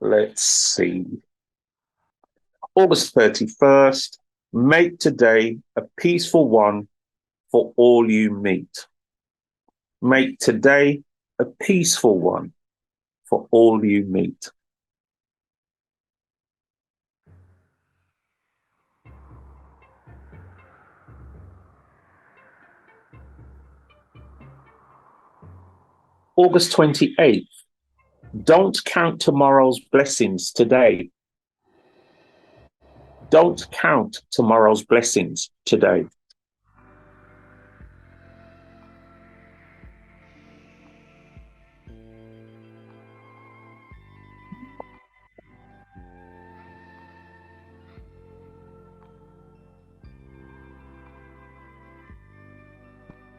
Let's see. August 31st, make today a peaceful one for all you meet. Make today a peaceful one for all you meet. August 28th, don't count tomorrow's blessings today. Don't count tomorrow's blessings today.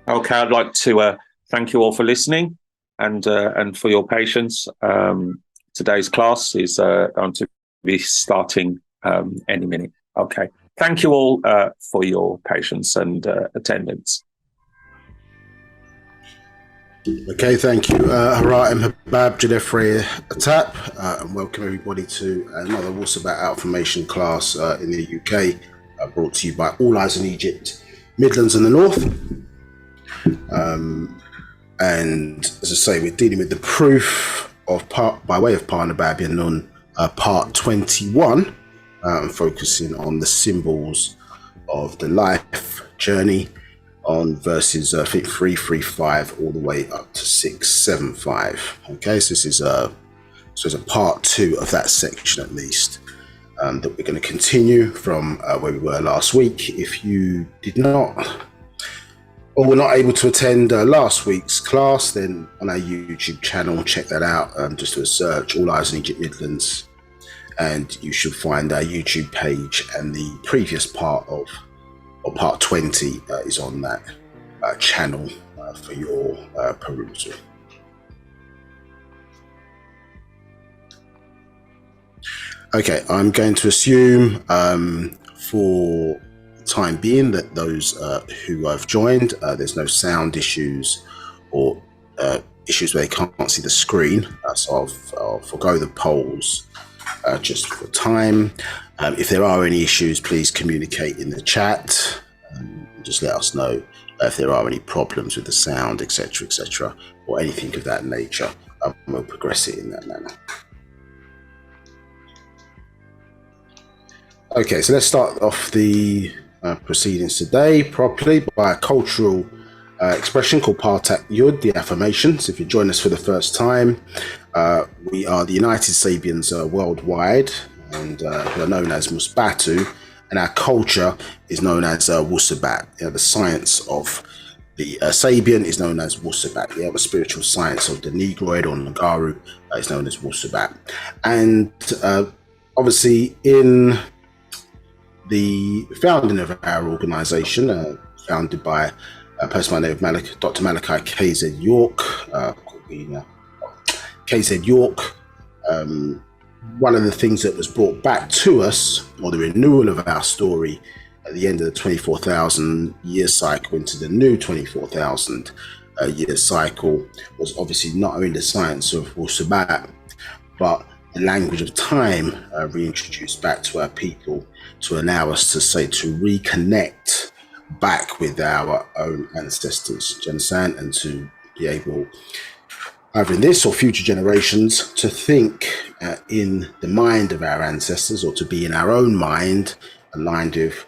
Okay, I'd like to thank you all for listening and for your patience. Today's class is going to be starting any minute. Okay, thank you all for your patience and attendance. Okay, thank you. Harat and Nabab, Janefre Atap, and welcome everybody to another Wu-Sabat Outformation class in the UK, brought to you by All Eyes on Egypt, Midlands and the North. And as I say, we're dealing with the proof of by way of Nabab Yaanuwn, part 21, focusing on the symbols of the life journey on verses I think 335 all the way up to 675. Okay, so this is a part 2 of that section at least, that we're going to continue from where we were last week. If you did not or were not able to attend last week's class, then on our YouTube channel, check that out. Just do a search, All Eyes on Egypt Midlands, and you should find our YouTube page, and the previous part of part 20 is on that channel for your perusal. Okay, I'm going to assume for time being that those who have joined, there's no sound issues or issues where they can't see the screen, so I'll forgo the polls just for time. If there are any issues, please communicate in the chat, just let us know if there are any problems with the sound, etc., or anything of that nature. We'll progress it in that manner. Okay, so let's start off the proceedings today properly by a cultural expression called Partak Yud, the affirmations. If you join us for the first time, we are the United Sabians worldwide, and who are known as Musbatu, and our culture is known as Wu-Sabat. The science of the Sabian is known as Wu-Sabat. The spiritual science of the Negroid or Nagaru is known as Wu-Sabat. And obviously in the founding of our organization, founded by a person by the name of Dr. Malachi KZ York, KZ York, one of the things that was brought back to us, or the renewal of our story at the end of the 24,000 year cycle into the new 24,000 year cycle, was obviously not only the science of Wu-Sabat, but the language of time reintroduced back to our people to allow us to reconnect back with our own ancestors, do you understand? And to be able, either in this or future generations, to think in the mind of our ancestors, or to be in our own mind, aligned with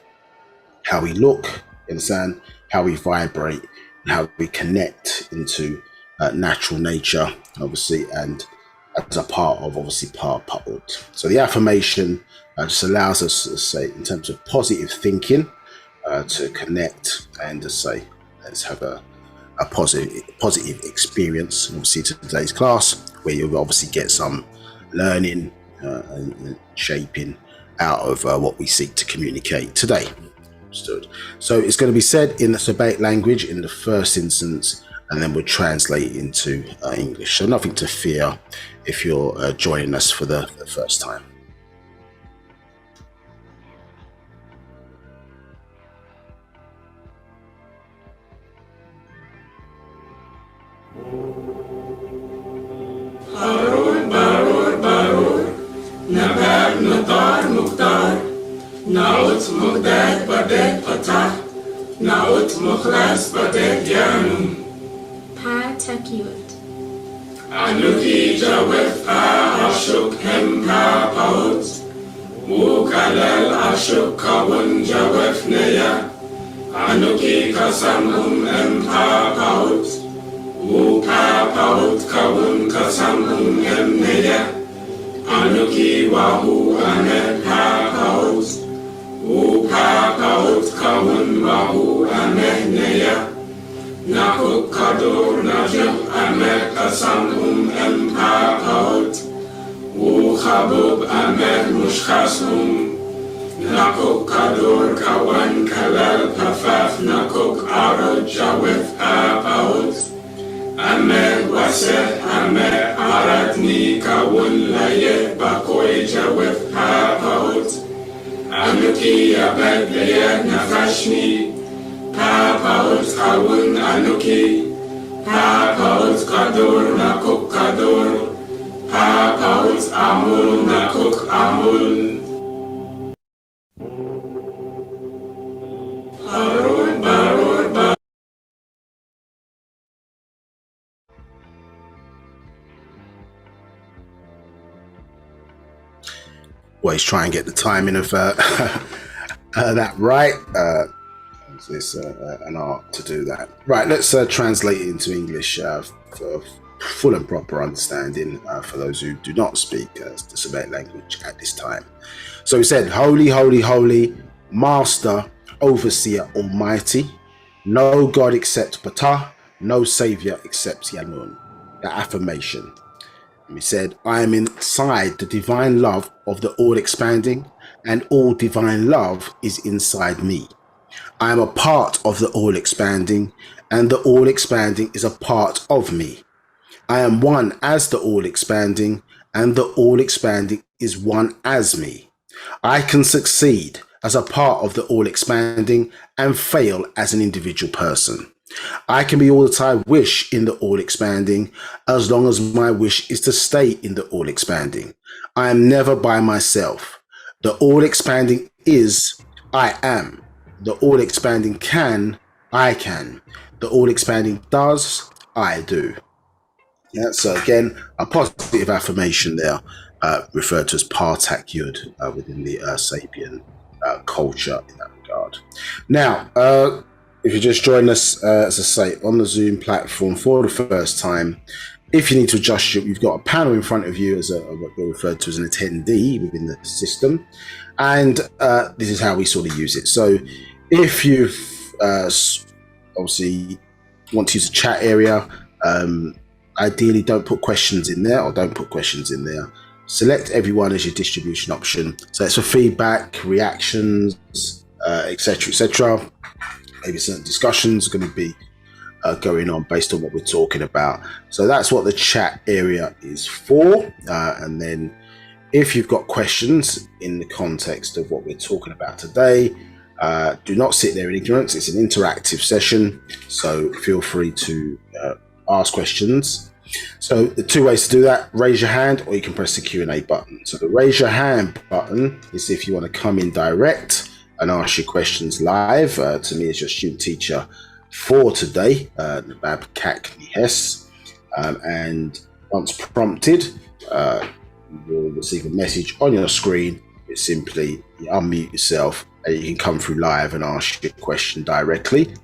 how we look, you understand, how we vibrate, and how we connect into natural nature, obviously, and as a part of, obviously, Pa'ut. So the affirmation just allows us to say, in terms of positive thinking, to connect and to say, let's have a positive experience. Obviously, today's class, where you'll obviously get some learning and shaping out of what we seek to communicate today. Understood. So it's going to be said in the Sabat language in the first instance, and then we'll translate into English. So nothing to fear if you're joining us for the first time. Barud, barud, barud. Naut Mugdad Badet Patah, Naut Mukhlas Badet Yaanuwn. Pa Takyut. Anuki Jawef Pa Ashuk Hem Pa Paut, Wukalal Ashuk Kawun Jawef Neya, Anuki Kasam Em Pa Paut, Wu Pa Paut Kawun Kasam Em Neya, Anuki Wahu Ane Pa Paut, Wu Pa Paut Kawun Wahu Ane Neya, Nakuk Kadur Najib Ame Kasam Em Pa Paut, Wu-Sabat Ame Mushkhas Nakuk Kadur Kawan Kalal Pafaf Nakuk Arad Jawef Pa Paut, Ame Wase Ame Aradni Kawun Laye Bakoy Jawef Pa Paut, Anuki Abed Leye Nafashni Pa Paut Kawun Anuki, Pa Paut Kadur Nakuk Kadur, Pa Paut Amul Nakuk Amul. Barur Barur Barur. Always try and get the timing of that right. It's an art to do that. Right, let's translate it into English for full and proper understanding for those who do not speak the Semitic language at this time. So he said, Holy, holy, holy, Master, Overseer, Almighty, no God except Ptah, no Savior except Yaanuwn. The affirmation. And he said, I am inside the divine love of the all-expanding, and all divine love is inside me. I am a part of the all-expanding, and the all-expanding is a part of me. I am one as the all-expanding, and the all-expanding is one as me. I can succeed as a part of the all-expanding and fail as an individual person. I can be all that I wish in the all-expanding, as long as my wish is to stay in the all-expanding. I am never by myself. The all-expanding is, I am. The all-expanding can, I can. The all-expanding does, I do. Yeah, so again, a positive affirmation there, referred to as Pa Takyut within the Sapien culture in that regard. Now, if you just join us, as I say, on the Zoom platform for the first time, if you need to adjust you've got a panel in front of you as what we're referred to as an attendee within the system. And this is how we sort of use it. So if you've obviously want to use a chat area, ideally don't put questions in there, or don't put questions in there. Select everyone as your distribution option. So it's for feedback, reactions, etc., etc. Maybe certain discussions are going to be going on based on what we're talking about. So that's what the chat area is for. And then if you've got questions in the context of what we're talking about today, do not sit there in ignorance. It's an interactive session, so feel free to ask questions. So the two ways to do that: raise your hand, or you can press the Q&A button. So the raise your hand button is if you want to come in direct and ask your questions live to me as your student teacher for today, Nabab Kakni-Hess. And once prompted, you'll receive a message on your screen. It's simply you unmute yourself and you can come through live and ask your question directly.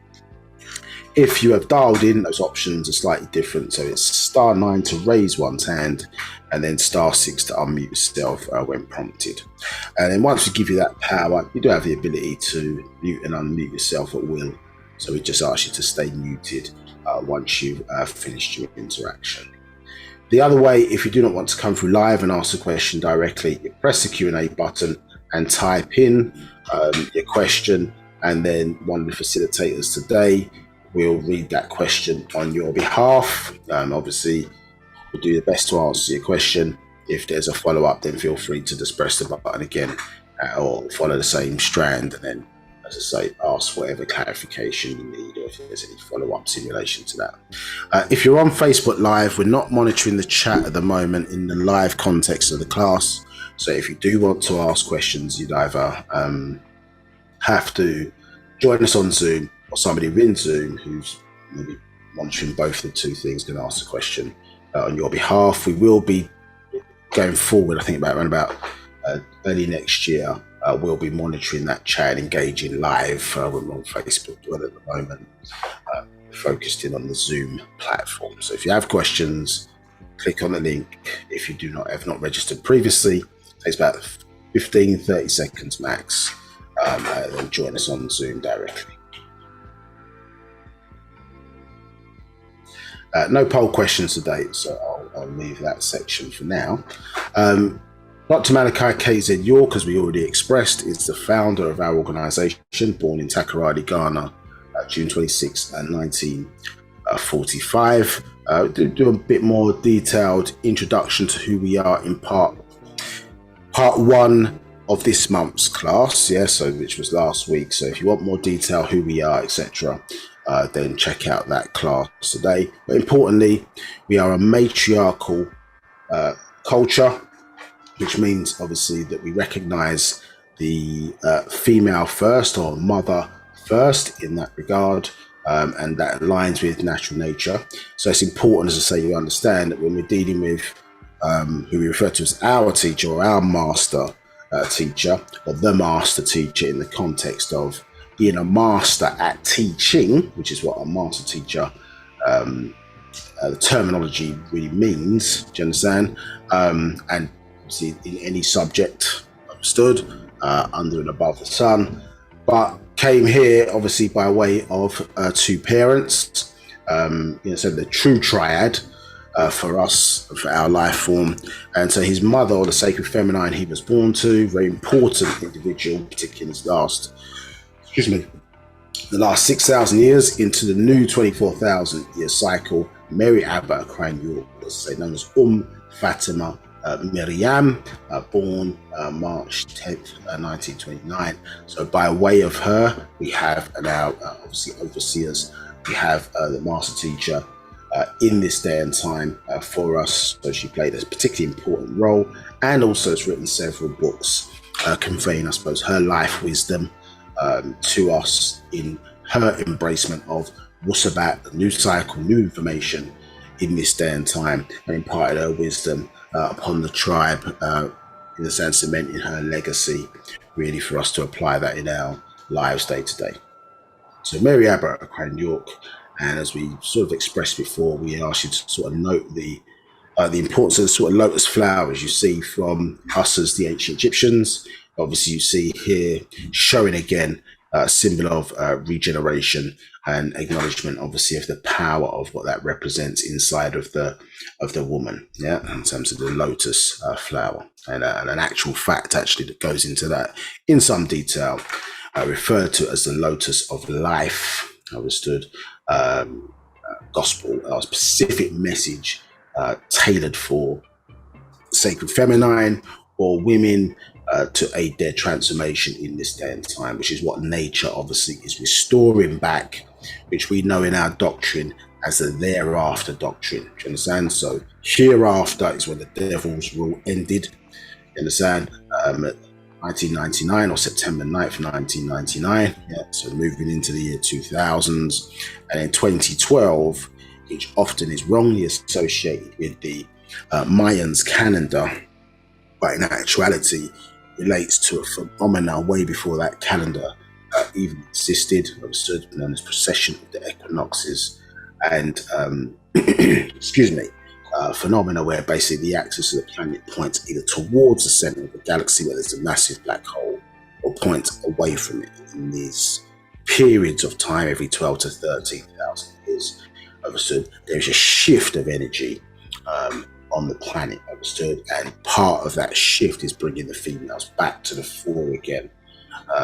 If you have dialed in, those options are slightly different. So it's *9 to raise one's hand, and then *6 to unmute yourself when prompted. And then once we give you that power, you do have the ability to mute and unmute yourself at will. So we just ask you to stay muted once you've finished your interaction. The other way, if you do not want to come through live and ask a question directly, you press the Q&A button and type in your question, and then one of the facilitators today will read that question on your behalf. Obviously, we'll do the best to answer your question. If there's a follow-up, then feel free to just press the button again or follow the same strand, and then, as I say, ask whatever clarification you need, or if there's any follow-ups in relation to that. If you're on Facebook Live, we're not monitoring the chat at the moment in the live context of the class. So if you do want to ask questions, you'd either have to join us on Zoom, or somebody within Zoom who's maybe monitoring both the two things can ask the question on your behalf. We will be going forward, I think around about early next year, we'll be monitoring that chat and engaging live. We're on Facebook at the moment, focused in on the Zoom platform. So if you have questions, click on the link. If you have not registered previously, it takes about 15-30 seconds max, and then join us on Zoom directly. No poll questions today, so I'll leave that section for now. Dr. Malachi KZ York, as we already expressed, is the founder of our organisation, born in Takoradi, Ghana, June 26, 1945. Do a bit more detailed introduction to who we are in part one of this month's class, which was last week. So if you want more detail, who we are, etc., then check out that class today. But importantly, we are a matriarchal culture, which means obviously that we recognize the female first, or mother first in that regard, and that aligns with natural nature. So it's important, as I say, you understand that when we're dealing with who we refer to as our teacher or our master teacher, or the master teacher, in the context of being a master at teaching, which is what a master teacher, the terminology really means, do you understand? And obviously in any subject, understood, under and above the sun, but came here obviously by way of two parents, so the true triad for us, for our life form. And so his mother, or the sacred feminine he was born to, very important individual, particularly in his last 6,000 years into the new 24,000 year cycle. Mary Abba York, known as Fatima Miriam, born March 10th, 1929. So by way of her, we have now obviously overseers. We have the master teacher in this day and time for us. So she played a particularly important role, and also has written several books conveying, I suppose, her life wisdom to us in her embracement of Wu-Sabat, the new cycle, new information in this day and time, and imparted her wisdom upon the tribe, in a sense cementing her legacy, really, for us to apply that in our lives day to day. So Mary Abba York, and as we sort of expressed before, we ask you to sort of note the importance of the sort of lotus flowers you see from us as the ancient Egyptians. Obviously, you see here showing again a symbol of regeneration and acknowledgement, obviously, of the power of what that represents inside of the woman, in terms of the lotus flower, and an actual fact actually that goes into that in some detail, referred to as the lotus of life, understood, gospel, a specific message tailored for sacred feminine or women, to aid their transformation in this day and time, which is what nature obviously is restoring back, which we know in our doctrine as the thereafter doctrine. Do you understand? So hereafter is when the devil's rule ended. You understand? 1999, or September 9th, 1999. So moving into the year 2000s, and in 2012, which often is wrongly associated with the Mayans calendar, but in actuality relates to a phenomena way before that calendar even existed, understood, known as precession of the equinoxes, and phenomena where basically the axis of the planet points either towards the center of the galaxy, where there's a massive black hole, or points away from it in these periods of time every 12 to 13,000 years. Understood? There's a shift of energy on the planet, understood, and part of that shift is bringing the females back to the fore again,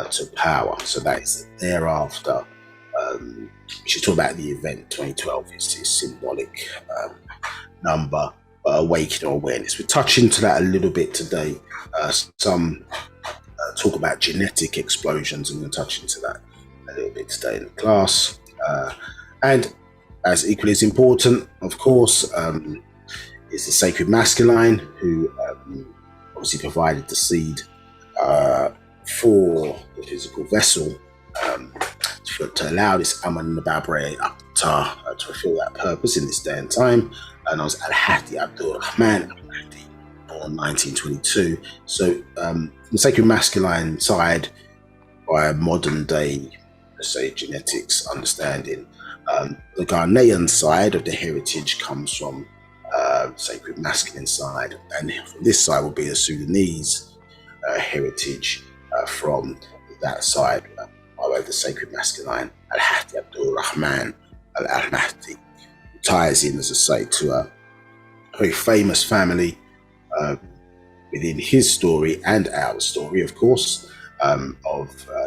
to power. So that is thereafter. We should talk about the event 2012. It's a symbolic number, awakening awareness. We'll touch into that a little bit today. Some talk about genetic explosions, and we'll touch into that a little bit today in the class. And as equally as important, of course, is the sacred masculine, who obviously provided the seed for the physical vessel to allow this Amun Nabab to fulfill that purpose in this day and time. And I was Al-Hadi Abdul Rahman Al-Mahdi, born 1922. So the sacred masculine side, by modern day, let's say, genetics understanding, the Ghanaian side of the heritage comes from sacred masculine side, and from this side will be the Sudanese heritage from that side, by the sacred masculine, Al-Hadi Abdul Rahman Al-Mahdi, ties in, as I say, to a very famous family within his story and our story, of course,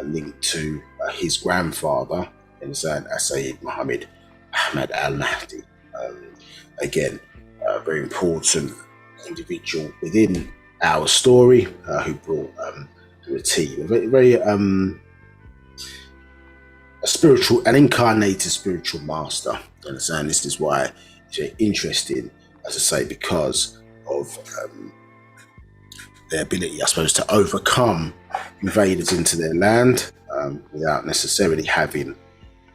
linked to his grandfather, Sayyid Muhammad Ahmad Al-Mahdi. Again, a very important individual within our story who brought to a team, a very a spiritual, an incarnated spiritual master. You understand? This is why it's very interesting, as I say, because of their ability, I suppose, to overcome invaders into their land without necessarily having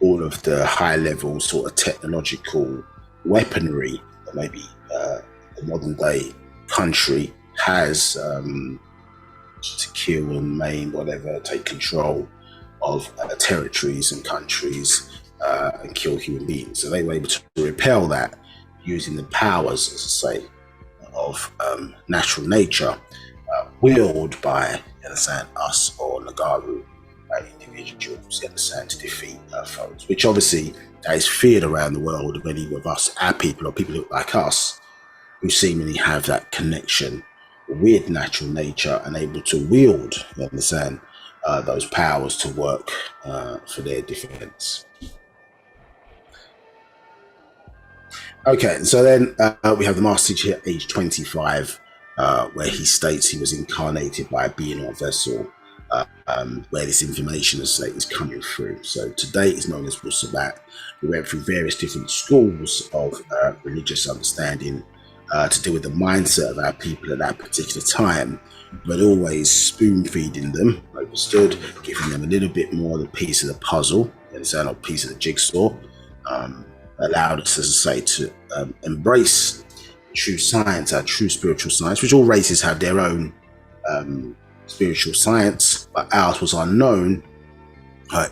all of the high-level sort of technological weaponry that maybe the modern-day country has to kill and maim, whatever, take control of territories and countries and kill human beings. So they were able to repel that using the powers, as I say, of natural nature, willed by, you understand, us or Nagaru individuals, you understand, to defeat foes, which obviously that is feared around the world, many of us, our people, or people who look like us, who seemingly have that connection with natural nature and able to wield, you understand, those powers to work for their defense. Okay, so then we have the master teacher at age 25, where he states he was incarnated by a being or vessel, where this information, as I say, is coming through. So today is known as Wu-Sabat. We went through various different schools of religious understanding to deal with the mindset of our people at that particular time, but always spoon feeding them, understood, giving them a little bit more of the piece of the puzzle, you understand, or piece of the jigsaw, allowed us, as I say, to embrace true science, our true spiritual science, which all races have their own spiritual science, but ours was unknown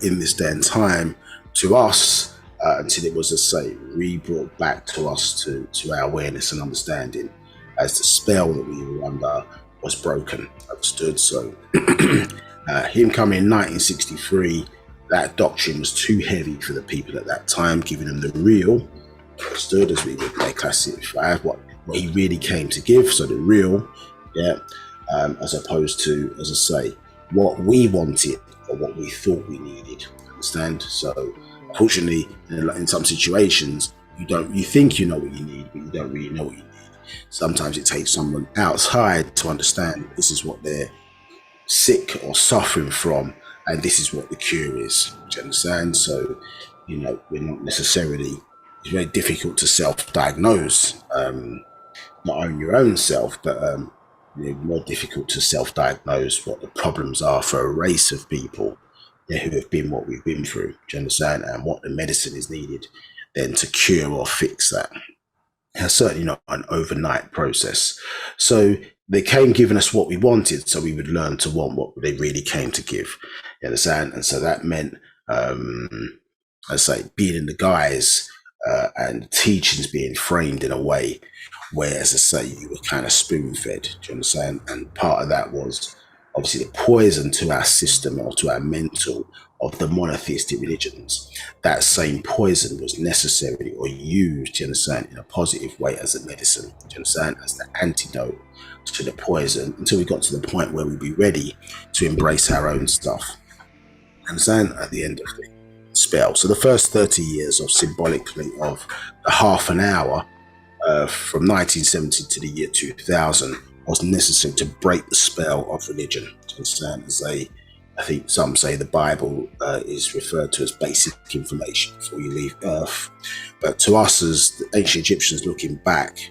in this day and time to us until it was, as I say, re-brought back to us to our awareness and understanding as the spell that we were under was broken, understood. So him coming in 1963, that doctrine was too heavy for the people at that time, giving them the real, understood, as we would classify what he really came to give, so the real, yeah, as opposed to, as I say, what we wanted or what we thought we needed, understand? So unfortunately, in some situations, you think you know what you need, but you don't really know what you need. Sometimes it takes someone outside to understand this is what they're sick or suffering from, and this is what the cure is. Do you understand? So, we're not necessarily, it's very difficult to self-diagnose, not only your own self, but more difficult to self-diagnose what the problems are for a race of people who have been what we've been through. Do you understand? And what the medicine is needed then to cure or fix that. It's certainly not an overnight process. So they came giving us what we wanted, so we would learn to want what they really came to give. You understand? And so that meant, I say, being in the guise and teachings being framed in a way where, as I say, you were kind of spoon-fed. Do you understand? And part of that was obviously the poison to our system or to our mental of the monotheistic religions. That same poison was necessary or used, do you understand, in a positive way as a medicine, do you understand, as the antidote to the poison, until we got to the point where we'd be ready to embrace our own stuff, understand, at the end of the spell. So the first 30 years of symbolically of the half an hour from 1970 to the year 2000 was necessary to break the spell of religion, to understand, as I think some say the Bible is referred to as basic information before you leave Earth. But to us as the ancient Egyptians looking back,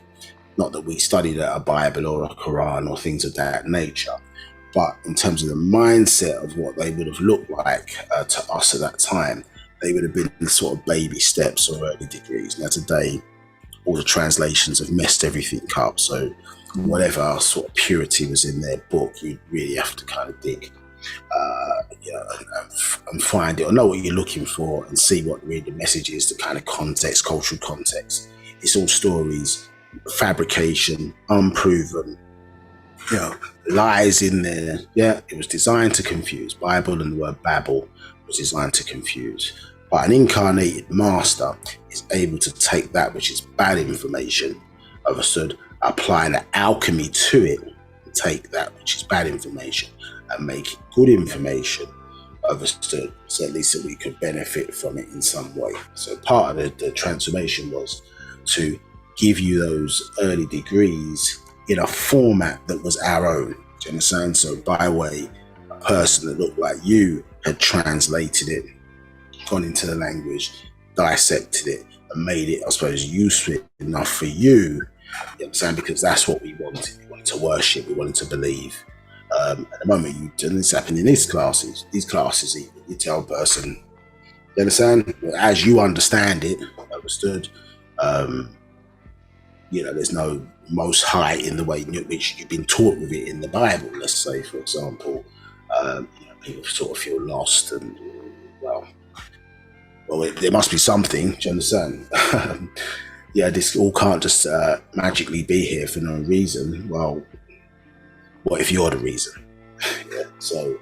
Not that we studied a Bible or a Quran or things of that nature, but in terms of the mindset of what they would have looked like to us at that time, they would have been sort of baby steps or early degrees. Now today, all the translations have messed everything up. So whatever sort of purity was in their book, you really have to kind of dig, and find it, or know what you're looking for, and see what really the message is, the kind of context, cultural context. It's all stories, fabrication, unproven, lies in there. Yeah, it was designed to confuse. Bible and the word Babel was designed to confuse. But an incarnated master is able to take that which is bad information, understood, apply the alchemy to it, and take that which is bad information and make it good information, understood, so at least that we could benefit from it in some way. So part of the transformation was to give you those early degrees in a format that was our own. Do you understand? So by way, a person that looked like you had translated it, gone into the language, dissected it, and made it, I suppose, useful enough for you. You understand? Because that's what we wanted. We wanted to worship. We wanted to believe. At the moment, and this happened in these classes. You tell a person, you understand? As you understand it, understood. There's no most high in the way in which you've been taught with it in the Bible. Let's say, for example, people sort of feel lost and there must be something. Do you understand? This all can't just magically be here for no reason. Well, what if you're the reason? So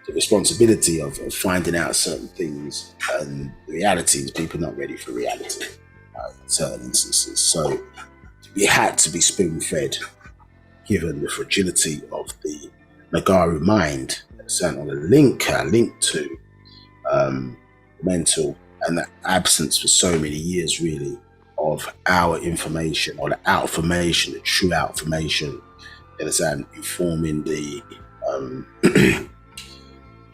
the responsibility of finding out certain things, and the reality is people are not ready for reality in certain instances. So we had to be spoon-fed, given the fragility of the Nagaru mind, on a link to mental, and the absence for so many years really of our information, or the outformation, the true outformation, informing the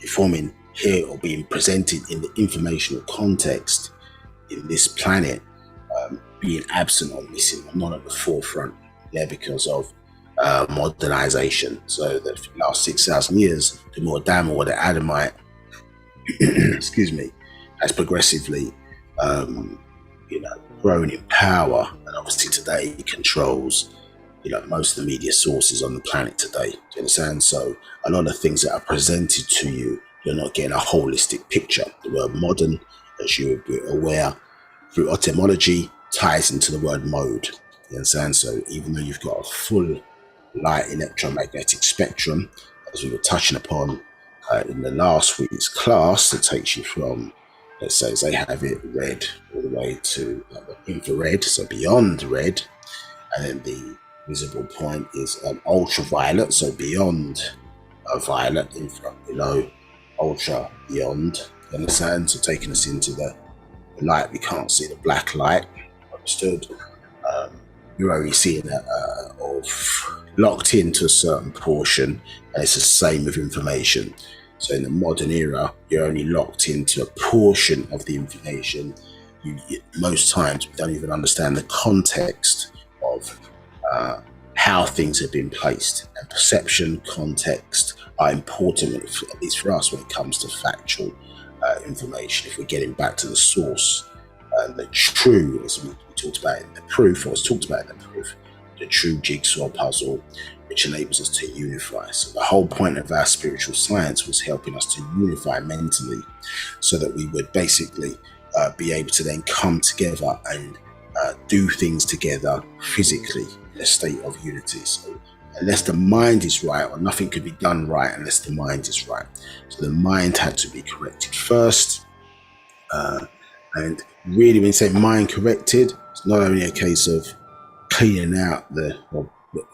informing here, or being presented in the informational context in this planet, being absent or missing, or not at the forefront, because of modernization. So the last 6,000 years, the more Dhamma or the Adamite, has progressively, grown in power, and obviously today it controls, most of the media sources on the planet today. Do you understand? So a lot of things that are presented to you, you're not getting a holistic picture. The word modern, as you're aware, through etymology, ties into the word mode. You understand? So even though you've got a full light electromagnetic spectrum, as we were touching upon in the last week's class, that takes you from, let's say, as they have it, red all the way to infrared, so beyond red, and then the visible point is ultraviolet, so beyond violet, infra below, ultra beyond. You understand? So taking us into the light, we can't see the black light. Understood? You're only seeing locked into a certain portion, and it's the same with information. So in the modern era, you're only locked into a portion of the information. Most times we don't even understand the context of how things have been placed, and perception, context are important, at least for us, when it comes to factual information. If we're getting back to the source, the true, as we talked about in the proof, or was talked about in the proof, the true jigsaw puzzle, which enables us to unify. So the whole point of our spiritual science was helping us to unify mentally, so that we would basically be able to then come together and do things together physically in a state of unity. So unless the mind is right, or nothing could be done right unless the mind is right. So the mind had to be corrected first. And really, when you say mind corrected, it's not only a case of cleaning out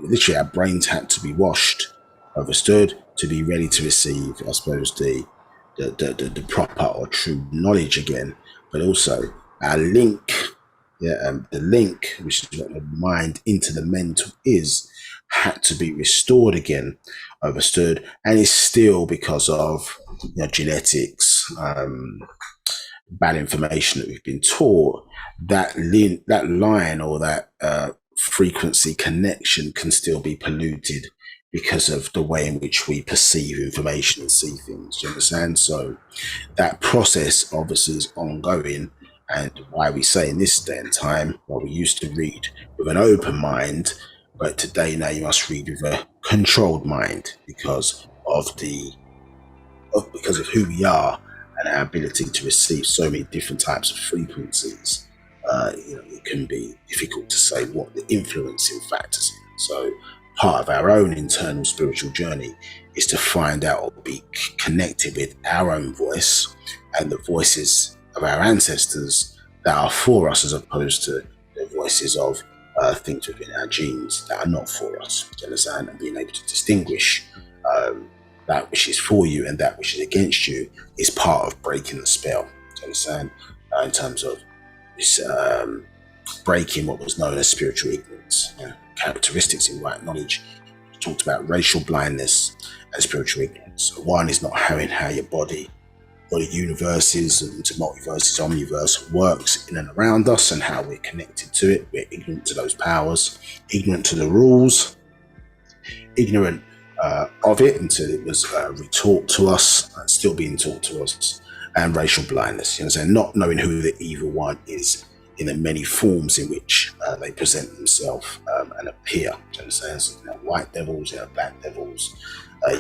literally our brains had to be washed, understood, to be ready to receive, I suppose, the proper or true knowledge again, but also our link, the link, which is what the mind into the mental is, had to be restored again, understood, and it's still because of genetics, bad information that we've been taught, that line or that frequency connection can still be polluted because of the way in which we perceive information and see things. Do you understand? So that process obviously is ongoing, and why we say in this day and time, well, we used to read with an open mind, but today now you must read with a controlled mind because of who we are and our ability to receive so many different types of frequencies. It can be difficult to say what the influencing factors are. So part of our own internal spiritual journey is to find out or be connected with our own voice and the voices of our ancestors that are for us, as opposed to the voices of things within our genes that are not for us. Do you understand? And being able to distinguish that which is for you and that which is against you is part of breaking the spell. Do you understand? In terms of this breaking what was known as spiritual ignorance. Characteristics in right knowledge. We talked about racial blindness and spiritual ignorance. So one is not knowing how your body or the universes into multiverses, omniverse works in and around us and how we're connected to it. We're ignorant to those powers, ignorant to the rules, ignorant of it until it was retaught to us and still being taught to us. And racial blindness, not knowing who the evil one is in the many forms in which they present themselves and appear. Do you understand? So, white devils, black devils,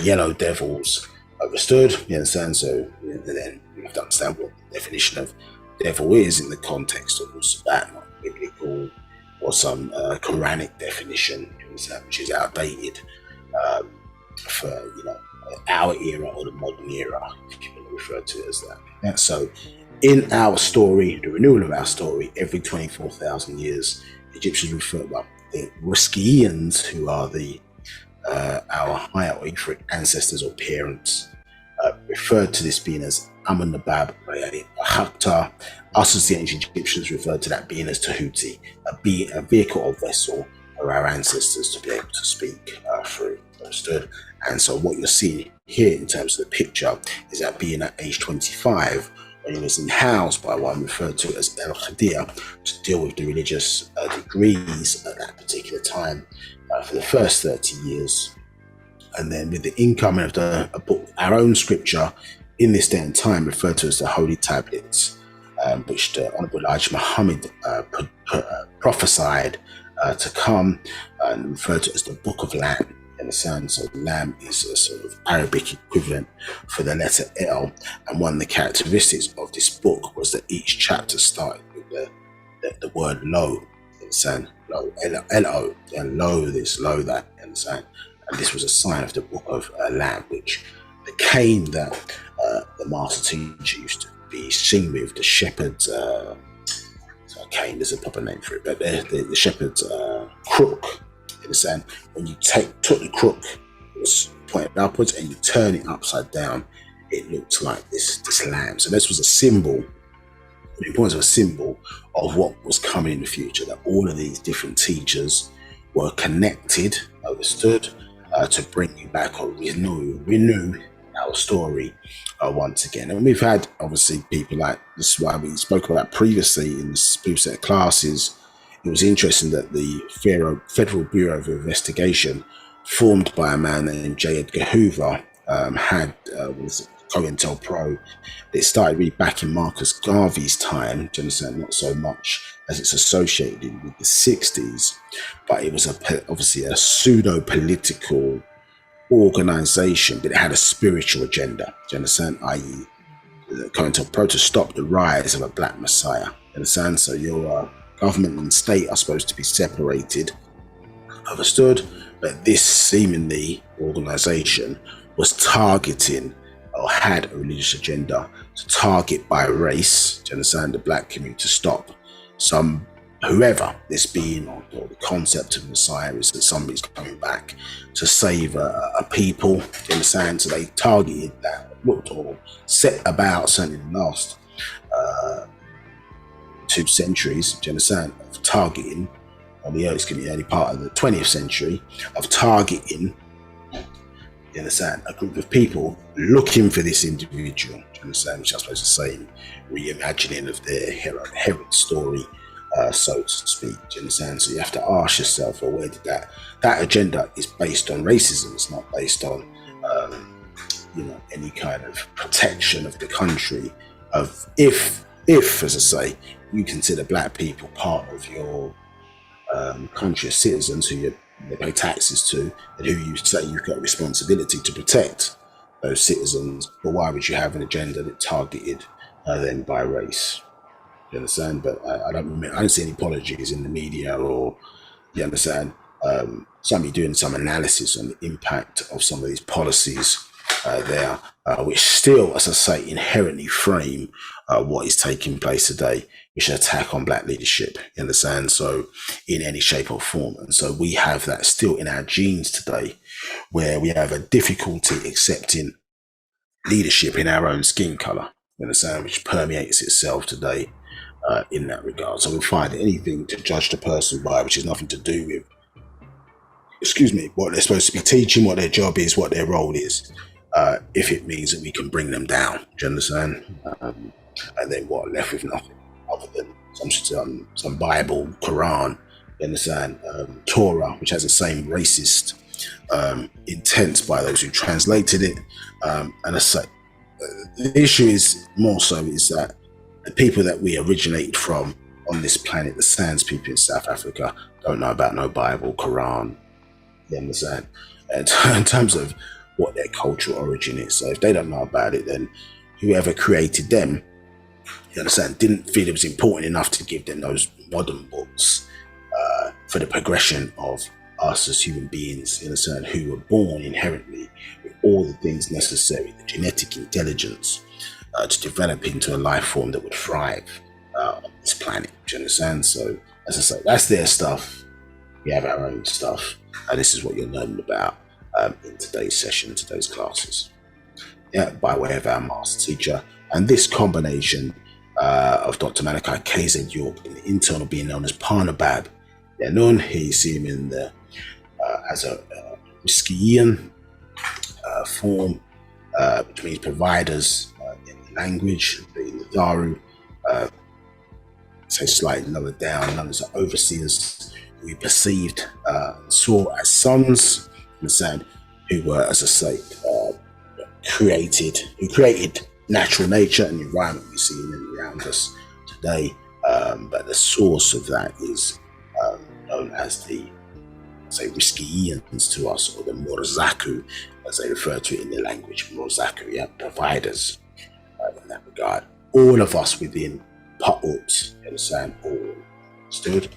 yellow devils. Understood? You understand? So then you have to understand what the definition of devil is in the context of Wu-Sabat, not biblical or some Quranic definition, which is outdated for our era or the modern era, if you can refer to it as that. Yeah, so in our story, the renewal of our story, every 24,000 years, Egyptians refer to the Riskians, who are our higher or etheric ancestors or parents, referred to this being as Nabab, Hakta. Us as the ancient Egyptians referred to that being as Tahuti, a vehicle or vessel for our ancestors to be able to speak through. Understood? And so what you're seeing here in terms of the picture is that being at age 25, when he was housed by one referred to as El Khadir to deal with the religious degrees at that particular time for the first 30 years. And then with the incoming of a book, our own scripture in this day and time referred to as the Holy Tablets, which the Honorable Elijah Muhammad prophesied to come and referred to as the Book of Lamb. Understand? So Lamb is a sort of Arabic equivalent for the letter L, and one of the characteristics of this book was that each chapter started with the word lo. Understand? Lo, L-O, and lo this, lo that. Understand? And this was a sign of the Book of Lamb, which the cane that the master teacher used to be singing with, the shepherd's cane, there's a proper name for it, but the shepherd's crook. Understand? When you took the crook, it was pointed upwards, and you turn it upside down, it looked like this lamb. So this was a symbol, the importance of a symbol of what was coming in the future, that all of these different teachers were connected, understood, to bring you back or renew our story once again. And we've had obviously people like this, why we spoke about previously in this previous set of classes. It was interesting that the Federal Bureau of Investigation, formed by a man named J. Edgar Hoover, was COINTELPRO. It started really back in Marcus Garvey's time, do you understand? Not so much as it's associated with the 60s, but it was obviously a pseudo-political organization, but it had a spiritual agenda, do you understand? I.e., COINTELPRO to stop the rise of a black messiah, do you understand? So your government and state are supposed to be separated, understood? But this seemingly organization was targeting or had a religious agenda to target by race, do you understand, the black community, to stop whoever this being, or the concept of Messiah is that somebody's coming back to save a people, do you understand? So they targeted that, looked or set about, certainly in the last 2 centuries, do you understand, of targeting, or the early part of the 20th century, of targeting, you understand, a group of people looking for this individual, do you understand, which I suppose is the same reimagining of their Herod story so to speak. Do you understand? So you have to ask yourself, well, where did that agenda is based on racism? It's not based on any kind of protection of the country. Of if as I say, you consider black people part of your country as citizens who they pay taxes to, and who you say you've got a responsibility to protect those citizens, but why would you have an agenda that targeted them by race? You understand? But I don't see any apologies in the media, or you understand, somebody doing some analysis on the impact of some of these policies there, which still, as I say, inherently frame what is taking place today, which is an attack on black leadership, you understand? So in any shape or form. And so we have that still in our genes today, where we have a difficulty accepting leadership in our own skin color, you understand, which permeates itself today in that regard. So we find anything to judge the person by, which has nothing to do with, what they're supposed to be teaching, what their job is, what their role is, if it means that we can bring them down, do you understand? And then what, left with nothing other than some Bible, Quran, you understand, Torah, which has the same racist intent by those who translated it. And I say, the issue is more so is that the people that we originate from on this planet, the Sands people in South Africa, don't know about no Bible, Quran, you understand? And in terms of what their cultural origin is. So if they don't know about it, then whoever created them, you understand, didn't feel it was important enough to give them those modern books for the progression of us as human beings, you understand, who were born inherently with all the things necessary, the genetic intelligence to develop into a life form that would thrive on this planet, do you understand? So as I say, that's their stuff. We have our own stuff. And this is what you're learning about in today's session, today's classes, by way of our master teacher. And this combination of Dr. Malachi KZ York in the internal being known as Nabab Yaanuwn, he see him in the as a Riskian form, which means providers in the language, in the Daru, say slightly lower down, known as overseers, who we perceived saw as sons, understand, who were, as I say, who created natural nature and the environment we see around us today. But the source of that is known as the, say, Riskians to us, or the Morzaku, as they refer to it in their language, Morzaku, providers in that regard. All of us within Pa'ut, you understand, all stood.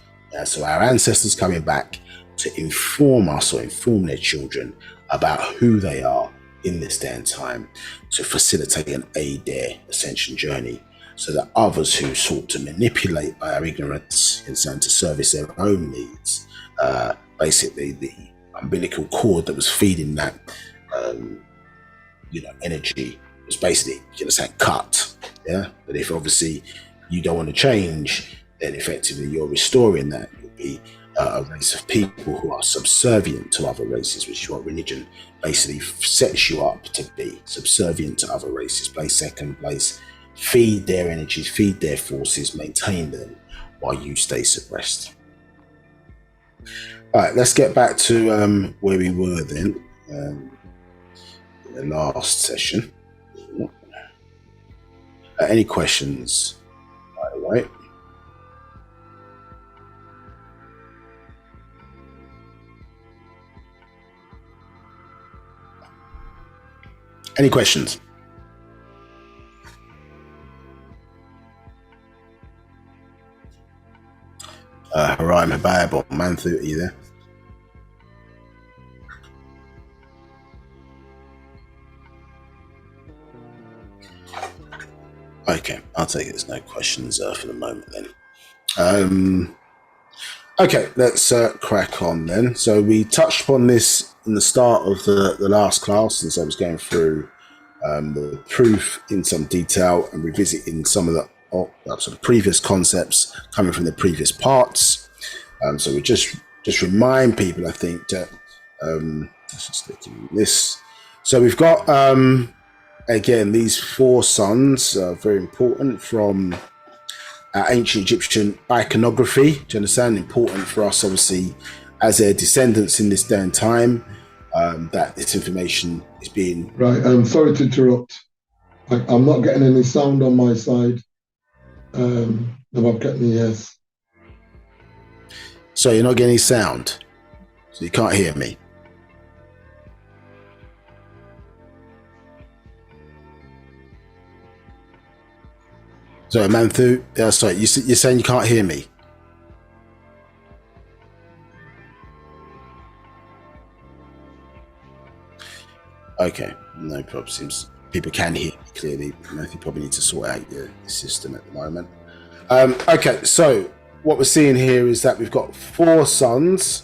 So our ancestors coming back to inform us or inform their children about who they are in this day and time, to facilitate and aid their ascension journey, so that others who sought to manipulate our ignorance and to service their own needs, basically the umbilical cord that was feeding that energy was basically cut. But if obviously you don't want to change, then effectively you're restoring that. You'll be a race of people who are subservient to other races, which is what religion basically sets you up to be, subservient to other races, play second place, feed their energies, feed their forces, maintain them while you stay suppressed. All right, let's get back to where we were then in the last session. Any questions, by the way? Any questions? Harai Mabab or Manthu, are you there? Okay, I'll take it. There's no questions for the moment then. Okay, let's crack on then. So we touched upon this in the start of the last class, and so I was going through the proof in some detail and revisiting some of the sort of previous concepts coming from the previous parts. So we just remind people, I think, that let's just look at this. So we've got again these four sons, very important, from our ancient Egyptian iconography. Do you understand? Important for us, obviously, as their descendants in this day and time, that this information is being... Right, I'm sorry to interrupt. I'm not getting any sound on my side. Nabab kept me, yes. So you're not getting any sound? So you can't hear me? So Manthu, sorry, you're saying you can't hear me? Okay, no problem. Seems people can hear me clearly. I think you probably need to sort out your system at the moment. Okay, so what we're seeing here is that we've got 4 sons,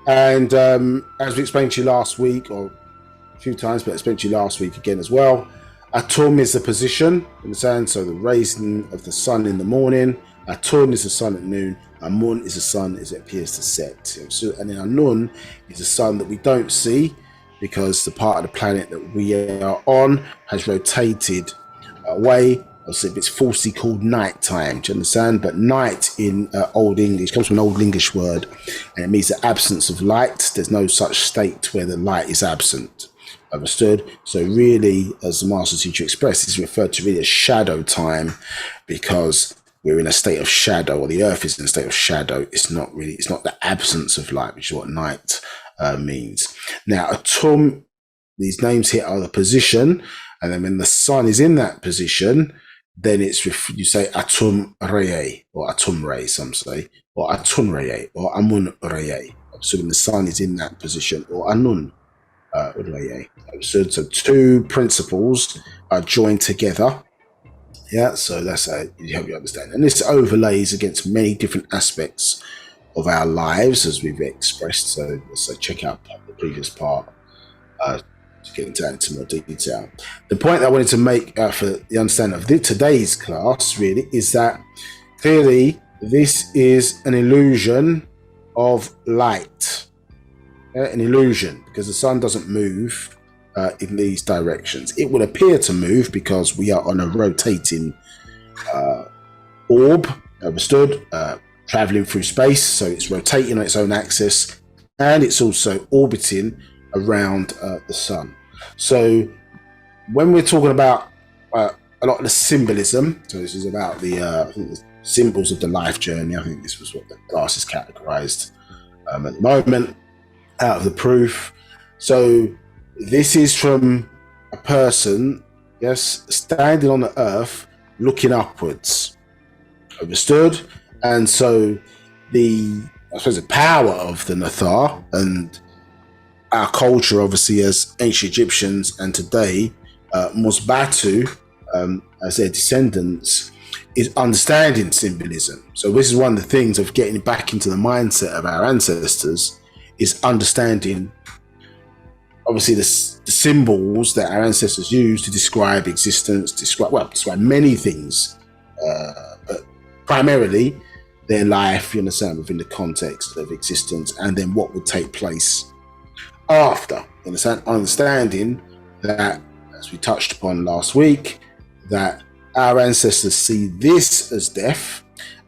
and as we explained to you last week, or a few times, but I explained to you last week again as well, Atum is the position, understand? So the raising of the sun in the morning, Atun is the sun at noon, Amun is the sun as it appears to set. So, and then Anun is the sun that we don't see, because the part of the planet that we are on has rotated away. Also, it's falsely called night time, do you understand? But night in Old English comes from an Old English word, and it means the absence of light. There's no such state where the light is absent. Understood? So really, as the master teacher expressed, it's referred to really as shadow time, because we're in a state of shadow, or the earth is in a state of shadow. It's not the absence of light, which is what night means. Now, Atum, these names here are the position, and then when the sun is in that position, then it's you say Atum Reye, or Atum Rey, some say, or Atun Reye, or Amun Reye. So when the sun is in that position, or Anun Reye. So 2 principles are joined together. Yeah, so that's how you help you understand. And this overlays against many different aspects of our lives, as we've expressed. So check out the previous part to get into more detail. The point I wanted to make for the understanding of today's class really is that clearly this is an illusion of light. An illusion, because the sun doesn't move in these directions. It will appear to move because we are on a rotating orb, understood, traveling through space, so it's rotating on its own axis, and it's also orbiting around the sun. So when we're talking about a lot of the symbolism, so this is about the symbols of the life journey. I think this was what the class is categorized at the moment, out of the proof. So this is from a person, yes, standing on the earth looking upwards, understood? And so the power of the Nathar, and our culture obviously as ancient Egyptians and today Musbatu as their descendants, is understanding symbolism. So this is one of the things of getting back into the mindset of our ancestors, is understanding obviously the symbols that our ancestors used to describe existence, describe many things, but primarily their life, you understand, within the context of existence, and then what would take place after. You understand? Understanding that, as we touched upon last week, that our ancestors see this as death,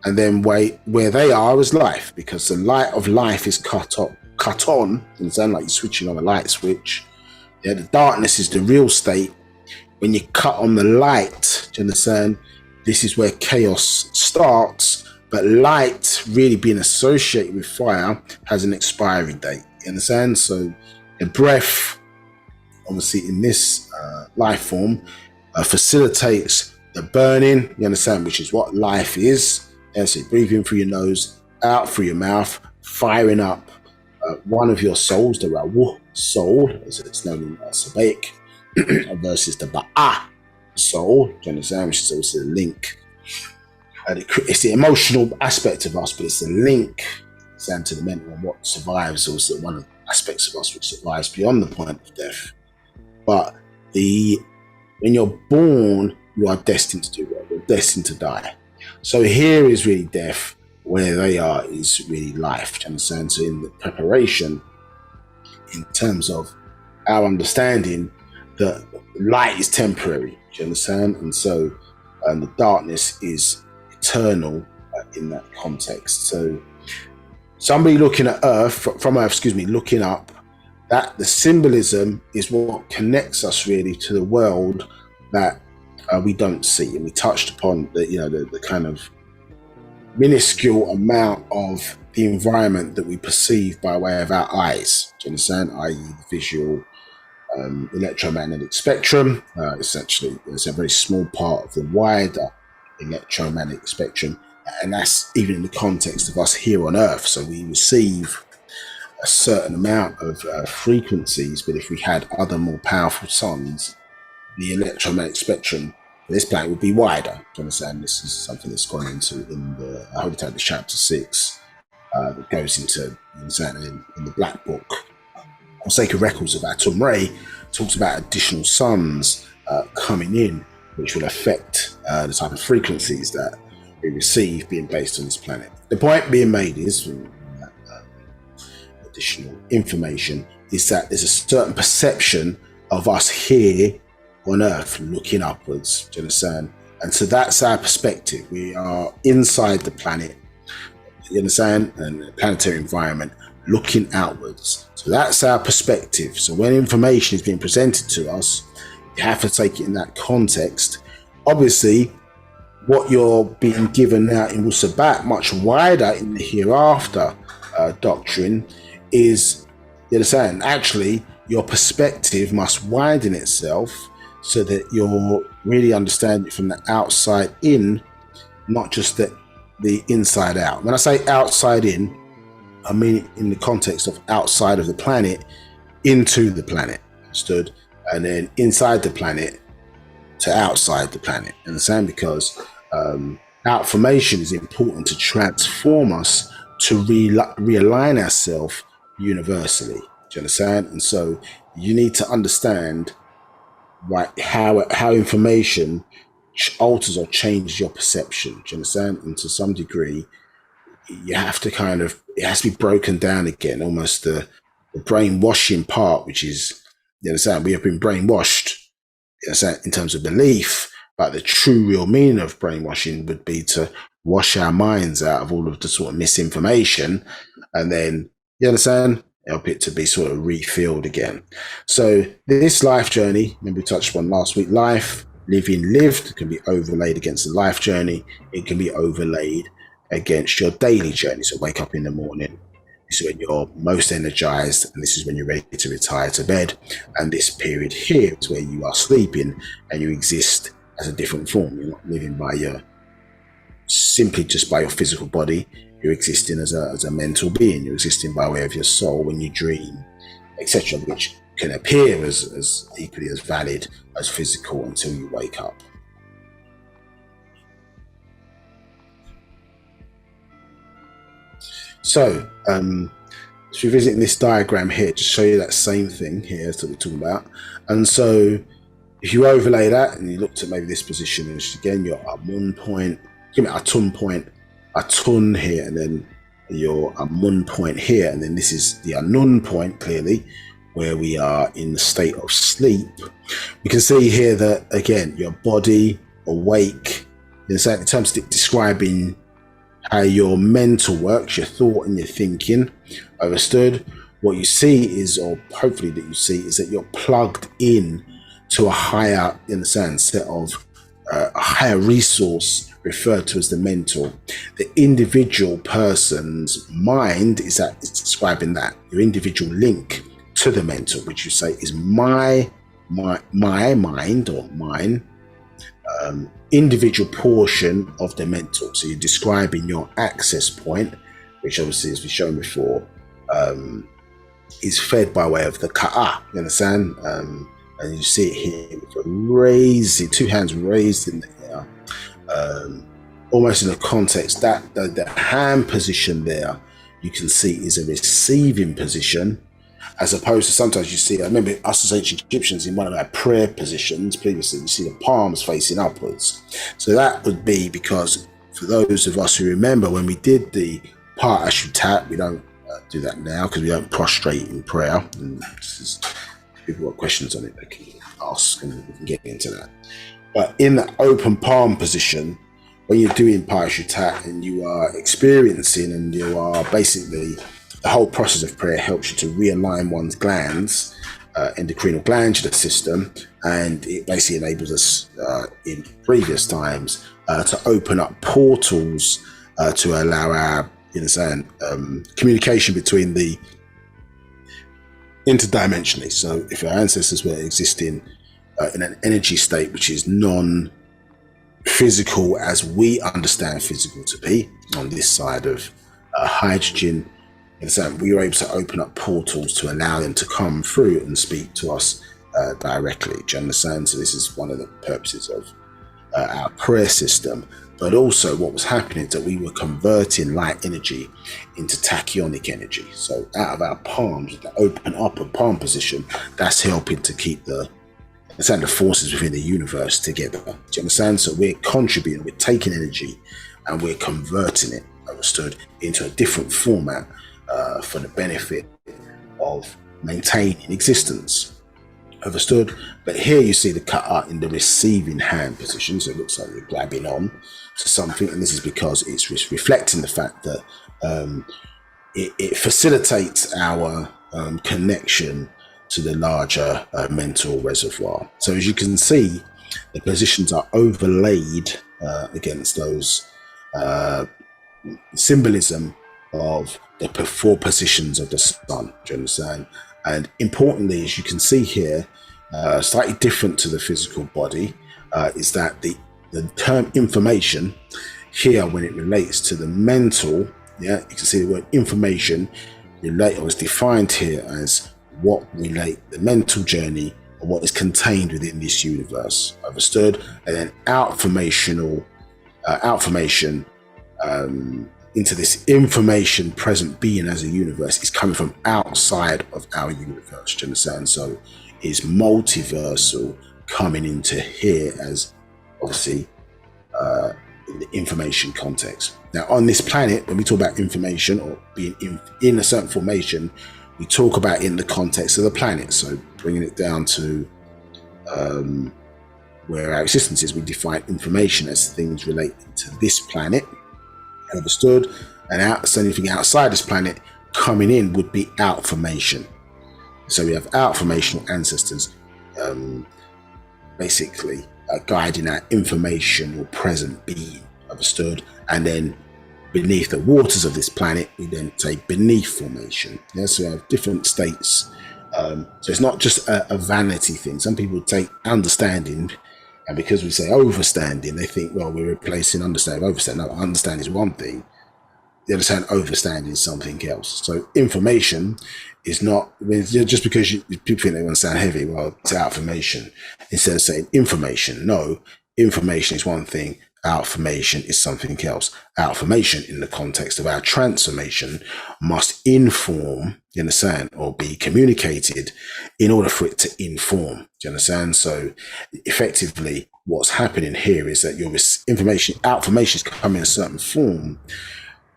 and then where they are as life, because the light of life is cut on, you understand, like you're switching on a light switch. Yeah, the darkness is the real state. When you cut on the light, do you understand, this is where chaos starts. But light, really being associated with fire, has an expiry date. You understand? So the breath, obviously in this life form, facilitates the burning, you understand, which is what life is. And so you breathe in through your nose, out through your mouth, firing up one of your souls, the Rawu soul, as it's known in Sabaik, versus the Ba'a soul, do you understand, which is also the link. It's the emotional aspect of us, but it's the link to the mental, and what survives, also one of the aspects of us which survives beyond the point of death. But when you're born, you are destined to do well. You're destined to die. So here is really death. Where they are is really life. Do you understand? So in the preparation, in terms of our understanding that light is temporary. Do you understand? And so the darkness is eternal in that context. So somebody looking at Earth, from Earth, looking up, that the symbolism is what connects us really to the world that we don't see. And we touched upon the kind of minuscule amount of the environment that we perceive by way of our eyes. Do you understand? I.e. the visual electromagnetic spectrum. Essentially, it's a very small part of the wider electromagnetic spectrum, and that's even in the context of us here on Earth. So we receive a certain amount of frequencies, but if we had other more powerful suns, the electromagnetic spectrum for this planet would be wider. Do you understand? This is something that's gone into in the Holy Tablet chapter 6 that goes into in the Black Book. For sake of records of Atum Ray, talks about additional suns coming in, which will affect the type of frequencies that we receive being based on this planet. The point being made is, additional information, is that there's a certain perception of us here on Earth looking upwards. Do you understand? And so that's our perspective. We are inside the planet, you understand, and the planetary environment, looking outwards. So that's our perspective. So when information is being presented to us, you have to take it in that context. Obviously, what you're being given now in Wu-Sabat, much wider in the hereafter doctrine, is, you understand, actually your perspective must widen itself so that you're really understanding it from the outside in, not just the inside out. When I say outside in, I mean in the context of outside of the planet into the planet, understood? And then inside the planet to outside the planet, understand? Because outformation is important to transform us, to realign ourselves universally. Do you understand? And so you need to understand how information alters or changes your perception. Do you understand? And to some degree, you have to it has to be broken down again, almost the brainwashing part, which is, you understand, we have been brainwashed, you understand, in terms of belief, but the true real meaning of brainwashing would be to wash our minds out of all of the sort of misinformation, and then, you understand, help it to be sort of refilled again. So this life journey, remember we touched on last week, life, living lived, can be overlaid against the life journey. It can be overlaid against your daily journey. So wake up in the morning, this is when you're most energized, and this is when you're ready to retire to bed. And this period here is where you are sleeping and you exist as a different form. You're not living simply just by your physical body. You're existing as a mental being. You're existing by way of your soul when you dream, etc., which can appear as equally as valid as physical until you wake up. So, let's revisit this diagram here to show you that same thing here that we're talking about. And so, if you overlay that and you looked at maybe this position, which again, your Amun point, give me Atun point, Atun here, and then your Amun point here, and then this is the Yaanuwn point, clearly, where we are in the state of sleep. We can see here that, again, your body, awake, in terms of describing how your mental works, your thought and your thinking, understood. What you see is, or hopefully that you see, is that you're plugged in to a higher, in a sense, set of a higher resource referred to as the mental. The individual person's mind is describing that, your individual link to the mental, which you say is my mind or mine, individual portion of the mental. So you're describing your access point, which obviously, as we've shown before, is fed by way of the ka'a, you understand? And you see it here with raising, two hands raised in the air, almost in a context that the hand position there, you can see is a receiving position, as opposed to sometimes you see, I remember us as ancient Egyptians in one of our prayer positions previously, you see the palms facing upwards. So that would be because, for those of us who remember when we did the part Ashutat, we don't do that now because we don't prostrate in prayer. And if people got questions on it, they can ask and we can get into that. But in the open palm position, when you're doing Parashutat and you are experiencing and you are basically, the whole process of prayer helps you to realign one's glands, endocrinal glandular system, and it basically enables us in previous times to open up portals to allow our, communication between the interdimensionally. So if our ancestors were existing in an energy state which is non-physical as we understand physical to be, on this side of hydrogen, we were able to open up portals to allow them to come through and speak to us directly. Do you understand? So this is one of the purposes of our prayer system. But also what was happening is that we were converting light energy into tachyonic energy. So out of our palms, the open upper palm position, that's helping to keep the forces within the universe together. Do you understand? So we're contributing, we're taking energy and we're converting it, understood, into a different format for the benefit of maintaining existence. Understood? But here you see the cut in the receiving hand position, so it looks like you're grabbing on to something, and this is because it's reflecting the fact that it facilitates our connection to the larger mental reservoir. So as you can see, the positions are overlaid against those symbolism of the four positions of the sun. Do you understand? And importantly, as you can see here, slightly different to the physical body, is that the term information here, when it relates to the mental, you can see the word information was defined here as what relate the mental journey or what is contained within this universe. Understood? And then outformation into this information present being as a universe is coming from outside of our universe. Do you understand? So it's multiversal coming into here as obviously in the information context. Now on this planet, when we talk about information or being in a certain formation, we talk about in the context of the planet. So bringing it down to where our existence is, we define information as things relating to this planet. Understood? And so anything outside this planet coming in would be outformation. So we have outformational ancestors basically guiding our informational present being. Understood? And then beneath the waters of this planet, we then say beneath formation. So we have different states. So it's not just a vanity thing. Some people take understanding, and because we say overstanding, they think, well, we're replacing understanding with overstanding. No, understanding is one thing. The understand overstanding is something else. So information is not, just because people think they want to sound heavy, well, it's outformation. Instead of saying information, no, information is one thing, outformation is something else. Outformation in the context of our transformation must inform, you understand, or be communicated in order for it to inform. Do you understand? So effectively what's happening here is that your information, outformation is coming in a certain form,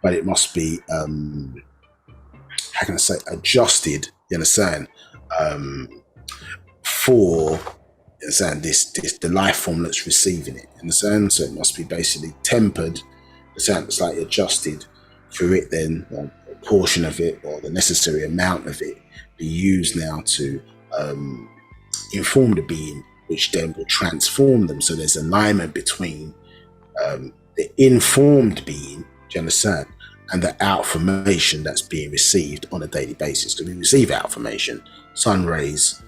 but it must be, how can I say, adjusted, you understand, for, you understand, the life form that's receiving it, you understand? So it must be basically tempered, understand, slightly adjusted for it then, or a portion of it, or the necessary amount of it be used now to inform the being, which then will transform them. So there's alignment between the informed being, do you understand, and the outformation that's being received on a daily basis. Because we receive outformation, sun rays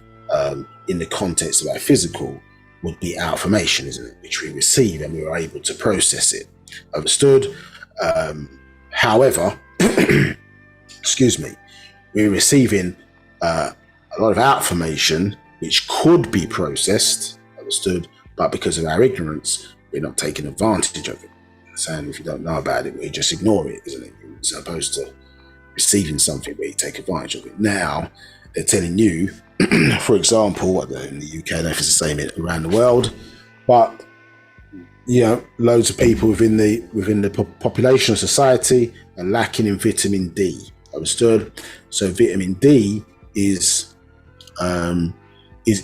in the context of our physical would be outformation, isn't it? Which we receive and we are able to process it. Understood? However, excuse me, we're receiving a lot of outformation which could be processed, understood, but because of our ignorance, we're not taking advantage of it. Saying if you don't know about it, we just ignore it, isn't it? As opposed to receiving something where you take advantage of it. Now they're telling you, for example, in the UK, I don't know if it's the same around the world, but you know, loads of people within the population of society are lacking in vitamin D. Understood? So vitamin D is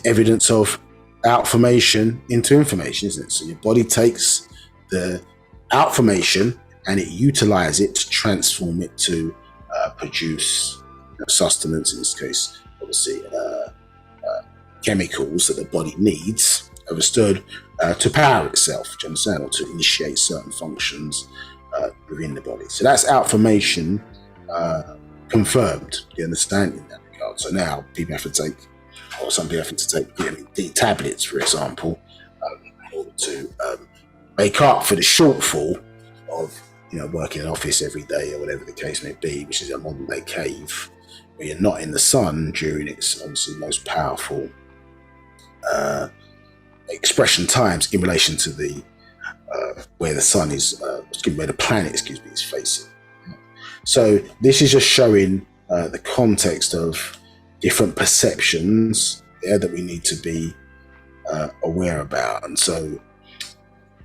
evidence of outformation into information, isn't it? So your body takes the outformation, and it utilizes it to transform it to produce sustenance, in this case, obviously, chemicals that the body needs, understood, to power itself, do you understand, or to initiate certain functions within the body. So that's outformation confirmed, do you understand, in that regard. So now people have to take, or some people have to take vitamin D tablets, for example, in order to make up for the shortfall of, you know, working in an office every day or whatever the case may be, which is a modern day cave, where you're not in the sun during its obviously most powerful expression times in relation to the where the sun is, where the planet, is facing. So this is just showing the context of different perceptions that we need to be aware about. And so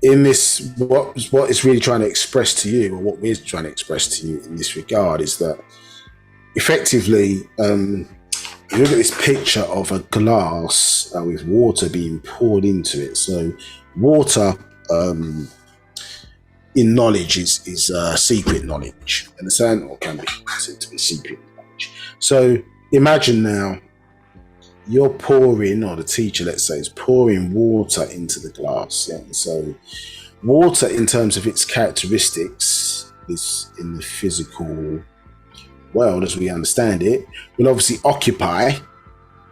in this, what it's really trying to express to you, or what we're trying to express to you in this regard, is that effectively, you look at this picture of a glass with water being poured into it. So water in knowledge is secret knowledge, understand, or can be considered to be secret knowledge. So imagine now you're pouring, or the teacher, let's say, is pouring water into the glass. Yeah? So water, in terms of its characteristics, is in the physical world as we understand it, will obviously occupy,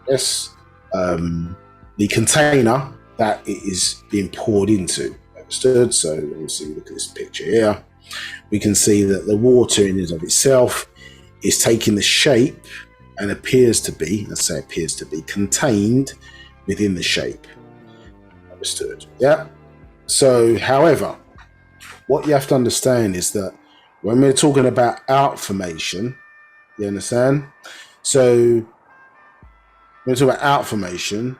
yes, the container that it is being poured into. Understood? So obviously, look at this picture here. We can see that the water in and of itself is taking the shape and appears to be, let's say appears to be, contained within the shape. Understood? Yeah? So, however, what you have to understand is that when we're talking about outformation, you understand? So, when we talk about outformation,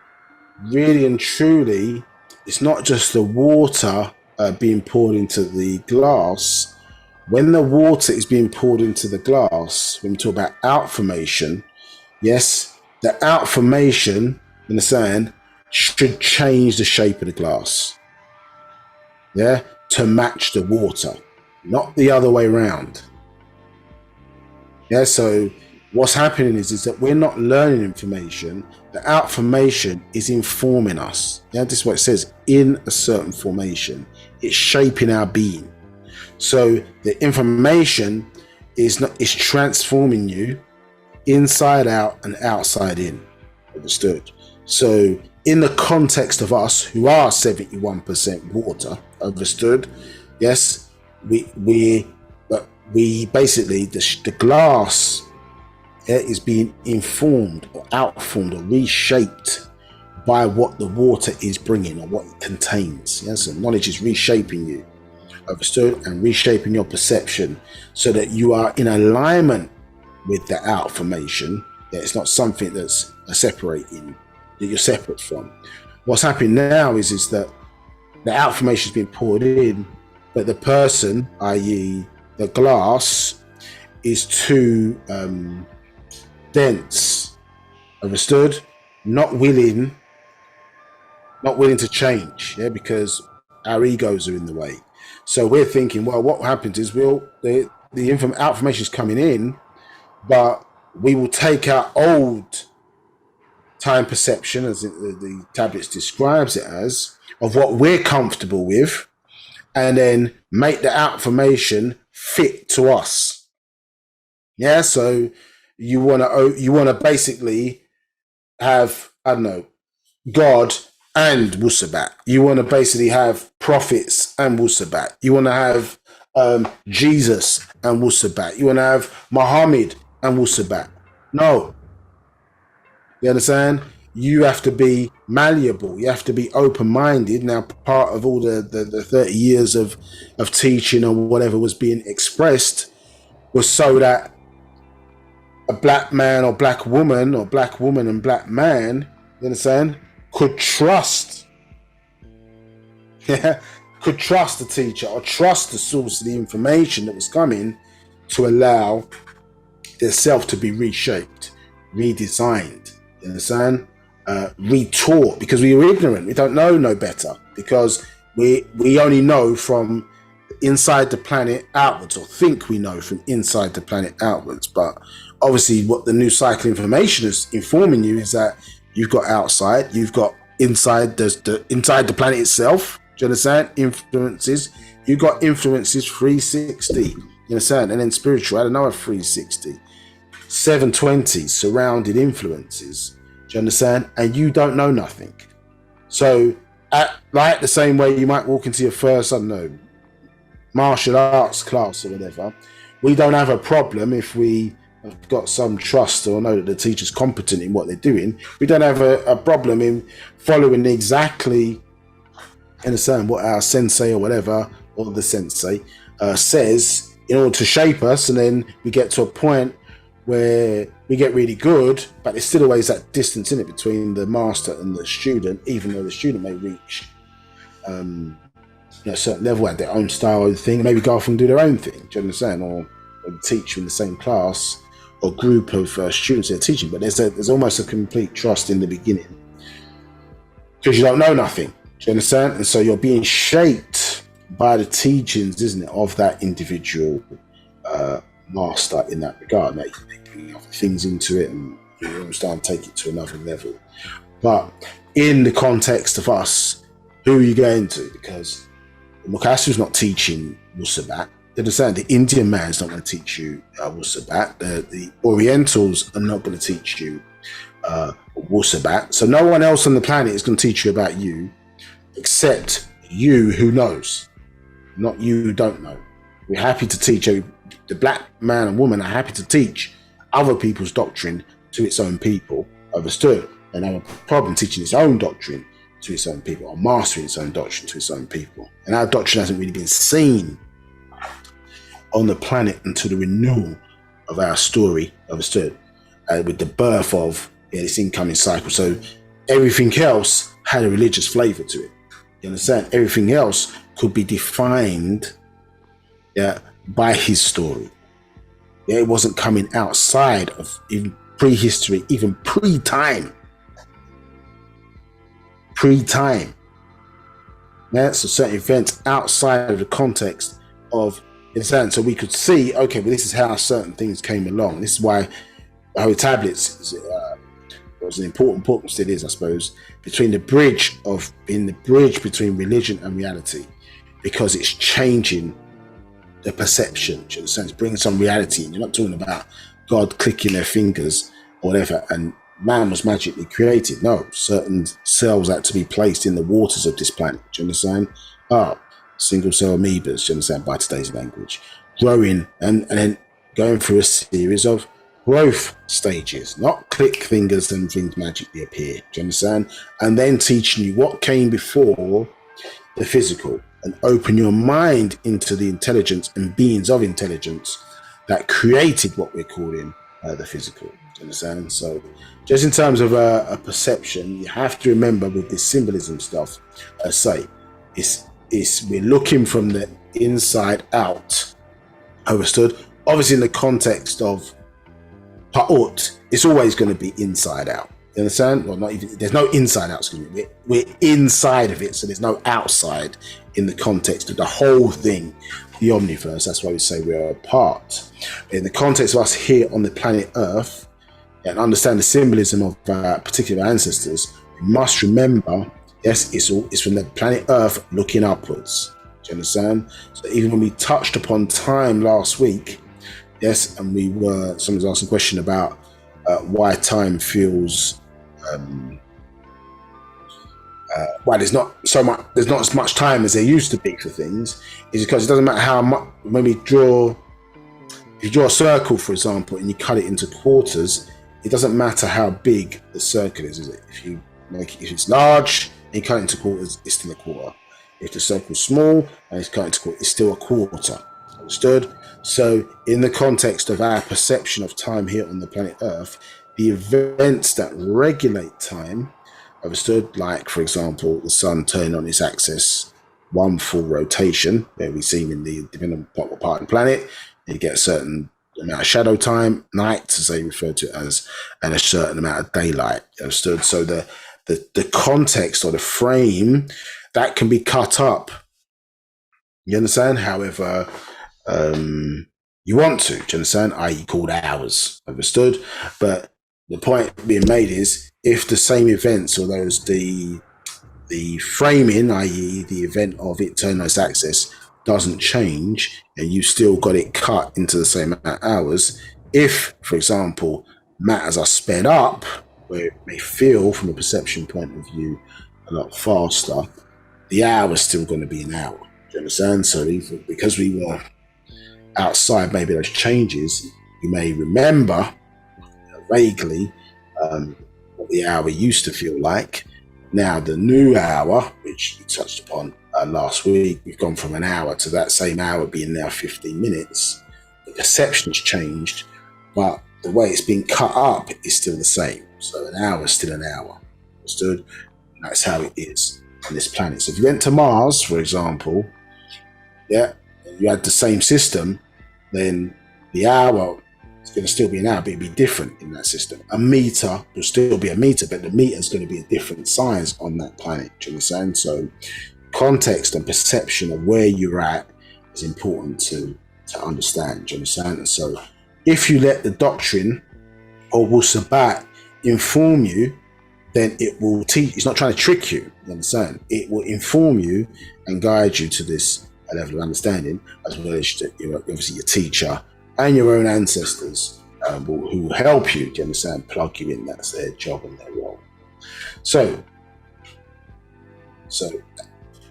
really and truly, it's not just the water being poured into the glass. When the water is being poured into the glass, when we talk about outformation, yes, the outformation, understand, should change the shape of the glass, yeah, to match the water, not the other way around. Yeah, so what's happening is that we're not learning information. The outformation is informing us. Yeah, this is what it says, in a certain formation. It's shaping our being. So the information is transforming you inside out and outside in. Understood? So in the context of us, who are 71% water, understood? Yes, we basically, the glass is being informed or outformed or reshaped by what the water is bringing or what it contains. Yes, so knowledge is reshaping you, understood, and reshaping your perception so that you are in alignment with the outformation. That it's not something that's separating, that you're separate from. What's happening now is that the outformation is being poured in, but the person, i.e. the glass, is too dense, understood, not willing to change, yeah, because our egos are in the way. So we're thinking, well, what happens is the outformation is coming in, but we will take our old time perception, as the tablets describes it as, of what we're comfortable with, and then make the outformation fit to us. Yeah, so you want to basically have, I don't know, God and Wu-Sabat. You want to basically have prophets and Wu-Sabat. You want to have Jesus and Wu-Sabat. You want to have Muhammad and Wu-Sabat. No. You understand? You have to be malleable. You have to be open-minded. Now, part of all the 30 years of teaching or whatever was being expressed was so that a black man or black woman or black woman and black man, you understand, could trust the teacher or trust the source of the information that was coming to allow itself to be reshaped, redesigned, you understand, retaught, because we were ignorant. We don't know no better, because we only know from inside the planet outwards, or think we know from inside the planet outwards. But obviously what the new cycle information is informing you is that you've got outside, you've got inside, there's the inside the planet itself. Do you understand? Influences. You've got influences 360. You understand? And then spiritual, I don't know, a 360. 720 surrounded influences. Do you understand? And you don't know nothing. So like the same way you might walk into your first, I don't know, martial arts class or whatever, we don't have a problem if we have got some trust or know that the teacher's competent in what they're doing. We don't have a problem in following exactly, understand, what our sensei or whatever, or the sensei says in order to shape us, and then we get to a point where we get really good, but there's still always that distance in it between the master and the student, even though the student may reach a certain level, at their own style of thing, and maybe go off and do their own thing. Do you understand? Or teach in the same class or group of students they're teaching, but there's almost a complete trust in the beginning because you don't know nothing. Do you understand? And so you're being shaped by the teachings, isn't it, of that individual master in that regard. They bring other things into it, and you start to take it to another level. But in the context of us, who are you going to? Because Mukasu's not teaching Wu-Sabat. You understand? The Indian man's not going to teach you Wu-Sabat. The Orientals are not going to teach you Wu-Sabat. So no one else on the planet is going to teach you about you except you who knows, not you who don't know. We're happy to teach you. The black man and woman are happy to teach other people's doctrine to its own people, understood, and have a problem teaching its own doctrine to its own people, or mastering its own doctrine to its own people. And our doctrine hasn't really been seen on the planet until the renewal of our story, understood, with the birth of this incoming cycle. So everything else had a religious flavor to it. You understand? Everything else could be defined by his story. It wasn't coming outside of even prehistory, even pre-time. So certain events outside of the context of instance, so we could see, okay, well, this is how certain things came along. This is why the Holy Tablets was an important book, still is, I suppose, between the bridge between religion and reality, because it's changing the perception. In a sense, bringing some reality in. You're not talking about God clicking their fingers or whatever, and man was magically created. No, certain cells had to be placed in the waters of this planet. Do you understand? Single cell amoebas, do you understand, by today's language, growing and then going through a series of growth stages, not click fingers and things magically appear. Do you understand? And then teaching you what came before the physical, and open your mind into the intelligence and beings of intelligence that created what we're calling the physical. Do you understand? So just in terms of a perception, you have to remember with this symbolism stuff, we're looking from the inside out. Understood? Obviously, in the context of Pa'ut, it's always going to be inside out. You understand? Well, not even, there's no inside out. Excuse me. We're inside of it, so there's no outside in the context of the whole thing, the omniverse. That's why we say we're a part. In the context of us here on the planet Earth, and understand the symbolism of our particular ancestors, we must remember, yes, it's from the planet Earth looking upwards. Do you understand? So even when we touched upon time last week, yes, and someone was asking a question about why time feels why there's not as much time as there used to be for things, is because it doesn't matter how much. When if you draw a circle, for example, and you cut it into quarters, it doesn't matter how big the circle is it? If it's large and you cut it into quarters, it's still a quarter. If the circle's small and it's cut into quarters, it's still a quarter. Understood? So in the context of our perception of time here on the planet Earth, the events that regulate time, understood, like, for example, the sun turning on its axis, one full rotation, where we see depending on what part of the planet, you get a certain amount of shadow time, night, as they refer to it as, and a certain amount of daylight, understood? So the context or the frame, that can be cut up You understand? However, you want to. Do you understand? I.e. called hours. Understood? But the point being made is, if the same events, or those the framing, i.e. the event of it turning its axis, doesn't change, and you still got it cut into the same amount of hours. If, for example, matters are sped up, where it may feel from a perception point of view a lot faster, the hour is still going to be an hour. Do you understand? So even because we were outside maybe those changes, you may remember vaguely what the hour used to feel like. Now the new hour, which we touched upon last week, we've gone from an hour to that same hour being now 15 minutes. The perception's changed, but the way it's been cut up is still the same. So an hour is still an hour. Understood? And that's how it is on this planet. So if you went to Mars, for example, and you had the same system, then the hour is going to still be an hour, but it'd be different in that system. A meter will still be a meter, but the meter is going to be a different size on that planet. Do you understand? So context and perception of where you're at is important to understand. Do you understand? And so if you let the doctrine or Wu-Sabat inform you, then it will teach. It's not trying to trick you. You understand? It will inform you and guide you to this level of understanding, as well as obviously your teacher and your own ancestors who will help you. Do you understand? Plug you in. That's their job and their role. So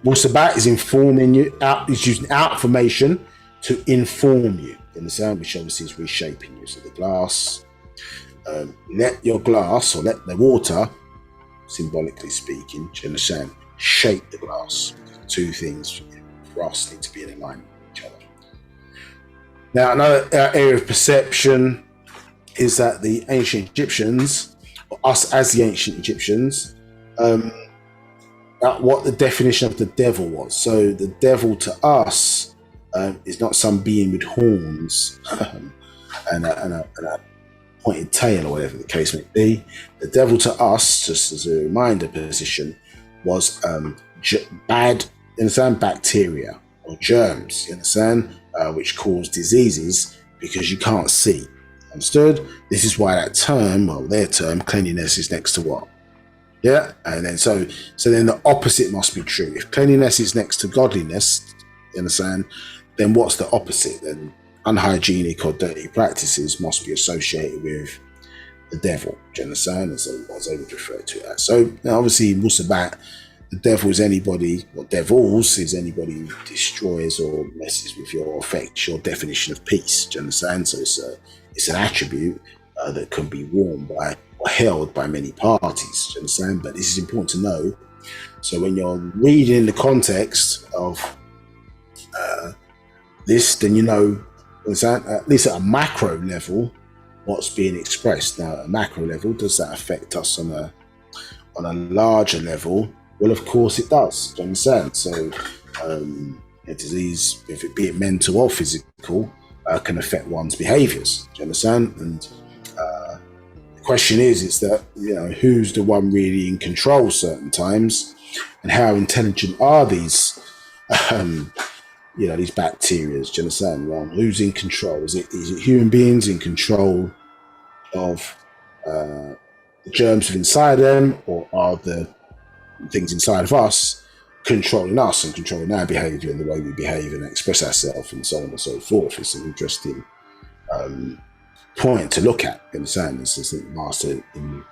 Wu-Sabat is informing you. Is using Outformation to inform you. You understand? Which obviously is reshaping you. So the glass. Let your glass, or let the water, symbolically speaking, do you understand, shape the glass. Two things for us need to be in alignment with each other. Now, another area of perception is that the ancient Egyptians, or us as the ancient Egyptians, what the definition of the devil was. So the devil to us is not some being with horns and a pointed tail, or whatever the case may be. The devil to us, just as a reminder position, was bad, you understand, bacteria or germs, you understand, which cause diseases because you can't see. Understood? This is why that term, well, their term, cleanliness, is next to what? Yeah, and then so then the opposite must be true. If cleanliness is next to godliness, you understand, then what's the opposite? Then unhygienic or dirty practices must be associated with the devil. Do you understand? And so as they would refer to that. So obviously in Wu-Sabat, the devil is anybody, or devils is anybody who destroys or messes with your, or affects your definition of peace. Do you understand? So it's an attribute that can be worn by or held by many parties. Do you understand? But this is important to know. So when you're reading the context of this, then you know, at least at a macro level, what's being expressed. Now, at a macro level, does that affect us on a larger level? Well, of course it does. Do you understand? So a disease, if it be mental or physical, can affect one's behaviors. Do you understand? And the question is that, you know, who's the one really in control certain times, and how intelligent are these these bacteria? Do you understand? Well, who's in control? Is it human beings in control of the germs inside them, or are the things inside of us controlling us and controlling our behavior and the way we behave and express ourselves, and so on and so forth? It's an interesting point to look at. You understand? This is the master in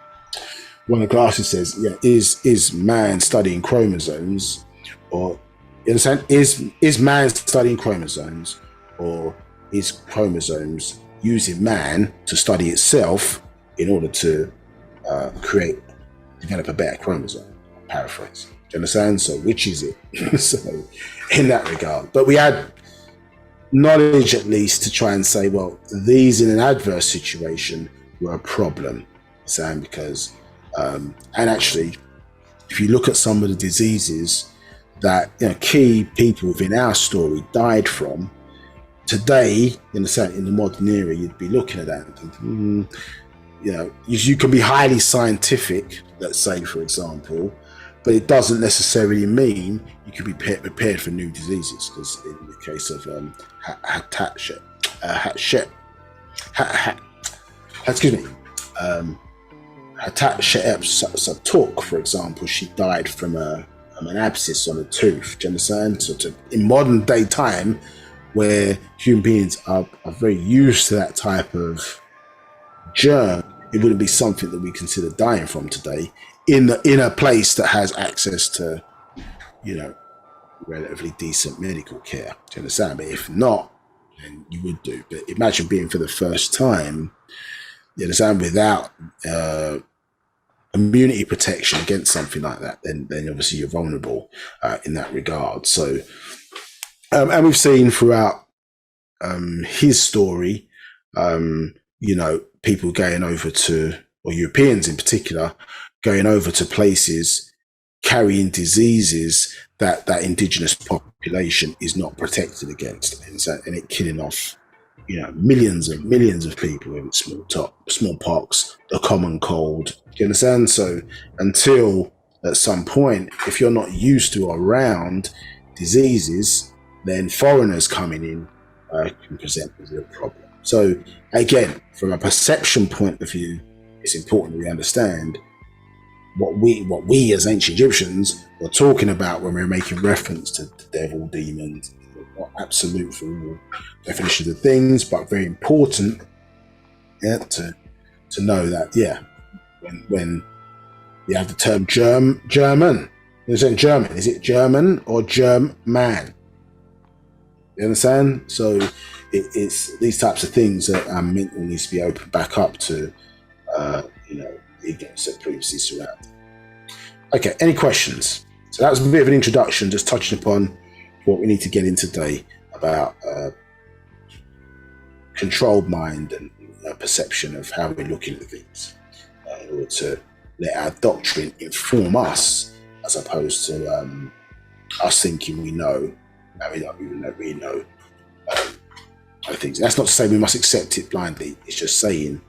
one of the classes says, is man studying chromosomes, or you understand? Is man studying chromosomes, or is chromosomes using man to study itself in order to develop a better chromosome? Paraphrase. Do you understand? So which is it? So in that regard, but we had knowledge at least to try and say, well, these in an adverse situation were a problem. Saying because and actually, if you look at some of the diseases that key people within our story died from, today, in the modern era, you'd be looking at that and thinking, you can be highly scientific, let's say, for example, but it doesn't necessarily mean you can be prepared for new diseases. Because in the case of Hatshepsut, for example, she died from an abscess on a tooth. Do you understand? So in modern day time, where human beings are very used to that type of germ, it wouldn't be something that we consider dying from today in a place that has access to, relatively decent medical care. Do you understand? But if not, then you would do. But imagine being for the first time, you understand, without immunity protection against something like that, then obviously you're vulnerable in that regard. So, and we've seen throughout his story, people going over to, or Europeans in particular, going over to places carrying diseases that indigenous population is not protected against, and it killing off, millions of people with smallpox, the common cold. Do you understand? So until at some point, if you're not used to or around diseases, then foreigners coming in can present as a problem. So again, from a perception point of view, it's important that we understand what we as ancient Egyptians were talking about when we were making reference to the devil, demons. Not absolute for all definitions of things, but very important, to know that, when you have the term German, is it German? Is it German or German? You understand? So it's these types of things that our mental needs to be opened back up to, the ignorance that previously surrounded. Okay, any questions? So that was a bit of an introduction, just touching upon what we need to get in today about controlled mind and perception of how we're looking at things, in order to let our doctrine inform us, as opposed to us thinking we know, and we don't even really know things. That's not to say we must accept it blindly. It's just saying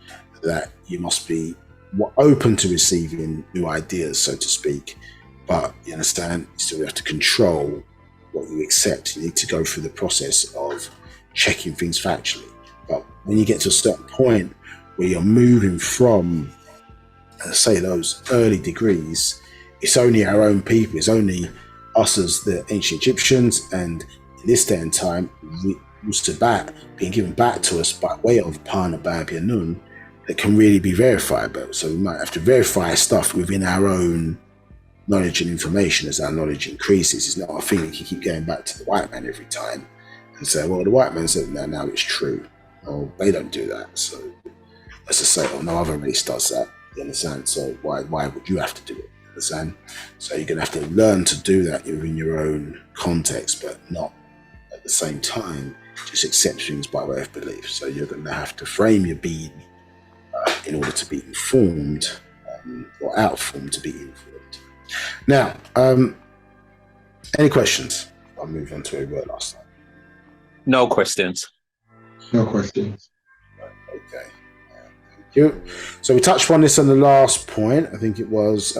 that you must be open to receiving new ideas, so to speak. But you understand, you still have to control what you accept. You need to go through the process of checking things factually. But when you get to a certain point where you're moving from, say, those early degrees, it's only our own people, it's only us as the ancient Egyptians, and in this day and time, Wu-Sabat being given back to us by way of Nabab Yaanuwn, that can really be verified. But so we might have to verify stuff within our own knowledge and information as our knowledge increases. It's not a thing you can keep going back to the white man every time and say, well, the white man said that, now it's true. Oh, they don't do that. So let's just say, oh, no other race does that. You understand? So why would you have to do it? You understand? So you're going to have to learn to do that within your own context, but not at the same time just accept things by way of belief. So you're going to have to frame your being in order to be informed, or outformed to be informed. Now, any questions? I'll move on to a word last time. No questions. No questions. Okay. Thank you. So we touched on this on the last point. I think it was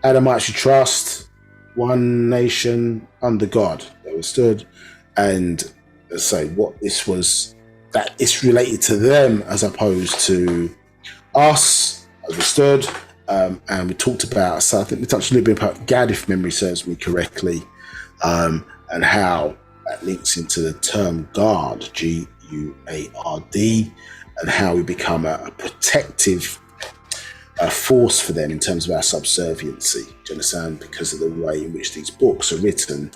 Adamites you trust, one nation under God. They were stood, and let's say what this was, that it's related to them as opposed to us, understood. And we talked about, so I think we touched a little bit about Gad, if memory serves me correctly, and how that links into the term guard, G-U-A-R-D, and how we become a protective force for them in terms of our subserviency. Do you understand? Because of the way in which these books are written,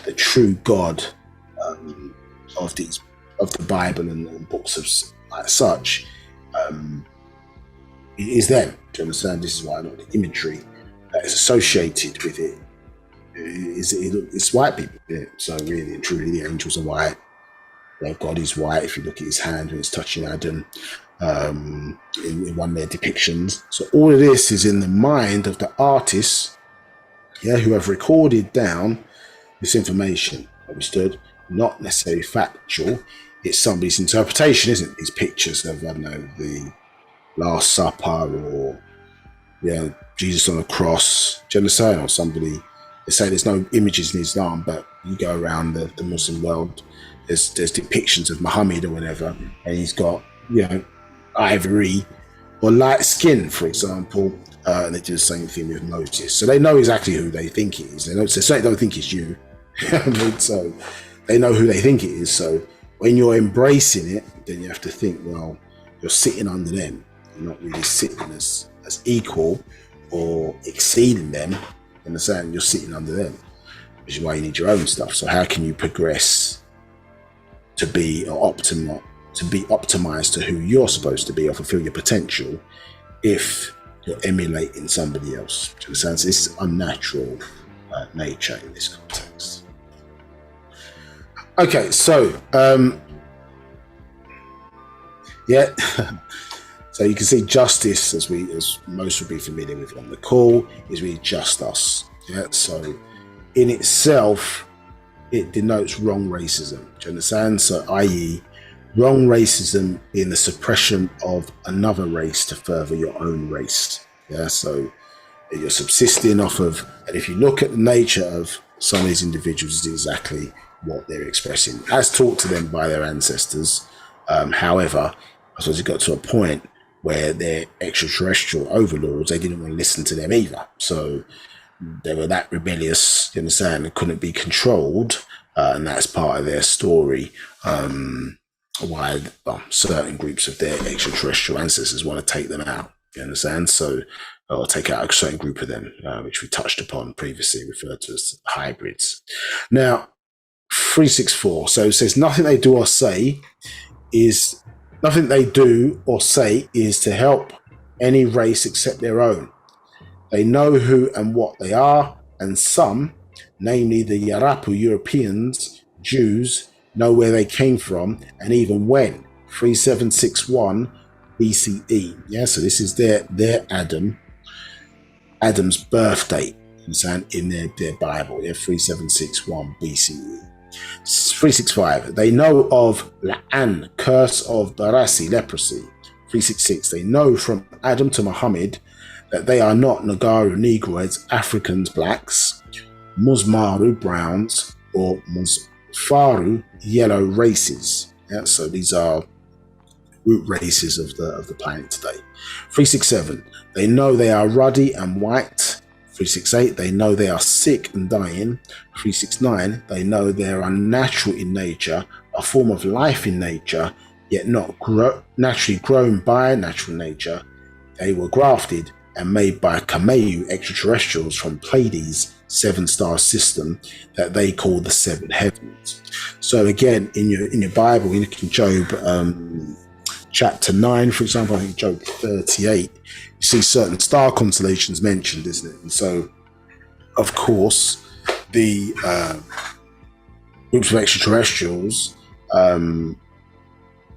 the true God of the Bible and books of like such, it is them. Do you understand? This is why not the imagery that is associated with it it's white people. Yeah. So really and truly, the angels are white. God is white. If you look at his hand when it's touching Adam, in one of their depictions. So all of this is in the mind of the artists, who have recorded down this information. Understood? Not necessarily factual. It's somebody's interpretation, isn't it? These pictures of, I don't know, the Last Supper or Jesus on a cross. Do you understand? Or somebody, they say there's no images in Islam, but you go around the Muslim world, there's depictions of Muhammad or whatever, and he's got, you know, ivory or light skin, for example, and they do the same thing with Moses. So they know exactly who they think it is. They certainly don't think it's you. So they know who they think it is. So when you're embracing it, then you have to think, well, you're sitting under them. You're not really sitting as equal or exceeding them. You understand? You're sitting under them, which is why you need your own stuff. So how can you progress to be optimized to who you're supposed to be or fulfill your potential if you're emulating somebody else? In a sense, this is unnatural nature in this context. Okay, so yeah, so you can see justice, as most would be familiar with on the call, is really just us. Yeah, so in itself, it denotes wrong racism. Do you understand? So, i.e., wrong racism being the suppression of another race to further your own race. Yeah, so you're subsisting off of, and if you look at the nature of some of these individuals, is exactly what they're expressing, as taught to them by their ancestors. However, I suppose it got to a point where their extraterrestrial overlords, they didn't want to listen to them either. So they were that rebellious, you understand, they couldn't be controlled, and that's part of their story. Why certain groups of their extraterrestrial ancestors want to take them out, you understand? So, or take out a certain group of them, which we touched upon previously, referred to as hybrids. Now, 364. So it says nothing they do or say is to help any race except their own. They know who and what they are, and some, namely the Yarapu Europeans, Jews, know where they came from and even when. 3761 BCE. Yeah, so this is their Adam's birth date, in their Bible. Yeah, 3761 BCE. 365. They know of La'an, curse of Barasi, leprosy. 366. They know from Adam to Muhammad that they are not Nagaru, Negroids, Africans, blacks, Musmaru, browns, or Musfaru, yellow races. Yeah, so these are root races of the planet today. 367. They know they are ruddy and white. 368. They know they are sick and dying. 369. They know they are unnatural in nature, a form of life in nature, yet not naturally grown by natural nature. They were grafted and made by Kameu extraterrestrials from Pleiades 7-star system that they call the seven heavens. So again, in your Bible, you look in Job chapter 9, for example, I think Job 38, you see certain star constellations mentioned, isn't it? And so, of course, the groups of extraterrestrials, in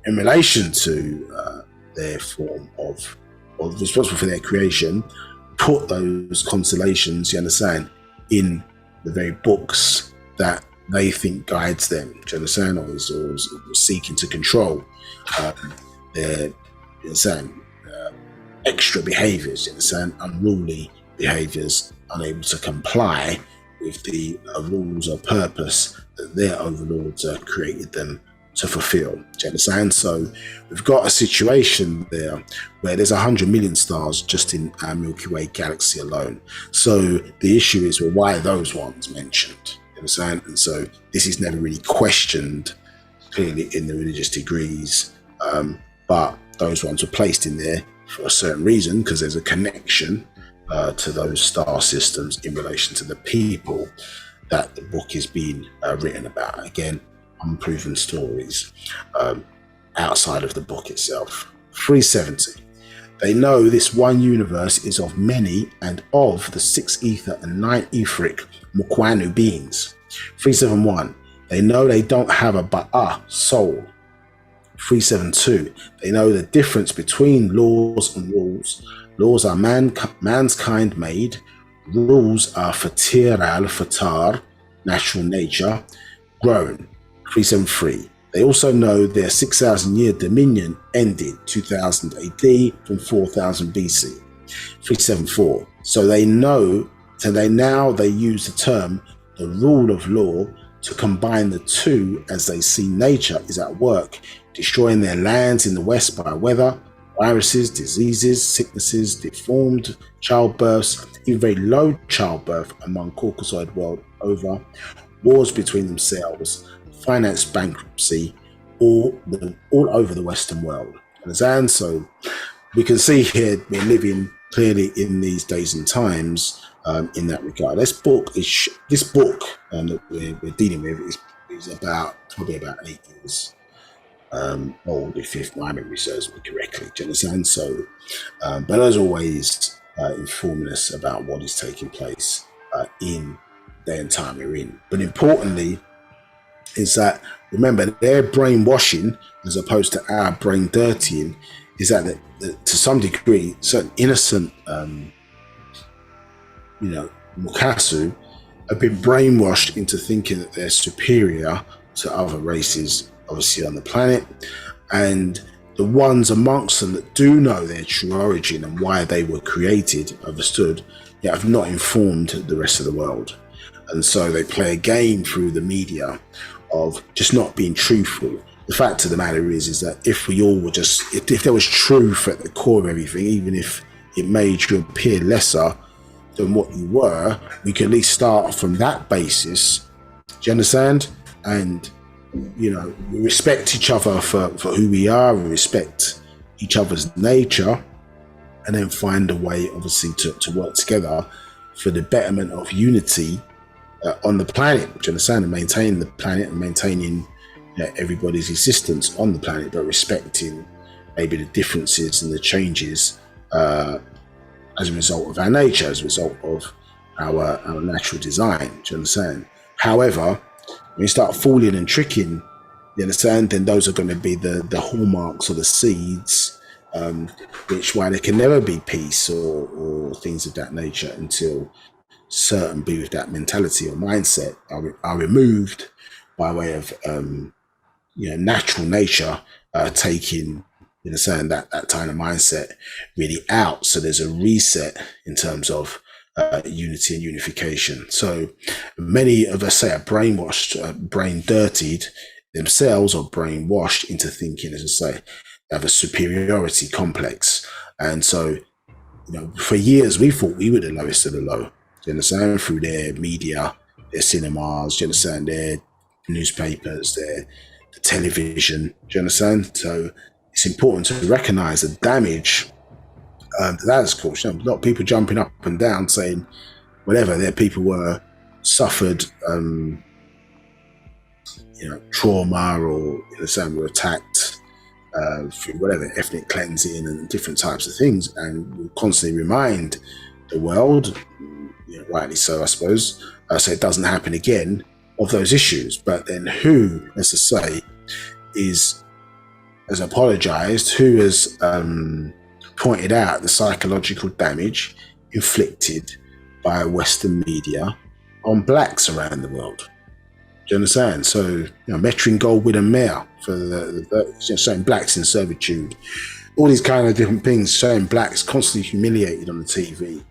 relation to their form of responsible for their creation, put those constellations, you understand, in the very books that they think guides them, do you understand, or is seeking to control their, you understand, extra behaviors, you understand, unruly behaviors, unable to comply with the rules or purpose that their overlords created them to fulfill. Do you understand? So we've got a situation there where there's 100 million stars just in our Milky Way galaxy alone. So the issue is, well, why are those ones mentioned? You understand? And so this is never really questioned clearly in the religious degrees, but those ones were placed in there for a certain reason, because there's a connection to those star systems in relation to the people that the book is being written about. Again, unproven stories outside of the book itself. 370. They know this one universe is of many and of the 6 ether and 9 etheric Mukwanu beings. 371. They know they don't have a Ba'a soul. 372. They know the difference between laws and rules. Laws are man's kind made. Rules are fatar, natural nature, grown. 373. They also know their 6,000 year dominion ended 2000 AD from 4000 BC. 374. So they use the term the rule of law to combine the two, as they see nature is at work, destroying their lands in the west by weather, viruses, diseases, sicknesses, deformed childbirths, even very low childbirth among Caucasoid world over, wars between themselves, finance bankruptcy, all over the Western world. Understand? So we can see here we're living clearly in these days and times in that regard. This book that we're dealing with is probably about 8 years old, if my memory serves me correctly. Do you understand? So, but as always, informing us about what is taking place in the day and time we're in. But importantly, is that, remember, their brainwashing as opposed to our brain dirtying is that to some degree, certain innocent, Mukasu have been brainwashed into thinking that they're superior to other races, obviously, on the planet. And the ones amongst them that do know their true origin and why they were created, understood, yet have not informed the rest of the world. And so they play a game through the media of just not being truthful. The fact of the matter is that if we all were if there was truth at the core of everything, even if it made you appear lesser than what you were, we could at least start from that basis. Do you understand? And, we respect each other for who we are, we respect each other's nature, and then find a way, obviously, to work together for the betterment of unity on the planet. Do you understand? And maintaining the planet and maintaining everybody's existence on the planet, but respecting maybe the differences and the changes as a result of our nature, as a result of our natural design. Do you understand? However, when you start fooling and tricking, you understand, then those are going to be the hallmarks or the seeds, which why there can never be peace or things of that nature until certain be with that mentality or mindset are removed by way of natural nature taking that kind of mindset really out. So there's a reset in terms of unity and unification. So many of us say are brainwashed, brain dirtied themselves, or brainwashed into thinking, as I say, they have a superiority complex. And so, for years we thought we were the lowest of the low. Do you understand? Through their media, their cinemas, do you understand? Their newspapers, their television, do you understand? So it's important to recognize the damage that has caused. A lot of people jumping up and down saying whatever their people suffered trauma, or were attacked through whatever ethnic cleansing and different types of things, and we'll constantly remind the world, rightly so, I suppose, so it doesn't happen again, of those issues. But then who, as I say, has apologized, who has pointed out the psychological damage inflicted by Western media on blacks around the world? Do you understand? So, Metrin Gold with a mayor for showing blacks in servitude, all these kind of different things, showing blacks constantly humiliated on the TV,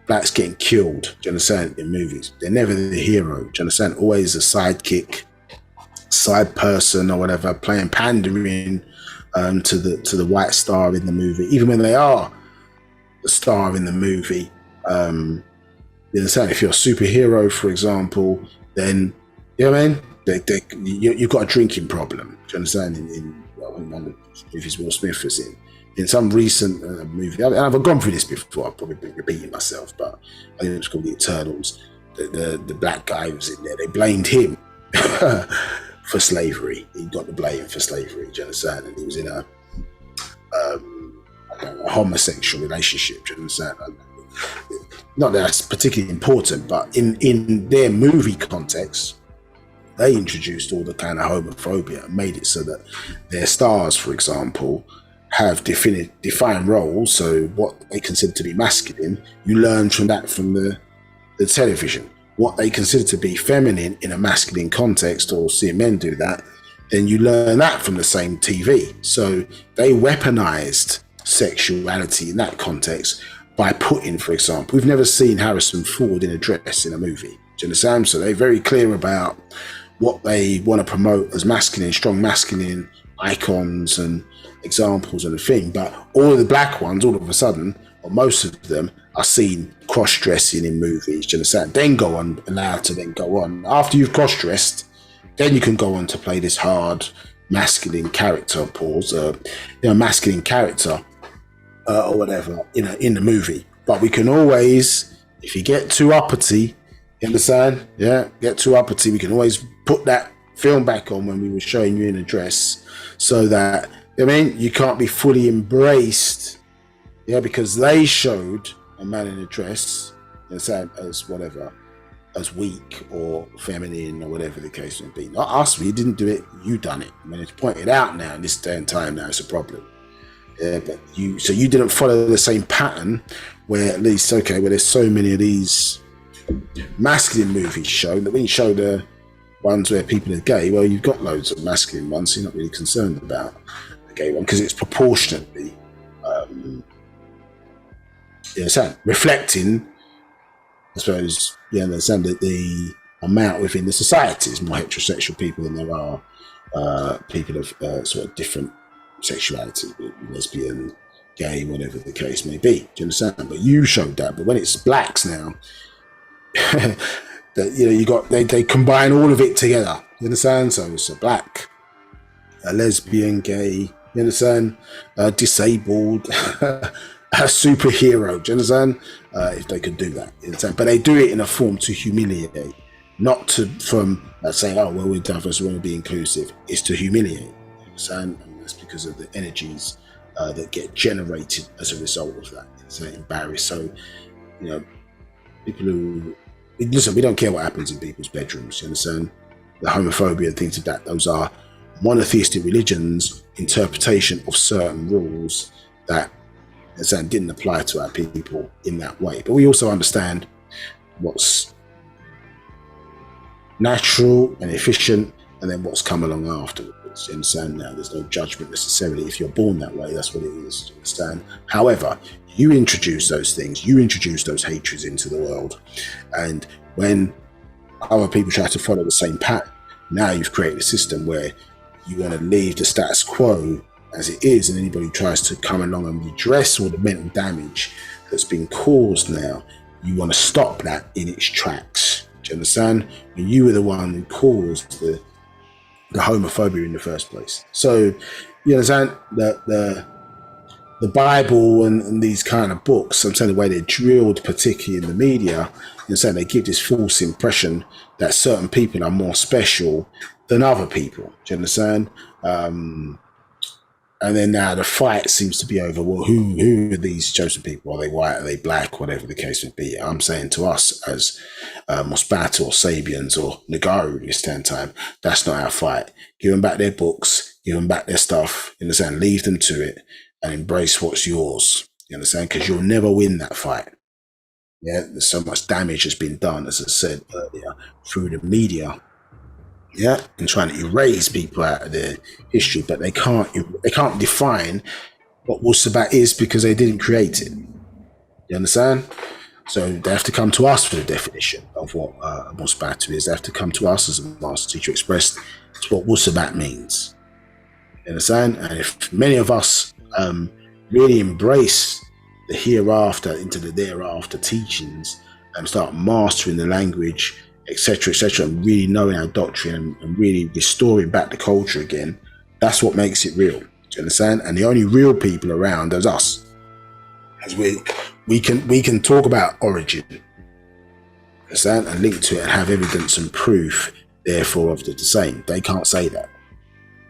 blacks getting killed, do you understand, in movies. They're never the hero, do you understand? Always a sidekick, side person or whatever, playing pandering to the white star in the movie, even when they are the star in the movie. You understand? If you're a superhero, for example, then you've got a drinking problem. Do you understand? In one of the movies Will Smith was in some recent movie, and I've gone through this before, I've probably been repeating myself, but I think it was called The Eternals. The black guy was in there. They blamed him for slavery. He got the blame for slavery. Do you understand? And he was in a homosexual relationship. Do you understand? Not that that's particularly important, but in their movie context, they introduced all the kind of homophobia and made it so that their stars, for example, have defined roles. So what they consider to be masculine, you learn from the television. What they consider to be feminine in a masculine context, or seeing men do that, then you learn that from the same TV. So they weaponized sexuality in that context by putting, for example, we've never seen Harrison Ford in a dress in a movie. Do you understand? So they're very clear about what they want to promote as masculine, strong masculine icons and examples and a thing. But all of the black ones, all of a sudden, or most of them, are seen cross-dressing in movies. Do you understand? Then go on, allowed to then go on. After you've cross-dressed, then you can go on to play this hard masculine character, masculine character or whatever, in the movie. But we can always, if you get too uppity, you understand? Yeah, get too uppity, we can always put that film back on when we were showing you in a dress, so that, you can't be fully embraced, because they showed a man in a dress, as whatever, as weak or feminine or whatever the case may be. Not us, we didn't do it, you done it. It's pointed out now in this day and time now, it's a problem. But you didn't follow the same pattern where at least, where there's so many of these masculine movies shown that when you show the ones where people are gay, well, you've got loads of masculine ones, so you're not really concerned about the gay one because it's proportionately reflecting, I suppose, understand that the amount within the society is more heterosexual people than there are people of sort of different sexuality, lesbian, gay, whatever the case may be. Do you understand? But you showed that. But when it's blacks now, that you got they combine all of it together. You understand? So it's a black, a lesbian, gay. You understand? Disabled, a superhero. Do you understand? If they could do that, you understand? But they do it in a form to humiliate, not from saying, "Oh, well, we're diverse, we want to be inclusive." It's to humiliate. You understand? And that's because of the energies that get generated as a result of that. So embarrassed. So people who listen, we don't care what happens in people's bedrooms. You understand? The homophobia and things like that. Those are monotheistic religions' interpretation of certain rules that didn't apply to our people in that way. But we also understand what's natural and efficient, and then what's come along afterwards. You understand? Now there's no judgment necessarily. If you're born that way, that's what it is. You understand? However, you introduce those things, you introduce those hatreds into the world, and when other people try to follow the same pattern, now you've created a system where you want to leave the status quo as it is, and anybody who tries to come along and redress all the mental damage that's been caused now, you want to stop that in its tracks. Do you understand? And you were the one who caused the homophobia in the first place. So you understand that the Bible and these kind of books, I'm saying the way they're drilled, particularly in the media, you're saying they give this false impression that certain people are more special than other people. Do you understand? And then now the fight seems to be over, well, who are these chosen people? Are they white? Are they black? Whatever the case may be. I'm saying to us as Wu-Sabat or Sabians or Nagaru this time, that's not our fight. Give them back their books, give them back their stuff, you understand? Leave them to it and embrace what's yours, you understand? Because you'll never win that fight. Yeah, there's so much damage has been done, as I said earlier, through the media. Yeah, and trying to erase people out of their history, but they can't define what Wu-Sabat is because they didn't create it. You understand? So they have to come to us for the definition of what Wu-Sabat is. They have to come to us as a master teacher expressed what Wu-Sabat means. You understand? And if many of us really embrace the hereafter into the thereafter teachings and start mastering the language, etc., and really knowing our doctrine and really restoring back the culture again, that's what makes it real. Do you understand? And the only real people around is us, as we can talk about origin, understand, and link to it and have evidence and proof, therefore, of the same. They can't say that.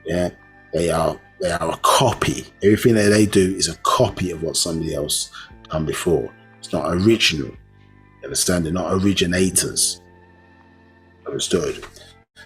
Yeah, they are a copy. Everything that they do is a copy of what somebody else done before. It's not original. You understand? They're not originators. Understood.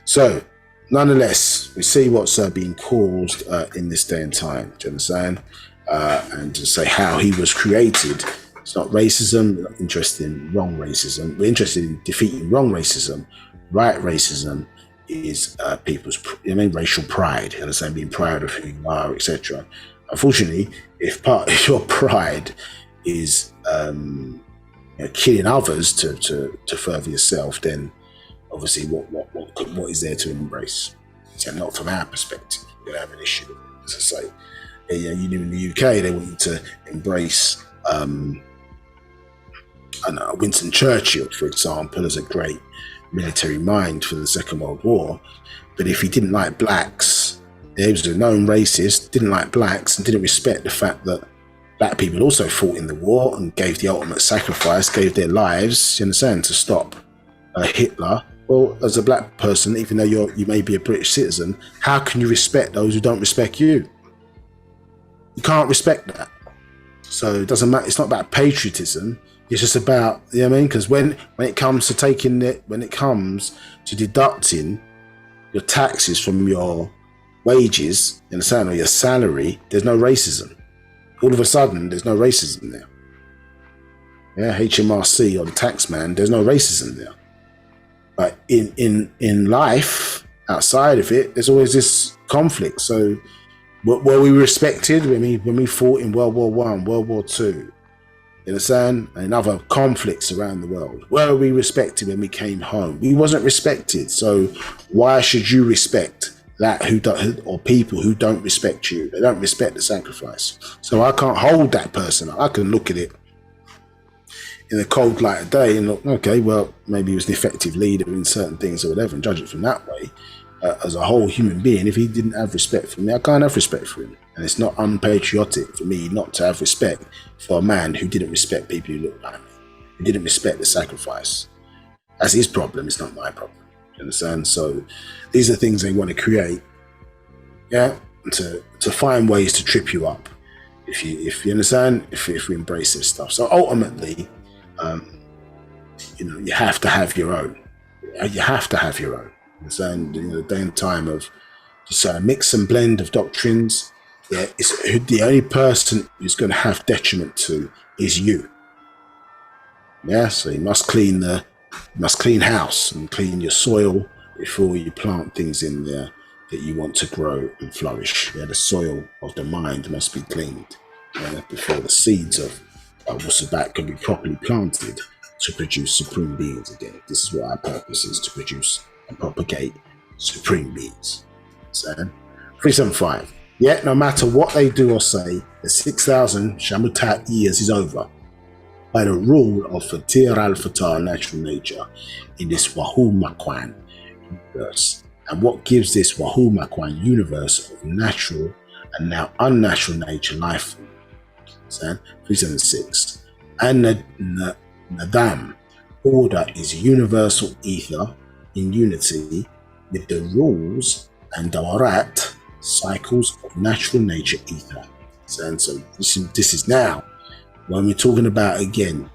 So, nonetheless, we see what's being caused in this day and time. Do you understand? And to say how he was created. It's not racism. We're not interested in wrong racism. We're interested in defeating wrong racism. Right racism is people's, racial pride. You understand? Being proud of who you are, etc. Unfortunately, if part of your pride is killing others to further yourself, then obviously what is there to embrace? So not from our perspective, we're gonna have an issue with it. As I say, you live in the UK, they want you to embrace I know, Winston Churchill, for example, as a great military mind for the Second World War. But if he didn't like blacks, he was a known racist, didn't like blacks, and didn't respect the fact that black people also fought in the war and gave the ultimate sacrifice, gave their lives, you understand, to stop Hitler. Well, as a black person, even though you may be a British citizen, how can you respect those who don't respect you? You can't respect that. So it doesn't matter. It's not about patriotism. It's just about, you know what I mean? Because when it comes to when it comes to deducting your taxes from your wages, you understand, or your salary, there's no racism. All of a sudden, there's no racism there. Yeah, HMRC or the tax man, there's no racism there. But in life, outside of it, there's always this conflict. So were we respected when we fought in World War I, World War II, you understand, and other conflicts around the world? Were we respected when we came home? We wasn't respected. So why should you respect that or people who don't respect you? They don't respect the sacrifice. So I can't hold that person up. I can look at it in the cold light of day and look, okay, well, maybe he was an effective leader in certain things or whatever, and judge it from that way. As a whole human being, if he didn't have respect for me, I can't have respect for him. And it's not unpatriotic for me not to have respect for a man who didn't respect people who look like me, who didn't respect the sacrifice. That's his problem, it's not my problem. You understand? So these are things they want to create, yeah, to find ways to trip you up. If you understand, if we embrace this stuff. So ultimately, you have to have your own. You have to have your own. And the day and time of just a mix and blend of doctrines, yeah, it's the only person who's going to have detriment to is you. Yeah, so you must clean house and clean your soil before you plant things in there that you want to grow and flourish. Yeah, the soil of the mind must be cleaned before the seeds of Wu-Sabat can be properly planted to produce supreme beings again. This is what our purpose is, to produce and propagate supreme beings. So 375. Yet no matter what they do or say, the 6,000 Shamutat years is over by the rule of Fatir al-Fatah, natural nature, in this Wahu Makwan universe. And what gives this Wahu Makwan universe of natural and now unnatural nature life? So 376. And the Nadam, order, is universal ether in unity with the rules and dawarat, cycles of natural nature ether. And so this is now, when we're talking about, again,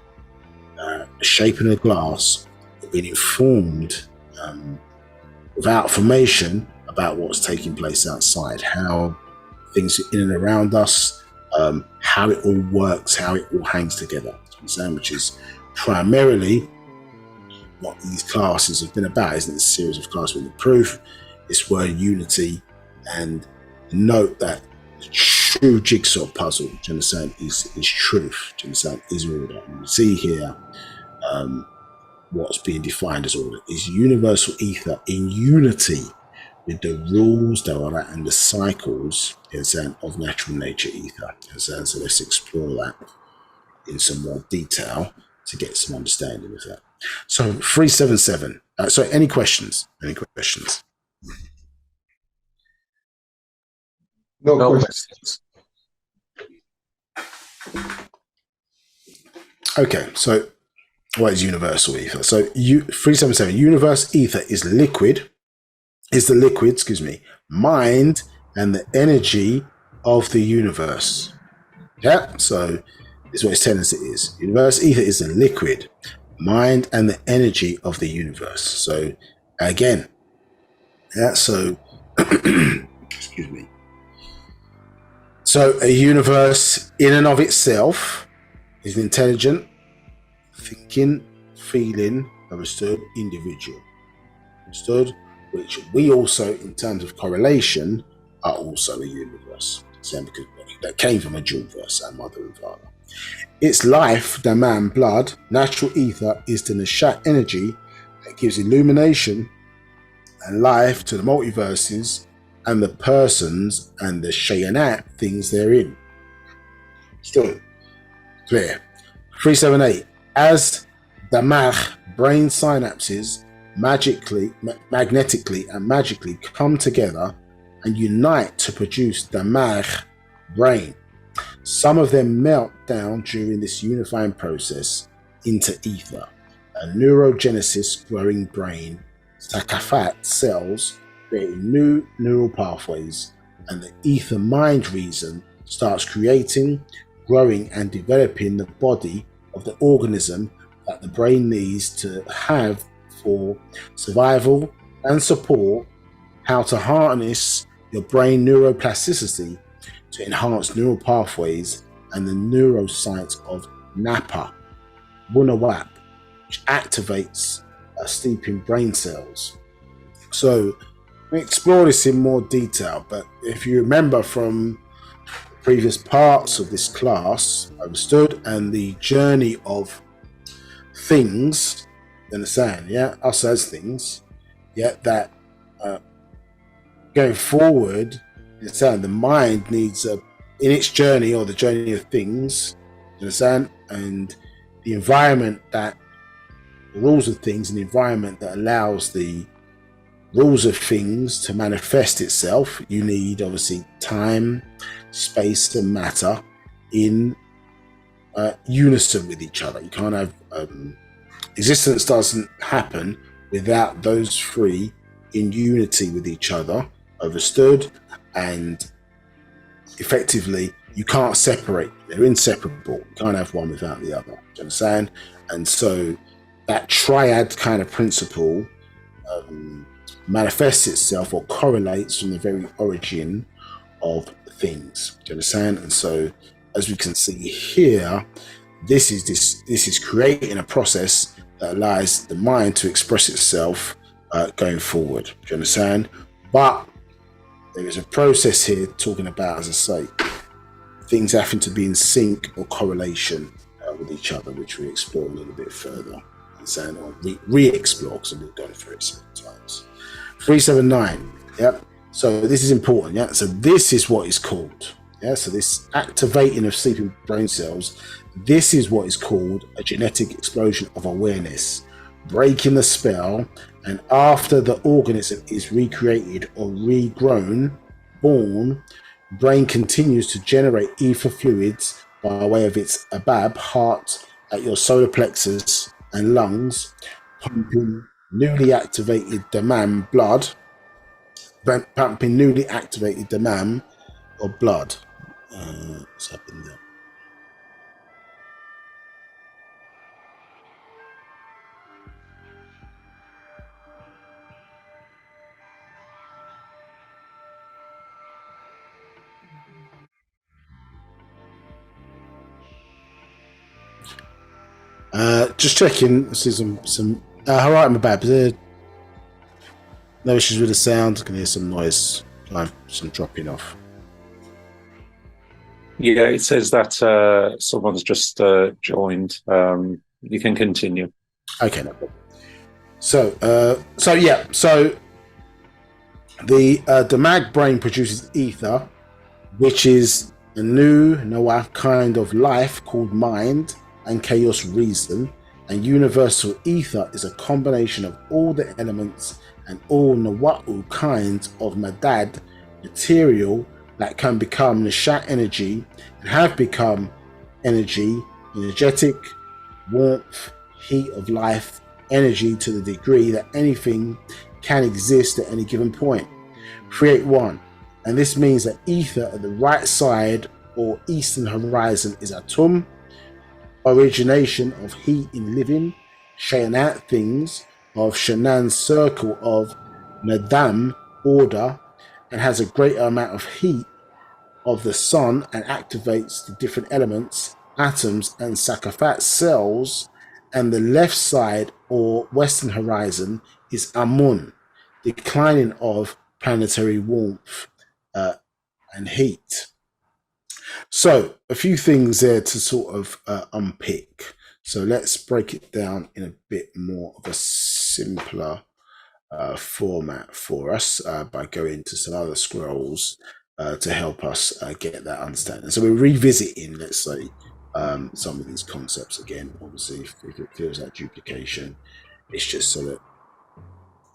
the shape of the glass, being informed with outformation about what's taking place outside, how things are in and around us, how it all works, how it all hangs together, which is primarily what these classes have been about, isn't it? This series of classes with the proof, this word unity, and note that the true jigsaw puzzle, do you understand, is truth, do you understand, is order. And you see here what's being defined as order is universal ether in unity with the rules, and the cycles, do you understand, of natural nature ether. So let's explore that in some more detail to get some understanding of that. So 377. So any questions? Any questions? No questions. Okay, so what is universal ether? So 377, universe ether is the liquid, mind and the energy of the universe. Yeah, so this is what it's telling us it is. Universe ether is the liquid, mind and the energy of the universe. So again, yeah, so excuse me. So a universe in and of itself is an intelligent, thinking, feeling, understood individual. Understood? Which we also, in terms of correlation, are also a universe. So because that came from a dual verse, our mother and father. Its life, Daman, blood, natural ether, is the Nishat energy that gives illumination and life to the multiverses and the persons and the Shayanat things therein. Still clear. 378. As Damagh brain synapses magnetically and magically come together and unite to produce Damagh brain, some of them melt down during this unifying process into ether, a neurogenesis growing brain, Sakafat cells creating new neural pathways, and the ether mind reason starts creating, growing, and developing the body of the organism that the brain needs to have for survival and support, how to harness your brain neuroplasticity to enhance neural pathways and the neuroscience of Napa, Wu-Sabat, which activates sleeping brain cells. So we explore this in more detail, but if you remember from previous parts of this class, understood, and the journey of things, you understand, yeah, us as things, yeah, that going forward, you understand, the mind needs in its journey, or the journey of things, you understand, and the environment that the rules of things, and the environment that allows the rules of things to manifest itself, you need obviously time, space, and matter in unison with each other. You can't have existence doesn't happen without those three in unity with each other, understood, and effectively you can't separate. They're inseparable. You can't have one without the other. Do you understand? And so that triad kind of principle manifests itself or correlates from the very origin of things. Do you understand? And so, as we can see here, this is creating a process that allows the mind to express itself going forward. Do you understand? But there is a process here talking about, as I say, things having to be in sync or correlation with each other, which we explore a little bit further. Understand? Or re-explore, because we've gone through it several times. 379. Yep. So this is important. Yeah. So this is what is called. Yeah. So this activating of sleeping brain cells. This is what is called a genetic explosion of awareness, breaking the spell. And after the organism is recreated or regrown, born, brain continues to generate ether fluids by way of its Nabab, heart, at your solar plexus and lungs, pumping newly activated Damam blood, pumping newly activated Damam or blood. What's happened there? Just checking. See some. All right, Nabab. Is there no issues with the sound? I can hear some noise, some dropping off. Yeah, it says that someone's just joined. You can continue. Okay, no problem. So the Damag brain produces ether, which is a new Nawaf kind of life called mind and chaos reason, and universal ether is a combination of all the elements and all Nawa'u kinds of Madad material that can become Nishat energy and have become energy, energetic, warmth, heat of life, energy to the degree that anything can exist at any given point. Create one. And this means that ether at the right side or eastern horizon is Atum, origination of heat in living, Shayanat things, of Shanan's circle of Nadam, order, and has a greater amount of heat of the sun and activates the different elements, atoms, and Sakafat cells. And the left side or western horizon is Amun, declining of planetary warmth and heat. So a few things there to sort of unpick. So let's break it down in a bit more of a simpler format for us by going to some other scrolls to help us get that understanding. So we're revisiting, let's say, some of these concepts again. Obviously, if it feels like duplication, it's just so that,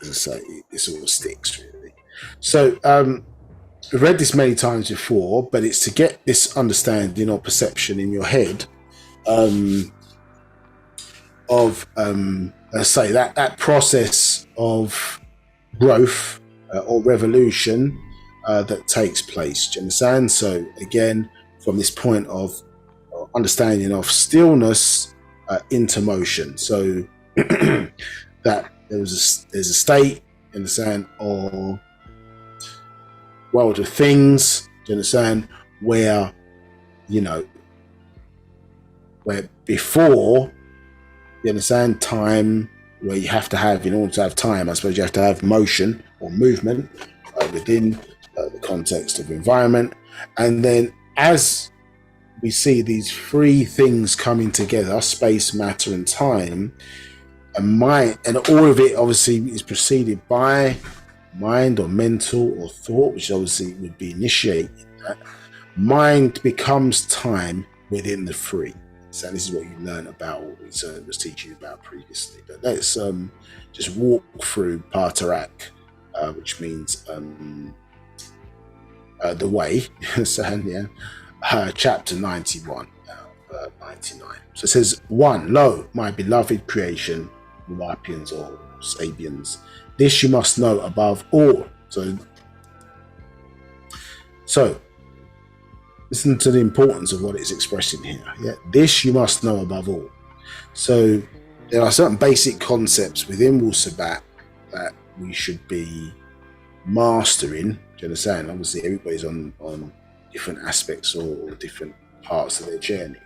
as I say, it sort of sticks really. So we've read this many times before, but it's to get this understanding or perception in your head of, let's say, that process of growth or revolution that takes place. Do you understand? So again, from this point of understanding of stillness into motion. So that there's a state, you understand, or world of things, do you understand, where, you know, where before, you understand, time, where you have to have, in order to have time, I suppose you have to have motion or movement within the context of environment. And then as we see these three things coming together, space, matter, and time, and mind, and all of it obviously is preceded by mind or mental or thought, which obviously would be initiating that. Mind becomes time within the three. So this is what you learn about what we was teaching about previously. But let's just walk through Patarak, which means the way. So yeah, chapter 91, 99. So it says, 1. Lo, my beloved creation, Nubians or Sabians, this you must know above all. So listen to the importance of what it's expressing here. Yeah, this you must know above all. So there are certain basic concepts within Wu-Sabat that we should be mastering. Do you understand? Obviously, everybody's on different aspects or different parts of their journey.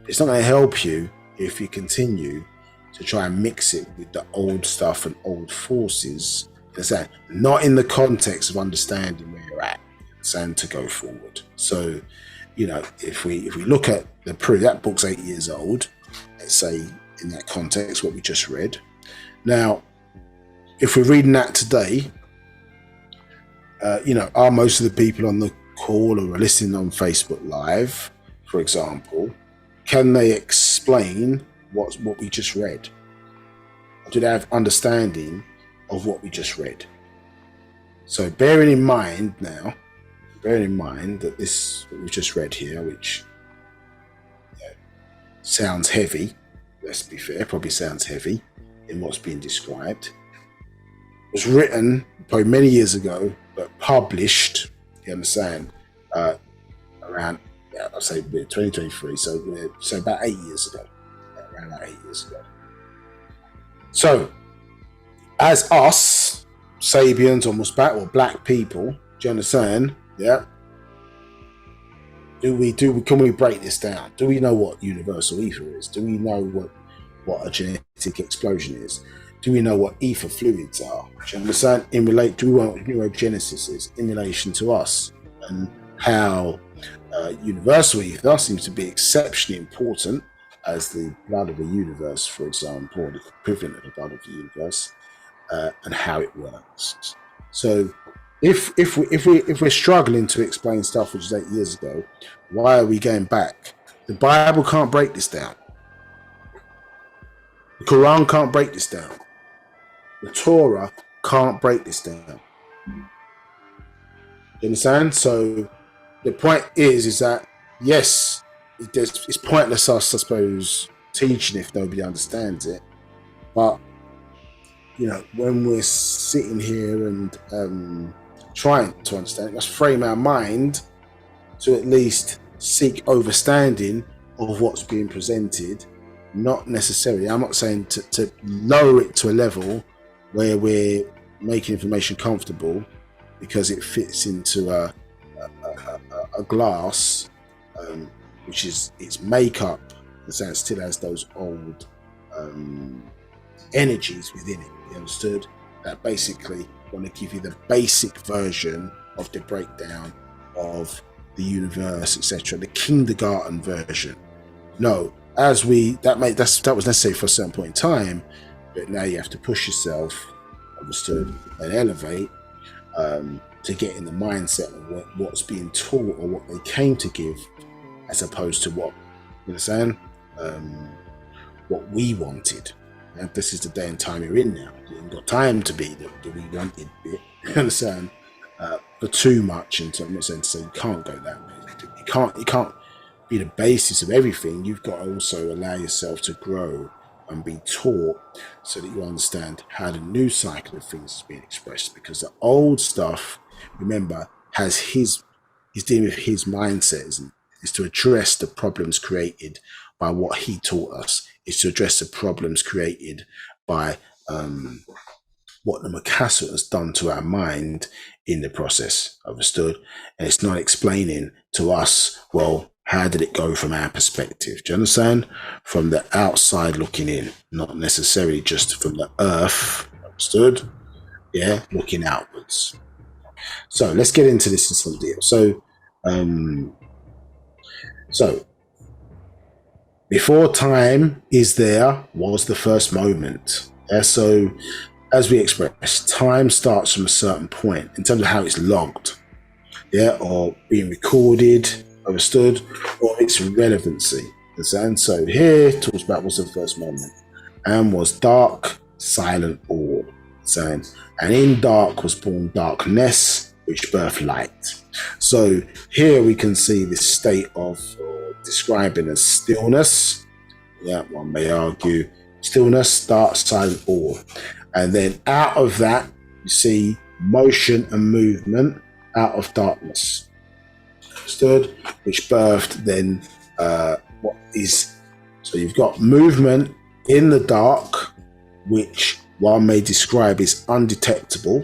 It's not going to help you if you continue to try and mix it with the old stuff and old forces. Understand? Not in the context of understanding where you're at, and to go forward. So, you know, if we look at the proof, that book's 8 years old, let's say in that context, what we just read. Now, if we're reading that today, you know, are most of the people on the call or are listening on Facebook Live, for example, can they explain what we just read? Do they have understanding of what we just read? So bearing in mind that this what we just read here, which sounds heavy, let's be fair, probably sounds heavy in what's being described, was written probably many years ago, but published, you understand, around, I'll say 2023, so about 8 years ago, around about 8 years ago. So, as us, Sabians or Musbat or black people, do you understand? Yeah. Can we break this down? Do we know what universal ether is? Do we know what a genetic explosion is? Do we know what ether fluids are? Do you understand? Do we know what neurogenesis is in relation to us, and how universal ether seems to be exceptionally important as the blood of the universe, for example, or the equivalent of the blood of the universe, and how it works. So, if we're struggling to explain stuff which is 8 years ago, why are we going back? The Bible can't break this down. The Quran can't break this down. The Torah can't break this down. You understand? So the point is that yes, it's pointless us, I suppose, teaching if nobody understands it. But you know, when we're sitting here and trying to understand it, let's frame our mind to at least seek understanding of what's being presented. Not necessarily, I'm not saying to lower it to a level where we're making information comfortable because it fits into a glass, which is its makeup, and so it still has those old energies within it. You understood? That basically want to give you the basic version of the breakdown of the universe, etc. The kindergarten version. No, that was necessary for a certain point in time, but now you have to push yourself, understood, and elevate to get in the mindset of what's being taught or what they came to give, as opposed to what, you understand, what we wanted. And this is the day and time you're in now. You ain't got time to be the we wanted bit. You understand? For too much, and I'm not saying to say you can't go that way. You can't be the basis of everything. You've got to also allow yourself to grow and be taught so that you understand how the new cycle of things is being expressed. Because the old stuff, remember, he's dealing with his mindset, isn't it? Is to address the problems created by what he taught us. Is to address the problems created by what the Macassar has done to our mind in the process, understood? And it's not explaining to us, well, how did it go from our perspective? Do you understand? From the outside looking in, not necessarily just from the earth, understood? Yeah, looking outwards. So let's get into this in some deal. So before time is there was the first moment. Yeah, so as we expressed, time starts from a certain point in terms of how it's logged, yeah, or being recorded, understood, or its relevancy. And so here it talks about what's the first moment, and was dark, silent all. And in dark was born darkness, which birthed light. So here we can see this state of describing as stillness. Yeah, one may argue stillness, dark, silent all. And then out of that, you see motion and movement out of darkness. Understood? Which birthed then what is, so you've got movement in the dark, which one may describe as undetectable.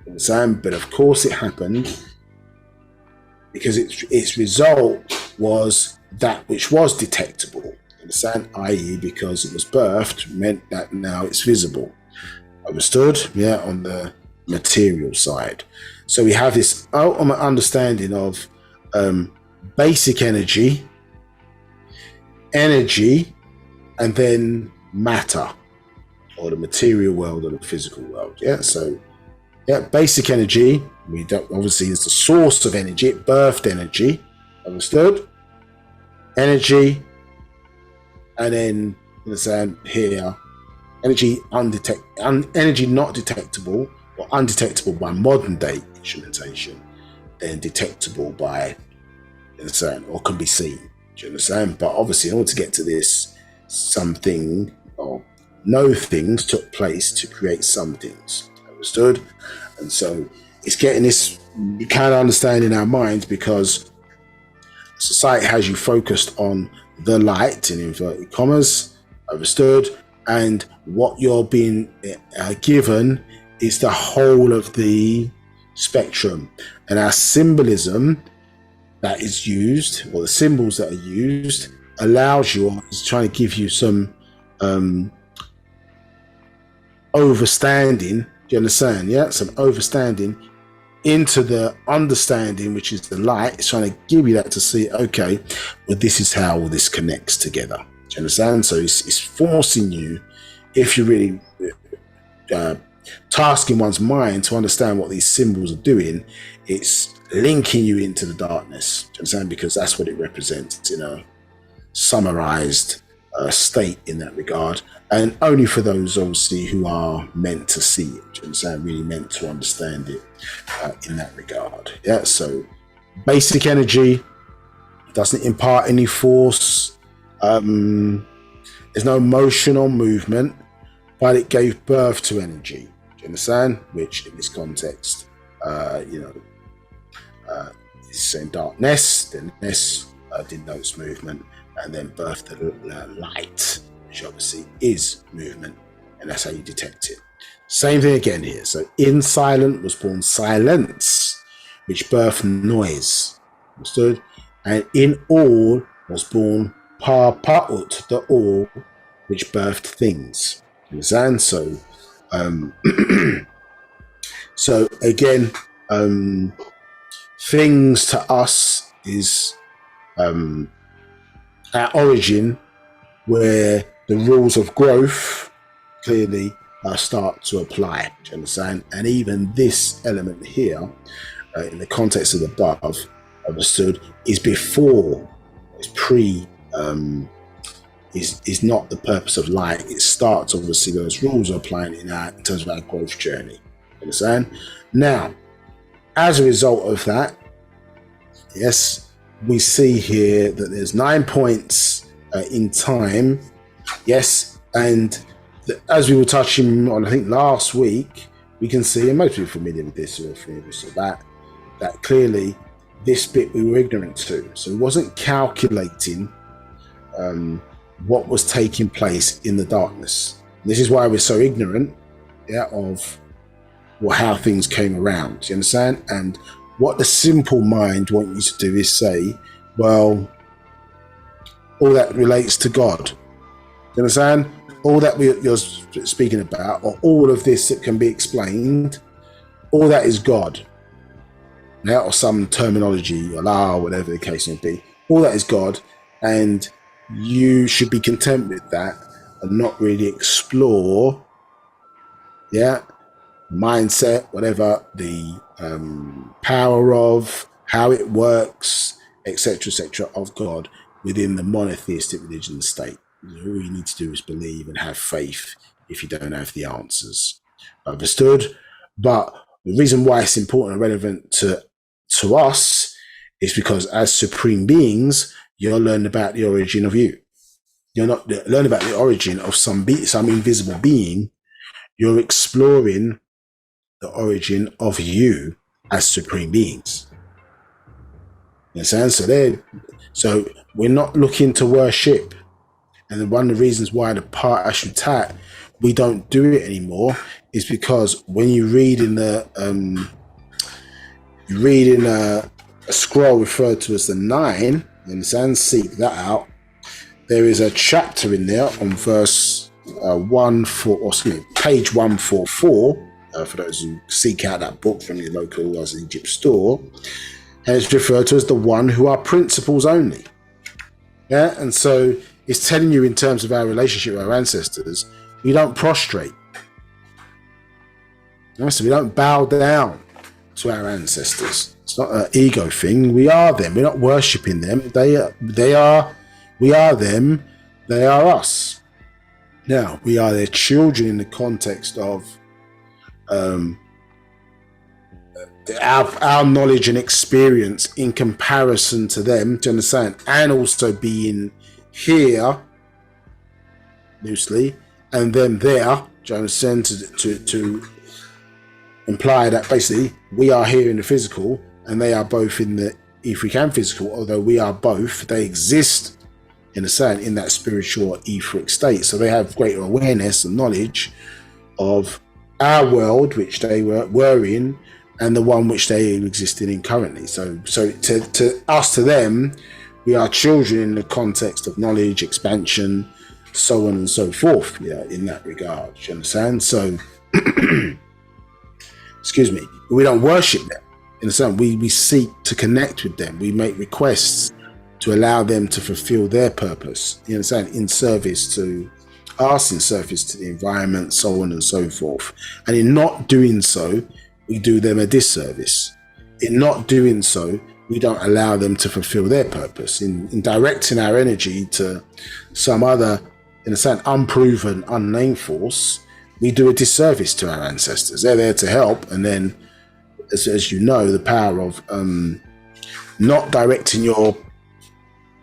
But of course it happened because its result was that which was detectable. Understand? I.e., because it was birthed, meant that now it's visible. Understood? Yeah, on the material side. So we have this ultimate understanding of basic energy, and then matter, or the material world or the physical world. Yeah, so yeah, basic energy, we don't obviously is the source of energy, it birthed energy. Understood? Energy, and then understand here, energy energy not detectable or undetectable by modern day instrumentation, then detectable by, understand, or can be seen. Do you understand? But obviously, in order to get to this, something or no things took place to create some things. Understood? And so it's getting this kind of understanding in our minds, because society has you focused on the light in inverted commas, understood, and what you're being given is the whole of the spectrum. And our symbolism that is used, or the symbols that are used, allows you, or is trying to give you some overstanding. Do you understand? Yeah, some overstanding into the understanding, which is the light. It's trying to give you that to see, okay, well, this is how all this connects together. Do you understand? So it's forcing you, if you really tasking one's mind to understand what these symbols are doing, it's linking you into the darkness. Do you understand? Because that's what it represents, summarized state in that regard, and only for those obviously who are meant to see it. Do you understand? Really meant to understand it in that regard. Yeah. So basic energy doesn't impart any force. There's no motion or movement, but it gave birth to energy. Do you understand? Which in this context, is saying darkness. Then this denotes movement, and then birth the light, which obviously is movement, and that's how you detect it. Same thing again here. So in silent was born silence, which birthed noise. Understood? And in all was born pa-pa'ut, the all, which birthed things. Understand? So so again, things to us is our origin, where the rules of growth clearly start to apply. Do you understand? And even this element here, in the context of the above, understood, is before, is pre, is not the purpose of light. It starts, obviously, those rules are applying in terms of our growth journey. You understand? Now, as a result of that, yes, we see here that there's 9 points in time. Yes, and as we were touching on, I think last week, we can see, and most people are familiar with this or familiar with that clearly this bit we were ignorant to. So it wasn't calculating what was taking place in the darkness. This is why we're so ignorant, of how things came around. You understand? And what the simple mind wants you to do is say, well, all that relates to God. You understand? All that you're speaking about, or all of this that can be explained, all that is God. Or some terminology, Allah, or whatever the case may be. All that is God, and you should be content with that and not really explore, mindset, whatever, the power of, how it works, etc., of God within the monotheistic religion state. All you need to do is believe and have faith if you don't have the answers. Understood? But the reason why it's important and relevant to us is because as supreme beings, you're learning about the origin of you. You're not learning about the origin of some invisible being. You're exploring the origin of you as supreme beings. You understand? So we're not looking to worship. And one of the reasons why the part Ashutat, we don't do it anymore, is because when you read in a scroll referred to as the 9, you understand? Seek that out. There is a chapter in there on page 144. For those who seek out that book from your local Egypt store, and it's referred to as the one who are principles only. And so it's telling you in terms of our relationship with our ancestors, we don't prostrate. So we don't bow down to our ancestors. It's not an ego thing. We are them. We're not worshipping them. We are them. They are us. Now, we are their children in the context of our knowledge and experience in comparison to them, to understand, and also being here loosely and then there, do you understand, to imply that basically we are here in the physical and they are both in the etheric and physical, although we are both, they exist in a sense in that spiritual etheric state. So they have greater awareness and knowledge of our world, which they were in, and the one which they existed in currently. So to us, to them, we are children in the context of knowledge, expansion, so on and so forth, in that regard. Do you understand? So, excuse me, we don't worship them. In a sense, we seek to connect with them. We make requests to allow them to fulfill their purpose, you understand, in service to us, in service to the environment, so on and so forth. And in not doing so, we do them a disservice. In not doing so, we don't allow them to fulfill their purpose. In directing our energy to some other, in a sense, unproven, unnamed force, we do a disservice to our ancestors. They're there to help, and then, as you know, the power of not directing your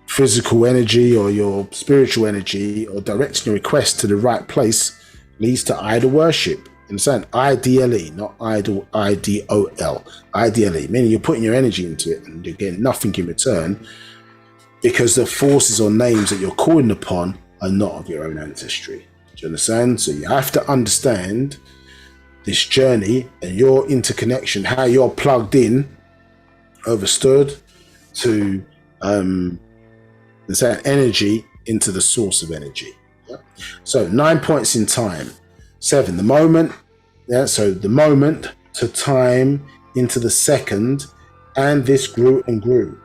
physical energy or your spiritual energy or directing your request to the right place leads to idol worship. Understand? Ideally, not idol, I-D-O-L. Ideally, meaning you're putting your energy into it and you're getting nothing in return because the forces or names that you're calling upon are not of your own ancestry. Do you understand? So you have to understand this journey and your interconnection, how you're plugged in, understood, to energy into the source of energy. Yeah? So 9 points in time. 7, the moment. So the moment to time into the second, and this grew and grew.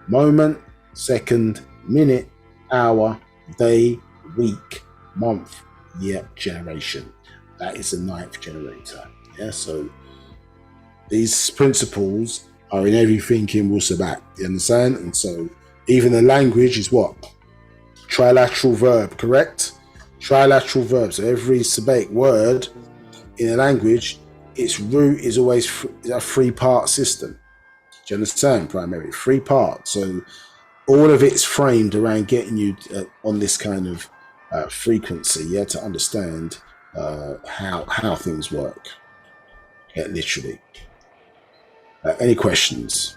moment, second, minute, hour, day, week, month, year, generation. That is the 9th generator. Yeah, so these principles are in everything in Wu-Sabat. You understand? And so even the language is what? Trilateral verb, correct? Trilateral verb. So every Sabatic word in a language, its root is always a 3-part system. Do you understand? Primarily 3 parts. So all of it's framed around getting you on this kind of frequency, yeah, to understand how things work. Yeah, literally. Any questions?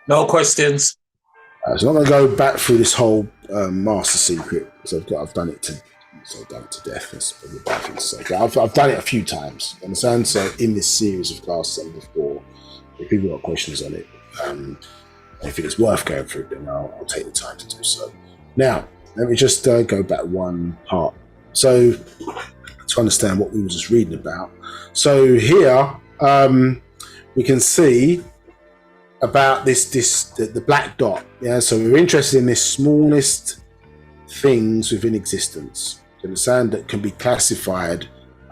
No questions. So I'm not going to go back through this whole master secret because I've done it to death. That's probably a bad thing to say. But I've done it a few times. You understand? So in this series of classes before, if people got questions on it, I think it's worth going through, then I'll take the time to do so. Now, let me just go back one part. So to understand what we were just reading about. So here we can see about the black dot. Yeah, so we're interested in the smallest things within existence. You understand? That can be classified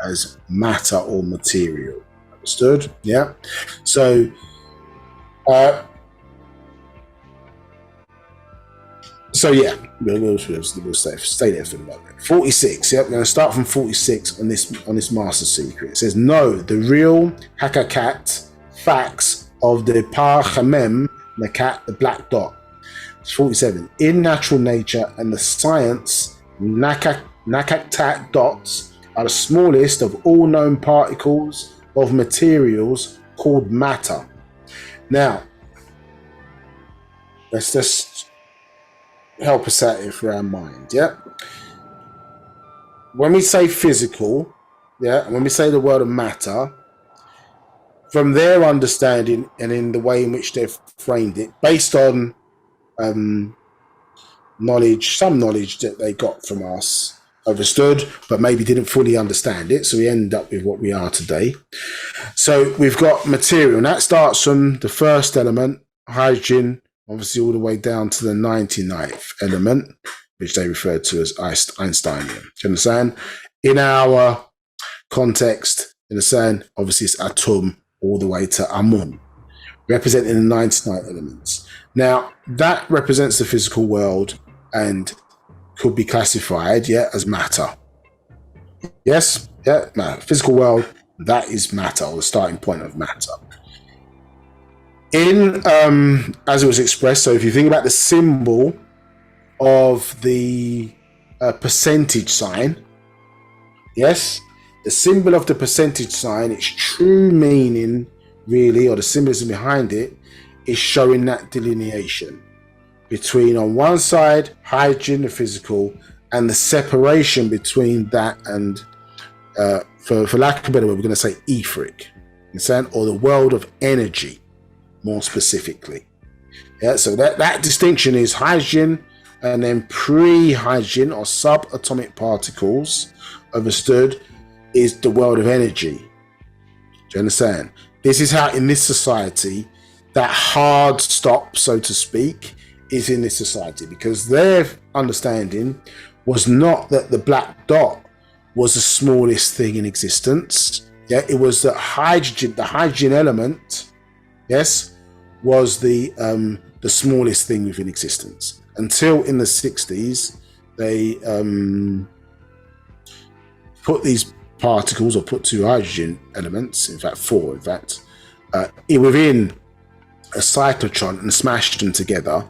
as matter or material. Understood? Yeah. So yeah, we'll stay there for the moment. 46. Yep, we're going to start from 46 on this master secret. It says, no, the real hakakat facts of the par chamem nakat, the black dot. It's 47. In natural nature and the science, nakatat dots are the smallest of all known particles of materials called matter. Now, let's just help us out here for our mind. Yeah. When we say physical, yeah, and when we say the word of matter, from their understanding and in the way in which they've framed it, based on knowledge, some knowledge that they got from us, understood, but maybe didn't fully understand it. So we end up with what we are today. So we've got material, and that starts from the first element, hydrogen, obviously all the way down to the 99th element, which they refer to as Einsteinium. Do you understand? In our context, you understand, obviously it's atom all the way to Amun, representing the 99 elements. Now, that represents the physical world and could be classified, yeah, as matter. Yes? Yeah, no, physical world, that is matter, or the starting point of matter. In, as it was expressed, so if you think about the symbol of the percentage sign, yes, the symbol of the percentage sign, its true meaning, really, or the symbolism behind it, is showing that delineation between, on one side, hydrogen, the physical, and the separation between that and, for lack of a better word, we're going to say etheric, understand, or the world of energy, more specifically. Yeah, so that distinction is hydrogen and then pre-hydrogen or subatomic particles, understood, is the world of energy. Do you understand? This is how in this society that hard stop, so to speak, is in this society, because their understanding was not that the black dot was the smallest thing in existence. Yeah, it was that the hydrogen element, yes, was the smallest thing within existence. Until in the 60s, they put these particles, or put 2 hydrogen elements, in fact 4, in fact, within a cyclotron and smashed them together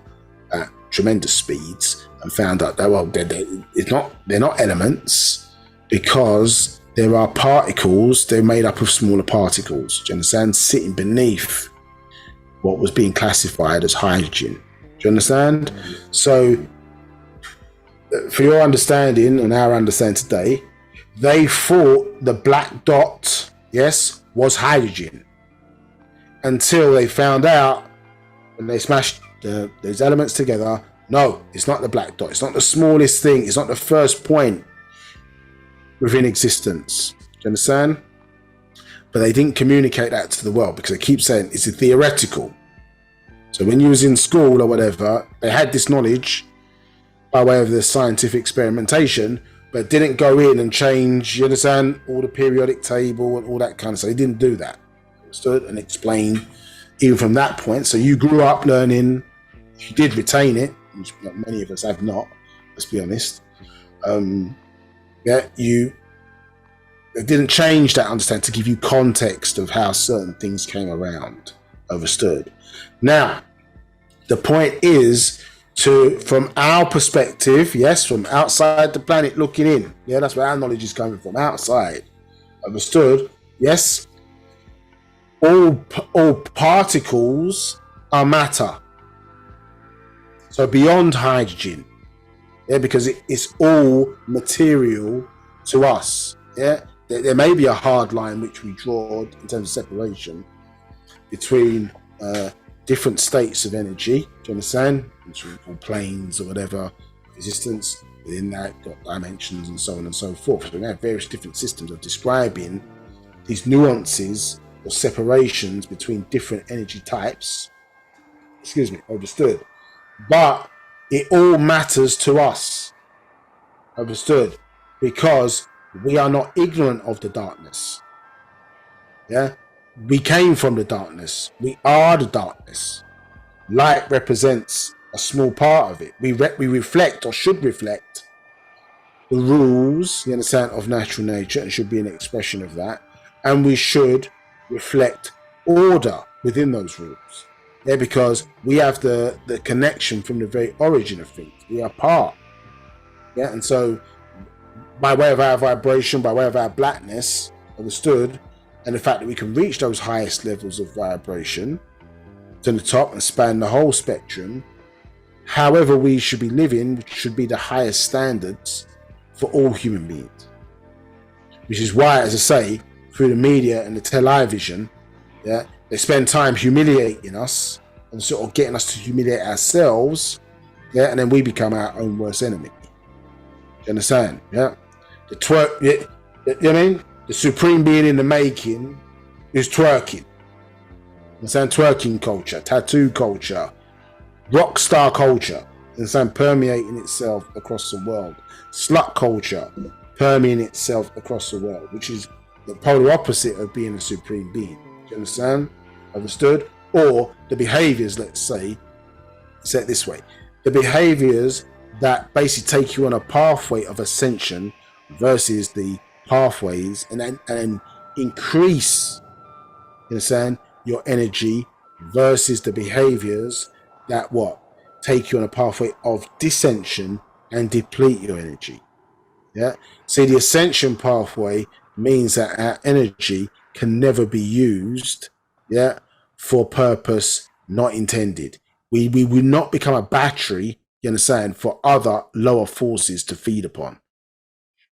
at tremendous speeds, and found out that, well, they're not elements, because there are particles, they're made up of smaller particles, do you understand, sitting beneath what was being classified as hydrogen. Do you understand? So for your understanding and our understanding today, they thought the black dot, yes, was hydrogen, until they found out when they smashed those elements together, no, it's not the black dot, it's not the smallest thing, it's not the first point within existence. Do you understand? but they didn't communicate that to the world because they keep saying it's a theoretical. So when you was in school or whatever, they had this knowledge by way of the scientific experimentation, but didn't go in and change, you understand, all the periodic table and all that kind of stuff. They didn't do that. Understood and explain even from that point. So you grew up learning, if you did retain it, which many of us have not, let's be honest. They didn't change that understanding to give you context of how certain things came around. Understood. Now, the point is from our perspective, yes, from outside the planet looking in. Yeah, that's where our knowledge is coming from, outside. Understood? Yes. All particles are matter. So beyond hydrogen. Yeah, because it's all material to us. Yeah, there may be a hard line which we draw in terms of separation between different states of energy. Do you understand? Which we call planes or whatever, existence. Within that, got dimensions and so on and so forth. So we have various different systems of describing these nuances or separations between different energy types. Excuse me, understood. But it all matters to us. Understood? Because we are not ignorant of the darkness. Yeah? We came from the darkness. We are the darkness. Light represents a small part of it. We reflect, or should reflect, the rules, you understand, of natural nature, and should be an expression of that. And we should reflect order within those rules. Yeah, because we have the connection from the very origin of things. We are part. Yeah, and so by way of our vibration, by way of our blackness, understood, and the fact that we can reach those highest levels of vibration to the top and span the whole spectrum, however we should be living should be the highest standards for all human beings. Which is why, as I say, through the media and the television, yeah, they spend time humiliating us and sort of getting us to humiliate ourselves, yeah, and then we become our own worst enemy. You understand? Yeah. The twerk, yeah, you know what I mean? The supreme being in the making is twerking. You understand? Twerking culture, tattoo culture, rock star culture, you understand? Permeating itself across the world. Slut culture, permeating itself across the world, which is the polar opposite of being a supreme being. Do you understand? Understood? Or the behaviors, let's say it this way, the behaviors that basically take you on a pathway of ascension versus the pathways and then increase, you understand, your energy versus the behaviors that take you on a pathway of dissension and deplete your energy. Yeah. See, the ascension pathway means that our energy can never be used, yeah, for purpose not intended. We will not become a battery, you understand, for other lower forces to feed upon.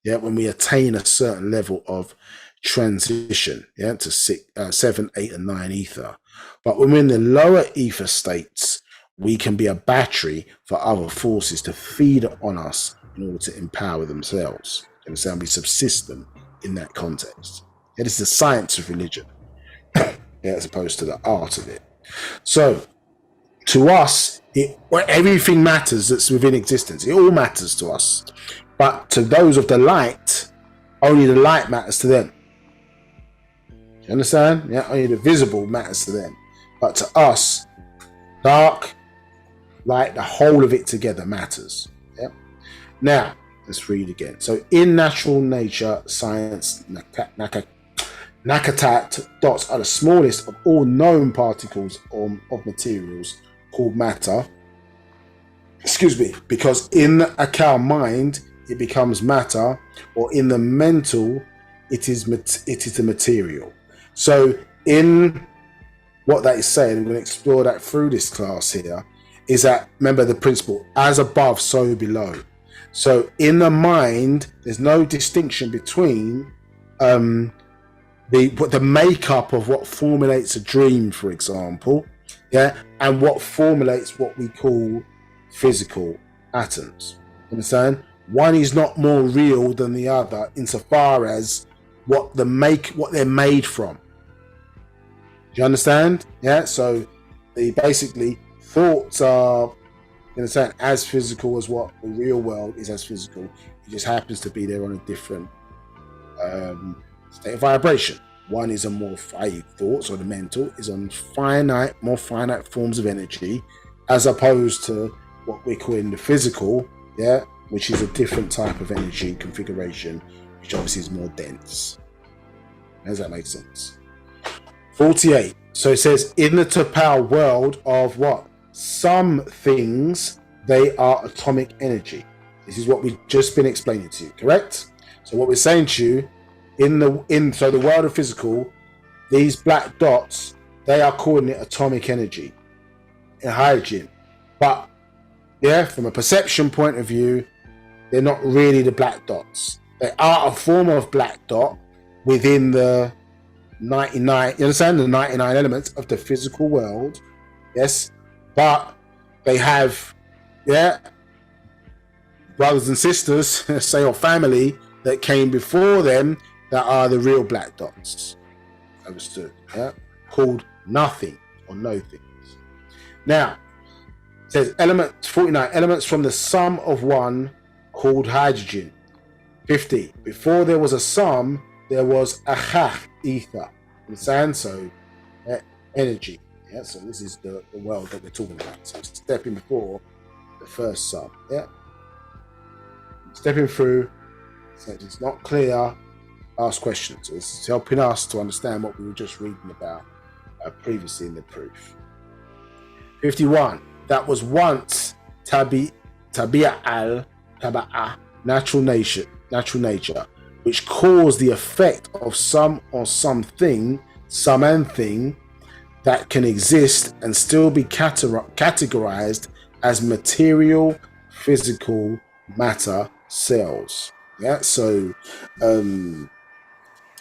Yeah, when we attain a certain level of transition, yeah, to 7, 8, and 9 ether. But when we're in the lower ether states, we can be a battery for other forces to feed on us in order to empower themselves. You understand? We subsist them in that context. It is the science of religion, yeah, as opposed to the art of it. So, to us, everything matters that's within existence. It all matters to us. But to those of the light, only the light matters to them. You understand? Yeah, only the visible matters to them. But to us, dark, light, the whole of it together matters. Yeah. Now, let's read again. So, in natural nature science, Nakatat dots are the smallest of all known particles of materials called matter. Excuse me, because in the Akal mind, it becomes matter, or in the mental, it is the material. So in what that is saying, I'm going to explore that through this class here, is that, remember the principle, as above, so below. So in the mind, there's no distinction between the makeup of what formulates a dream, for example, yeah, and what formulates what we call physical atoms. Understand? One is not more real than the other insofar as what they're made from. you understand? Yeah. So the basically thoughts are, in a sense, as physical as what the real world is as physical. It just happens to be there on a different state of vibration. One is a more thoughts, or the mental is on more finite forms of energy, as opposed to what we're calling the physical, yeah, which is a different type of energy configuration, which obviously is more dense. Does that make sense? 48. So it says, in the Topal world of what? Some things, they are atomic energy. This is what we've just been explaining to you, correct? So what we're saying to you, so the world of physical, these black dots, they are calling it atomic energy and hydrogen. But yeah, from a perception point of view, they're not really the black dots. They are a form of black dot within the 99, you understand, the 99 elements of the physical world. Yes, but they have, yeah, brothers and sisters, say, or family that came before them that are the real black dots. Understood? Yeah, called nothing or no things. Now, it says element 49, elements from the sum of one called hydrogen. 50. Before there was a sum, there was a ether. Understand? So energy. Yeah. So this is the world that we're talking about. So stepping before the first sum. Yeah. Stepping through. So it's not clear. Ask questions. This is helping us to understand what we were just reading about previously in the proof. 51. That was once tabi'a natural nature, which caused the effect of some or something, some and thing that can exist and still be categorized as material, physical matter cells. Yeah. So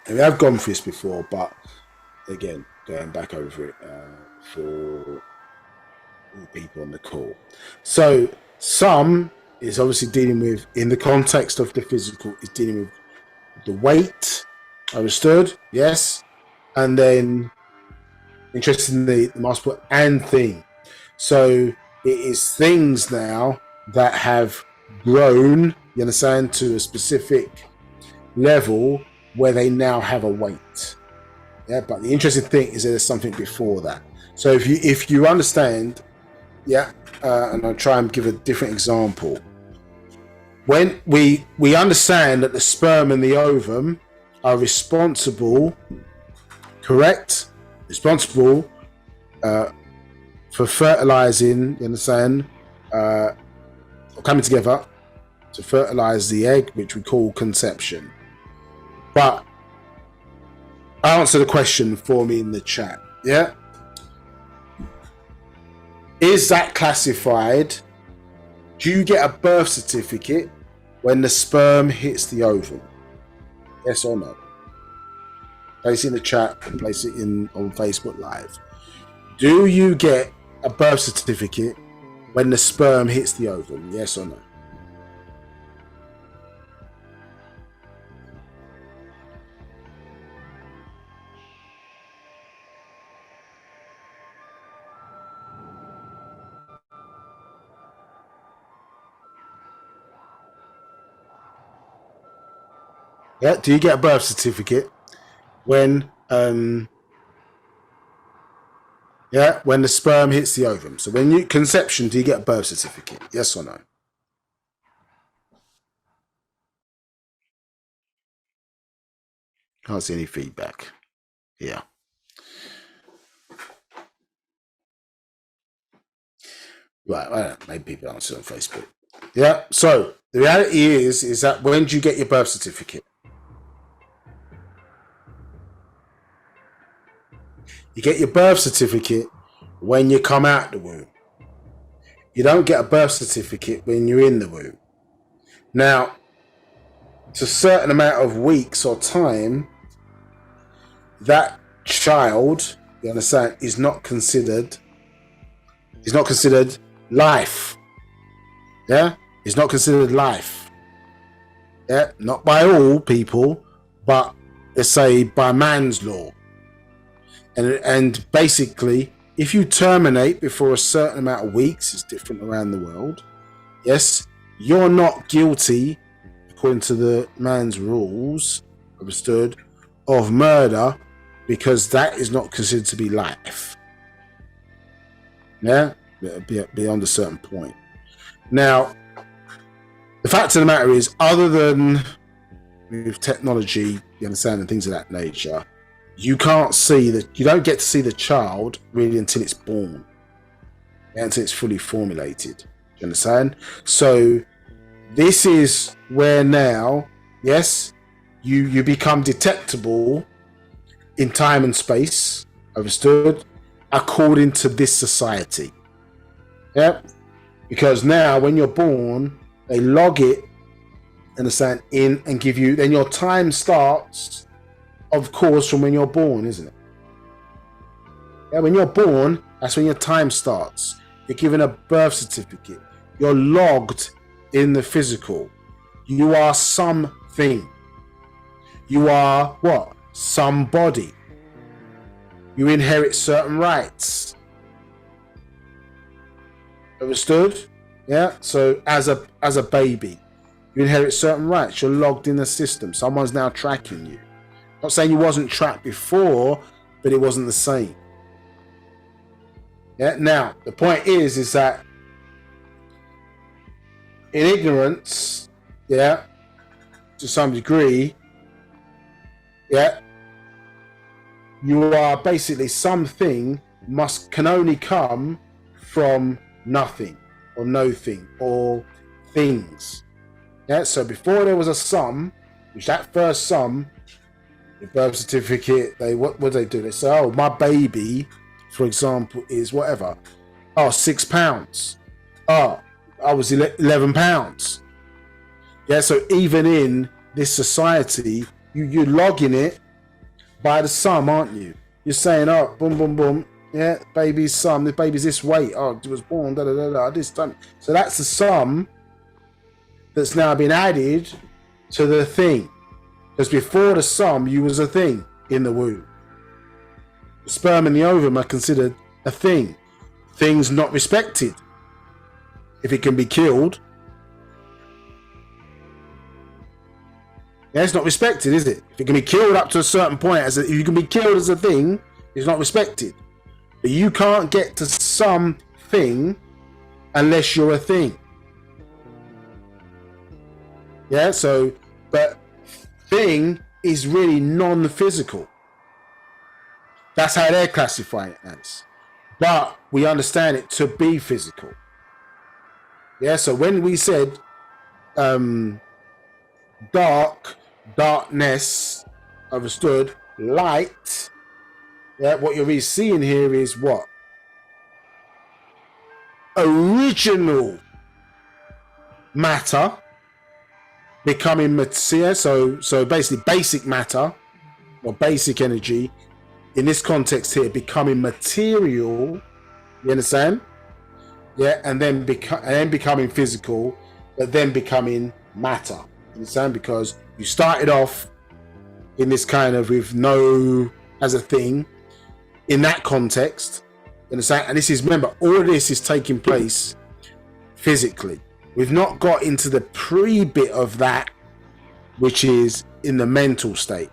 we have gone through this before, but again, going back over it for all people on the call. So some is obviously dealing with, in the context of the physical, is dealing with the weight. Understood? Yes. And then, interestingly, the multiple and thing. So it is things now that have grown, you understand, to a specific level where they now have a weight. Yeah, but the interesting thing is that there's something before that. So if you understand, yeah, and I'll try and give a different example. When we understand that the sperm and the ovum are responsible, correct? Responsible for fertilizing, you understand, coming together to fertilize the egg, which we call conception. But answer the question for me in the chat. Yeah. Is that classified? Do you get a birth certificate when the sperm hits the ovum? Yes or no? Place it in the chat and place it in on Facebook Live. Do you get a birth certificate when the sperm hits the ovum? Yes or no? Yeah, do you get a birth certificate when when the sperm hits the ovum? So when you conception, do you get a birth certificate? Yes or no? Can't see any feedback. Yeah. Right, I don't know, maybe people answer on Facebook. Yeah, so the reality is that when do you get your birth certificate? You get your birth certificate when you come out the womb. You don't get a birth certificate when you're in the womb. Now, to a certain amount of weeks or time, that child, you understand, is not considered life. Yeah? It's not considered life. Yeah? Not by all people, but let's say by man's law. And basically, if you terminate before a certain amount of weeks, it's different around the world. Yes, you're not guilty, according to the man's rules, understood, of murder, because that is not considered to be life. Yeah, beyond a certain point. Now, the fact of the matter is, other than with technology, you understand, and things of that nature, you can't see that. You don't get to see the child really until it's born, until it's fully formulated. You understand? So this is where now, yes, you become detectable in time and space, understood, according to this society. Yeah, because now when you're born, they log it, understand, in and give you. Then your time starts, of course, from when you're born, isn't it? Yeah, when you're born, that's when your time starts. You're given a birth certificate. You're logged in the physical. You are something. You are what? Somebody. You inherit certain rights. Understood? Yeah. So as a baby, you inherit certain rights. You're logged in the system. Someone's now tracking you. Not saying you wasn't tracked before, but it wasn't the same. Yeah. Now the point is that in ignorance, yeah, to some degree, yeah, you are basically something can only come from nothing or no thing or things. Yeah. So before there was a sum, which that first sum, the birth certificate, what do? They say, oh, my baby, for example, is whatever. Oh, £6. Oh, I was 11 pounds. Yeah, so even in this society, you're logging it by the sum, aren't you? You're saying, oh, boom, boom, boom. Yeah, baby's sum. The baby's this weight. Oh, it was born. Da da da da. This time. So that's the sum that's now been added to the thing. Because before the sum, you was a thing in the womb. The sperm and the ovum are considered a thing. Things not respected. If it can be killed, yeah, it's not respected, is it? If it can be killed up to a certain point, if you can be killed as a thing, it's not respected. But you can't get to something unless you're a thing. Yeah, so, but thing is really non-physical. That's how they're classifying it as. But we understand it to be physical. Yeah, so when we said darkness, understood, light, yeah, what you're really seeing here is what? Original matter becoming material. So basically basic matter or basic energy in this context here becoming material. You understand? Yeah, and then becoming physical, but then becoming matter. You understand? Because you started off in this kind of with no as a thing in that context. You understand? And this is, remember, all of this is taking place physically. We've not got into the pre-bit of that, which is in the mental state.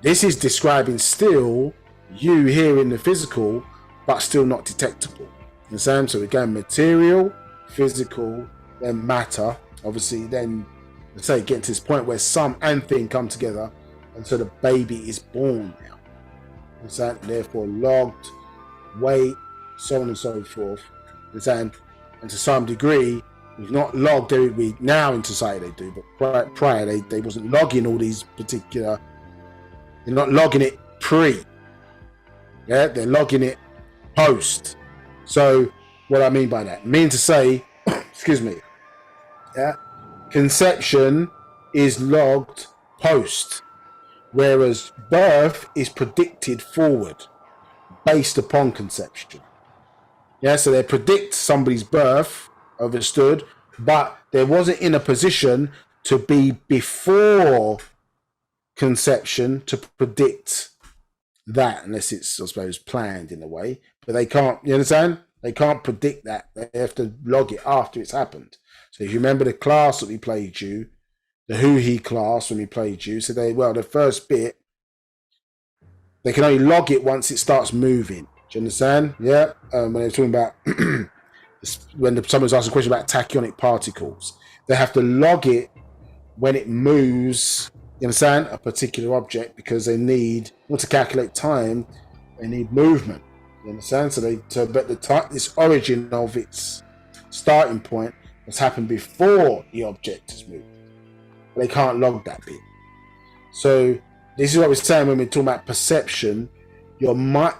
This is describing still you here in the physical, but still not detectable. You understand? So again, material, physical, then matter. Obviously, then let's say getting to this point where some and thing come together, and so the baby is born now. You understand? Therefore, logged, weight, so on and so forth. You understand? And to some degree, we've not logged every week now in society. They do, but prior they wasn't logging all these particular. They're not logging it pre. Yeah, they're logging it post. So what I mean by that, mean to say, excuse me, yeah, conception is logged post, whereas birth is predicted forward based upon conception. Yeah, so they predict somebody's birth, understood, but they wasn't in a position to be before conception to predict that unless it's, I suppose, planned in a way. But they can't, you understand? They can't predict that. They have to log it after it's happened. So if you remember the class that we played you, the who he class when we played you, so the first bit, they can only log it once it starts moving. Do you understand? Yeah. When they're talking about when someone's asking a question about tachyonic particles, they have to log it when it moves. You understand? A particular object, because they need, to calculate time, they need movement. You understand? But this origin of its starting point has happened before the object has moved. But they can't log that bit. So this is what we're saying when we're talking about perception. Your mind,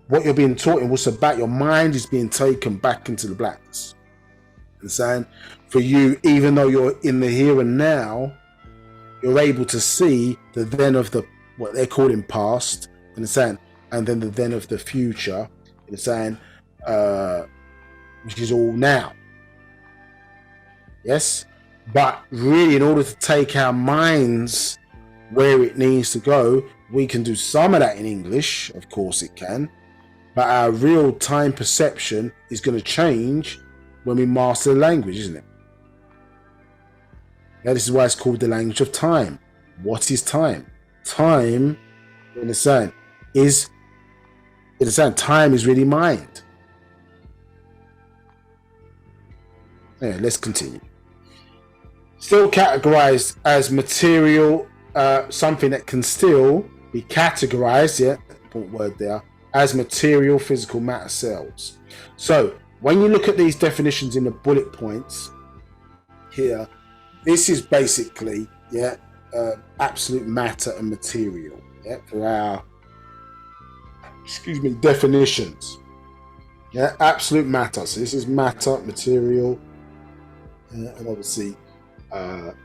what you're being taught in Wu-Sabat, your mind is being taken back into the blackness. Understand? For you, even though you're in the here and now, you're able to see the then of the, what they're calling past, understand? And then the then of the future, understand? Which is all now. Yes? But really, in order to take our minds where it needs to go, we can do some of that in English, of course it can. But our real time perception is going to change when we master the language, isn't it? Now, this is why it's called the language of time. What is time? Time, you understand, time is really mind. Yeah, let's continue. Still categorized as material, something that can still be categorized, important word there, as material physical matter cells. So when you look at these definitions in the bullet points here, this is basically absolute matter and material for our definitions. Absolute matter. So this is matter, material, and obviously our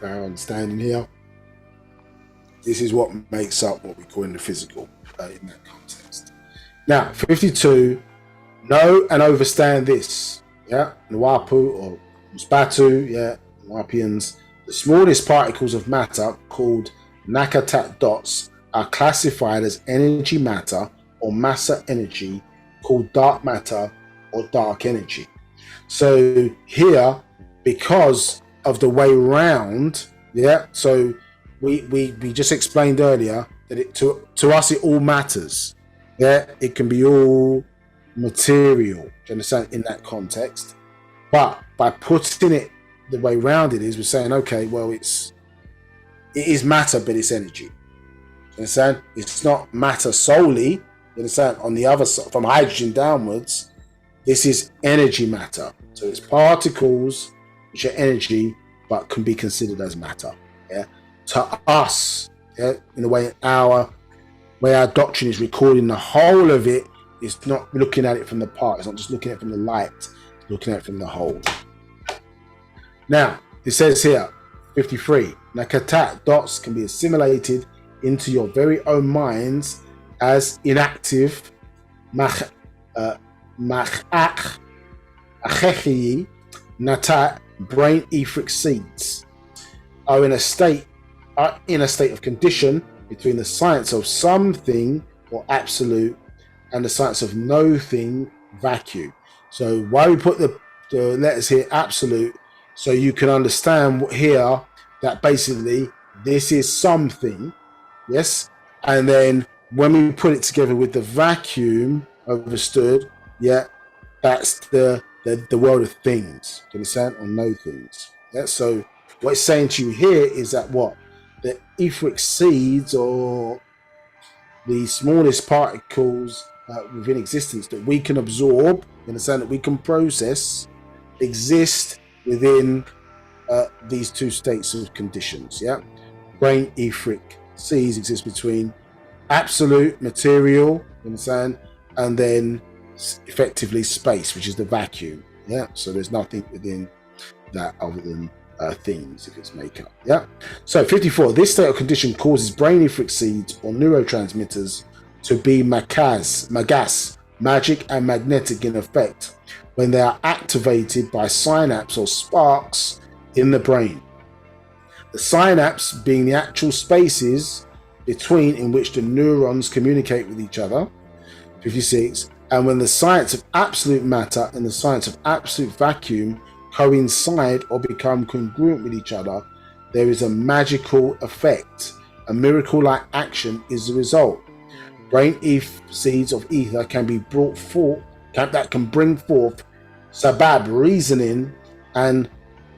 understanding here. This is what makes up what we call in the physical in that context. Now, 52, know and understand this. Nwapu or Musbatu, Wapians. The smallest particles of matter, called Nakatat dots, are classified as energy matter or massa energy, called dark matter or dark energy. So here, because of the way round, so we just explained earlier that to us it all matters. It can be all material, do you understand, in that context. But by putting it the way round it is, we're saying, okay, well, it is matter, but it's energy. You understand? It's not matter solely. You understand? On the other side, from hydrogen downwards, this is energy matter. So it's particles which are energy, but can be considered as matter. To us, in the way our doctrine is recording the whole of it, it's not looking at it from the part. It's not just looking at it from the light. It's looking at it from the whole. Now, it says here, 53, Nakatat dots can be assimilated into your very own minds as inactive Natat brain etheric seeds are in a state of condition between the science of something or absolute and the science of no thing, vacuum. So why we put the letters here absolute, so you can understand here that basically this is something, yes, and then when we put it together with the vacuum, understood, that's the world of things, do you understand, or no things. So what it's saying to you here is that the etheric seeds, or the smallest particles within existence that we can absorb, you understand, that we can process, exist within these two states of conditions. Brain etheric seeds exist between absolute material, you understand, and then effectively space, which is the vacuum. So there's nothing within that other than things, if it's makeup. So 54, this state of condition causes brain etheric seeds or neurotransmitters to be magas, magic and magnetic in effect, when they are activated by synapse or sparks in the brain. The synapse being the actual spaces between in which the neurons communicate with each other. 56. And when the science of absolute matter and the science of absolute vacuum coincide or become congruent with each other, there is a magical effect. A miracle-like action is the result. Brain seeds of ether can be brought forth, that can bring forth Sabab, reasoning, and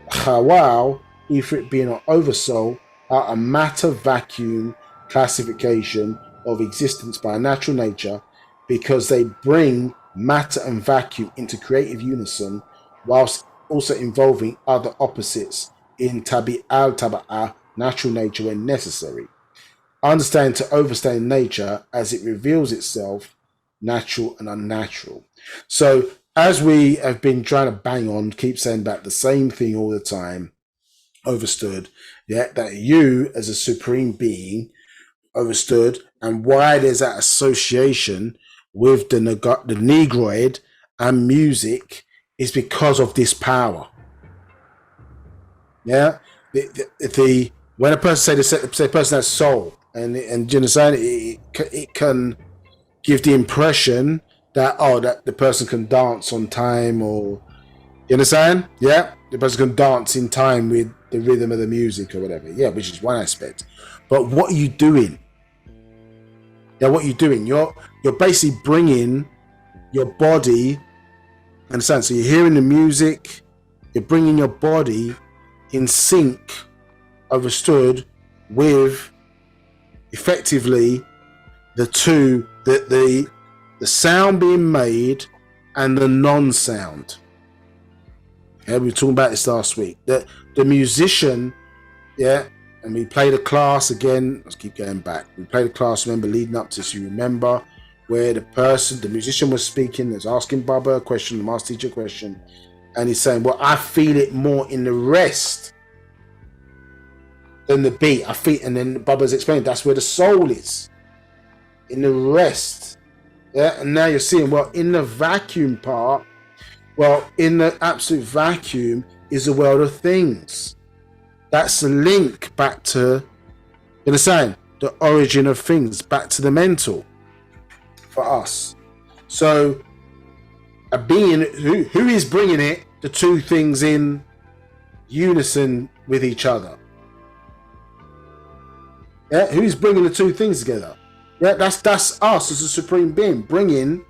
Khawal, etheric being or oversoul, are a matter vacuum classification of existence by natural nature, because they bring matter and vacuum into creative unison, whilst also involving other opposites in tabi al-taba'a, natural nature, when necessary. Understand to overstand nature as it reveals itself, natural and unnatural. So as we have been trying to bang on, keep saying back the same thing all the time, overstood, that you as a supreme being, overstood, and why there's that association with the negroid and music is because of this power. When a person say a person has soul, and you understand, it can give the impression that that the person can dance on time, or you understand? Yeah, the person can dance in time with the rhythm of the music or whatever. Yeah, which is one aspect. But what are you doing? Yeah, what are you doing? You're basically bringing your body. Understand? So you're hearing the music. You're bringing your body in sync, overstood, with effectively the two, the sound being made and the non-sound. Yeah, we were talking about this last week. The musician, and we played a class again. Let's keep going back. We played a class, remember, leading up to this, you remember, where the musician was speaking, was asking Baba a question, the master teacher a question, and he's saying, well, I feel it more in the rest than the beat. I feel, and then Baba's explaining that's where the soul is, in the rest. Yeah, and now you're seeing, well, in the vacuum part, well, in the absolute vacuum is the world of things. That's the link back to, you understand, the origin of things, back to the mental for us. So a being who is bringing it, the two things in unison with each other. Yeah, who's bringing the two things together? Yeah, that's us as a supreme being bringing.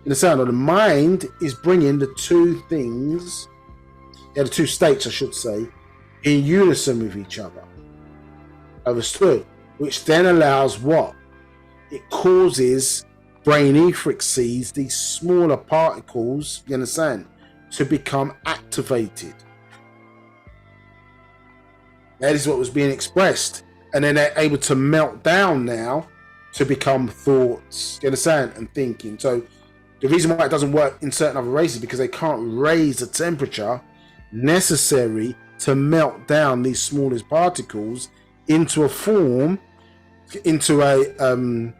In the sound of the mind is bringing the two things, the two states, I should say, in unison with each other. Understood? Which then allows what? It causes brain etheric seeds, these smaller particles, you understand, to become activated. That is what was being expressed. And then they're able to melt down now to become thoughts, you understand, and thinking. So the reason why it doesn't work in certain other races is because they can't raise the temperature necessary to melt down these smallest particles into a form, into a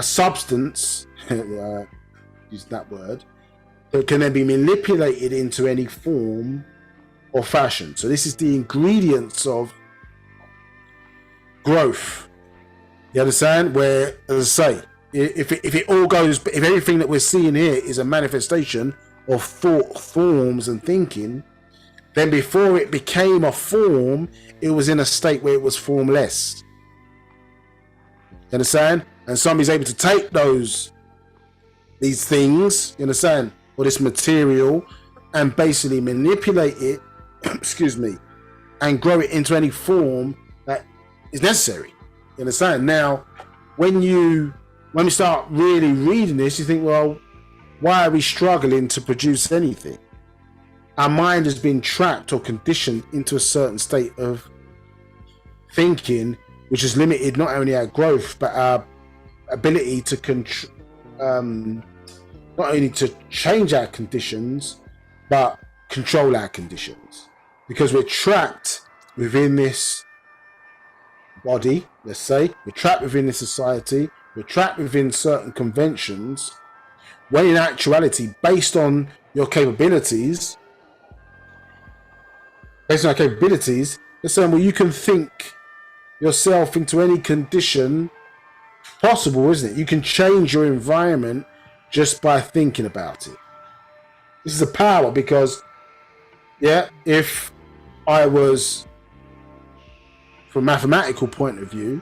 substance, use that word, that can then be manipulated into any form or fashion. So this is the ingredients of growth. You understand? Where, as I say, if it all goes, if everything that we're seeing here is a manifestation of thought forms and thinking, then before it became a form, it was in a state where it was formless. You understand? And somebody's able to take these things, you understand, or this material, and basically manipulate it, excuse me, and grow it into any form that is necessary. You understand? Now, when we start really reading this, you think, well, why are we struggling to produce anything? Our mind has been trapped or conditioned into a certain state of thinking, which has limited not only our growth, but our ability to not only to change our conditions, but control our conditions. Because we're trapped within this body, let's say, we're trapped within this society, we're trapped within certain conventions, when in actuality, based on your capabilities, they're saying, well, you can think yourself into any condition possible, isn't it? You can change your environment just by thinking about it. This is a power because, if I was, from a mathematical point of view,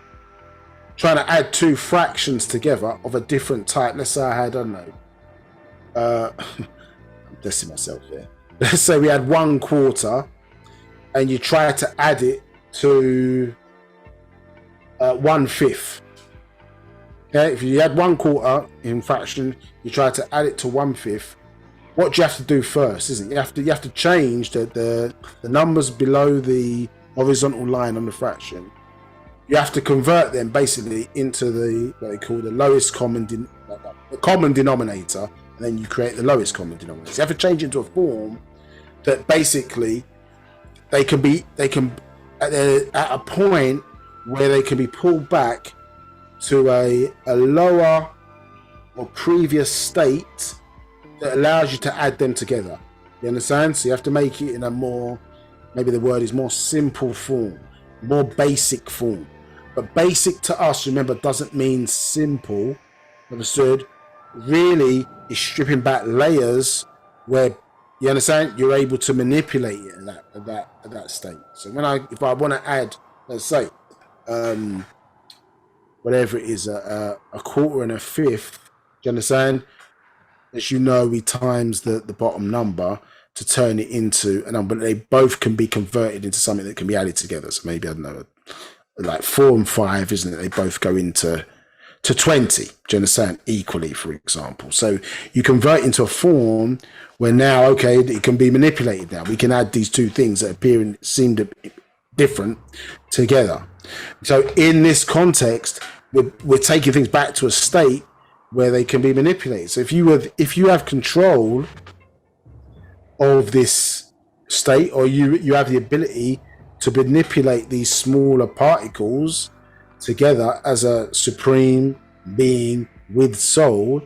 trying to add two fractions together of a different type, let's say I had, I don't know, I'm testing myself here. Let's say we had 1/4 and you try to add it to 1/5. Okay, if you had 1/4 in fraction, you try to add it to 1/5. What do you have to do first? Isn't it? You have to change the numbers below the horizontal line on the fraction. You have to convert them basically into what they call the lowest common denominator, and then you create the lowest common denominator. So you have to change it into a form that basically they can at a point where they can be pulled back to a lower or previous state that allows you to add them together. You understand? So you have to make it in a more, maybe the word is more simple form, more basic form. But basic to us, remember, doesn't mean simple. Understood? Really is stripping back layers where, you understand, you're able to manipulate it at that state. So if I want to add, let's say, whatever it is, a 1/4 and a 1/5, do you understand? As you know, we times the bottom number to turn it into a number. They both can be converted into something that can be added together. So maybe, I don't know, like 4 and 5, isn't it? They both go into 20. Do you understand? Equally, for example. So you convert into a form where now, okay, it can be manipulated now. We can add these two things that appear and seem to be different together. So in this context, we're taking things back to a state where they can be manipulated. So if you have control of this state, or you have the ability to manipulate these smaller particles together as a supreme being with soul,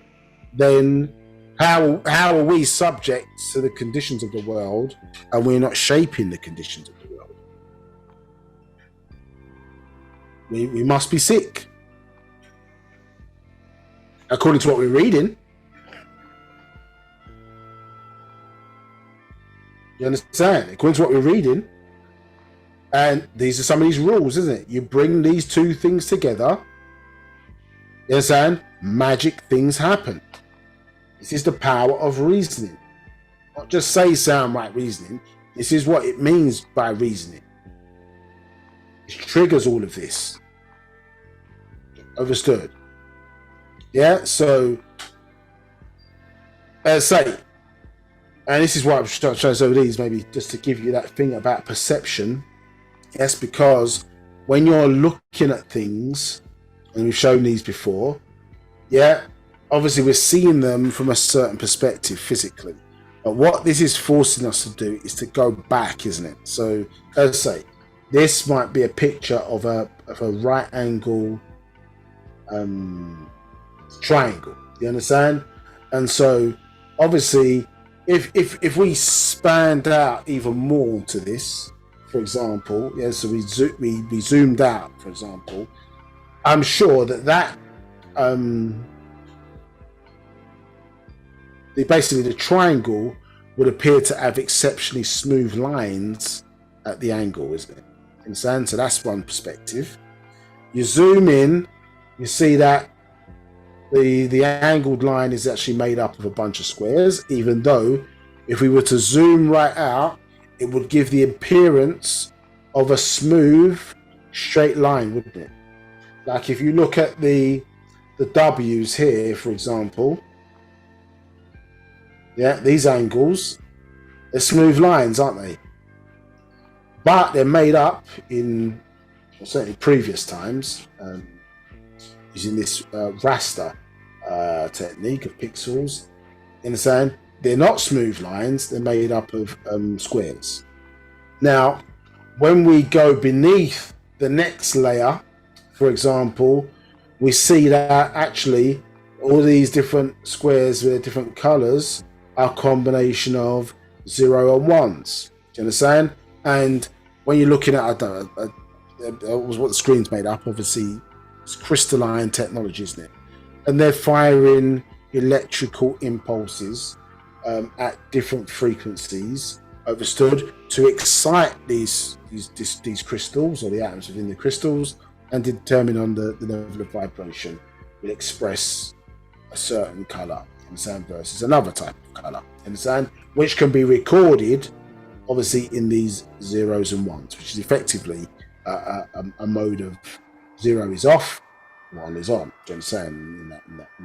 then how are we subject to the conditions of the world and we're not shaping the conditions of the world? We must be sick. According to what we're reading. You understand? According to what we're reading. And these are some of these rules, isn't it? You bring these two things together. You understand? Magic things happen. This is the power of reasoning. Not just sound right reasoning. This is what it means by reasoning. It triggers all of this. Understood? Yeah, so as I say, and this is why I'm trying to show these, maybe just to give you that thing about perception. Yes, because when you're looking at things, and we've shown these before, obviously we're seeing them from a certain perspective physically. But what this is forcing us to do is to go back, isn't it? So as I say, this might be a picture of a right angle triangle. You understand? And so obviously if we spanned out even more to this, for example, so we zoomed out, for example, I'm sure that basically the triangle would appear to have exceptionally smooth lines at the angle, isn't it? Understand? So that's one perspective. You zoom in, you see that the angled line is actually made up of a bunch of squares, even though if we were to zoom right out, it would give the appearance of a smooth straight line, wouldn't it? Like if you look at the W's here, for example, these angles, they're smooth lines, aren't they? But they're made up in, certainly previous times, using this raster technique of pixels. You understand? They're not smooth lines, they're made up of squares. Now, when we go beneath the next layer, for example, we see that actually all these different squares with different colors are a combination of 0 and 1s. Do you understand? And when you're looking at was what the screen's made up. Obviously, it's crystalline technology, isn't it? And they're firing electrical impulses at different frequencies, understood, to excite these crystals or the atoms within the crystals, and determine on the level of vibration will express a certain color, understand, versus another type of color, understand, which can be recorded obviously in these zeros and ones, which is effectively a mode of 0 is off, 1 is on. Do you understand? In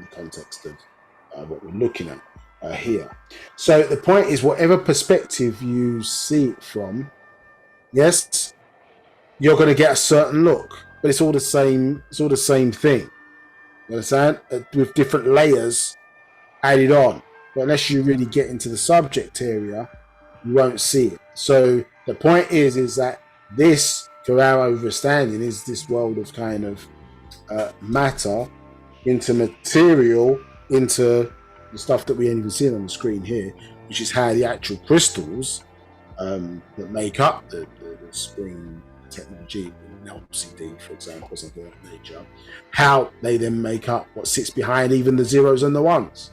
the context of what we're looking at here. So the point is, whatever perspective you see it from, yes, you're going to get a certain look, but it's all the same. It's all the same thing. You understand? With different layers added on. But unless you really get into the subject area, you won't see it. So the point is that this, for our understanding, is this world of kind of matter into material, into the stuff that we ain't even seeing on the screen here, which is how the actual crystals that make up the screen technology, LCD, for example, something of that nature, how they then make up what sits behind even the zeros and the ones.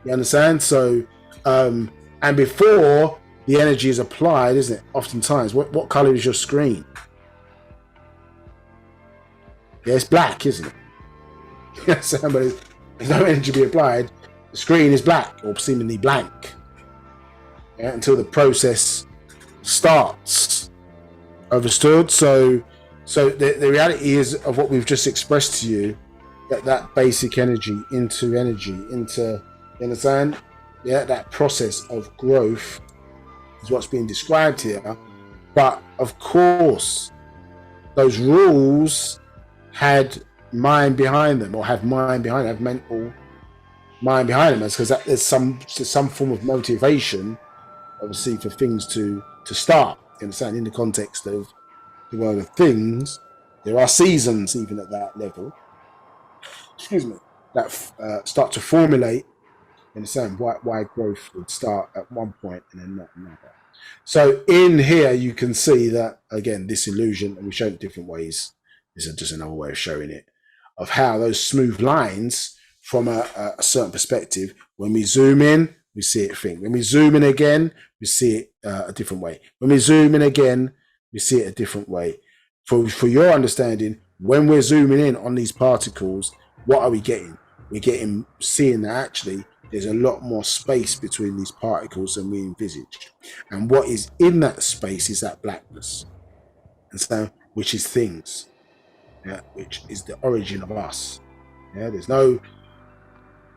You understand? So, and before the energy is applied, isn't it? Oftentimes, what color is your screen? Yeah, it's black, isn't it? Yes, but there's no energy to be applied. The screen is black or seemingly blank, yeah, until the process starts. Understood? So the reality is of what we've just expressed to you, that basic energy, you understand? Yeah, that process of growth is what's being described here. But of course, those rules had mind behind them, or have mind behind them, have mental mind behind them, because there's some form of motivation, obviously, for things to start. You understand? In the context of the world of things, there are seasons even at that level. Excuse me, that start to formulate. You understand why growth would start at one point and then not another. So in here you can see that again, this illusion, and we show it different ways. This is just another way of showing it, of how those smooth lines from a certain perspective, when we zoom in, we see it thing. When we zoom in again, we see it a different way. When we zoom in again, we see it a different way. For your understanding, when we're zooming in on these particles, what are we getting? We're seeing that actually there's a lot more space between these particles than we envisaged. And what is in that space is that blackness. And so, which is things, yeah, which is the origin of us. Yeah, there's no,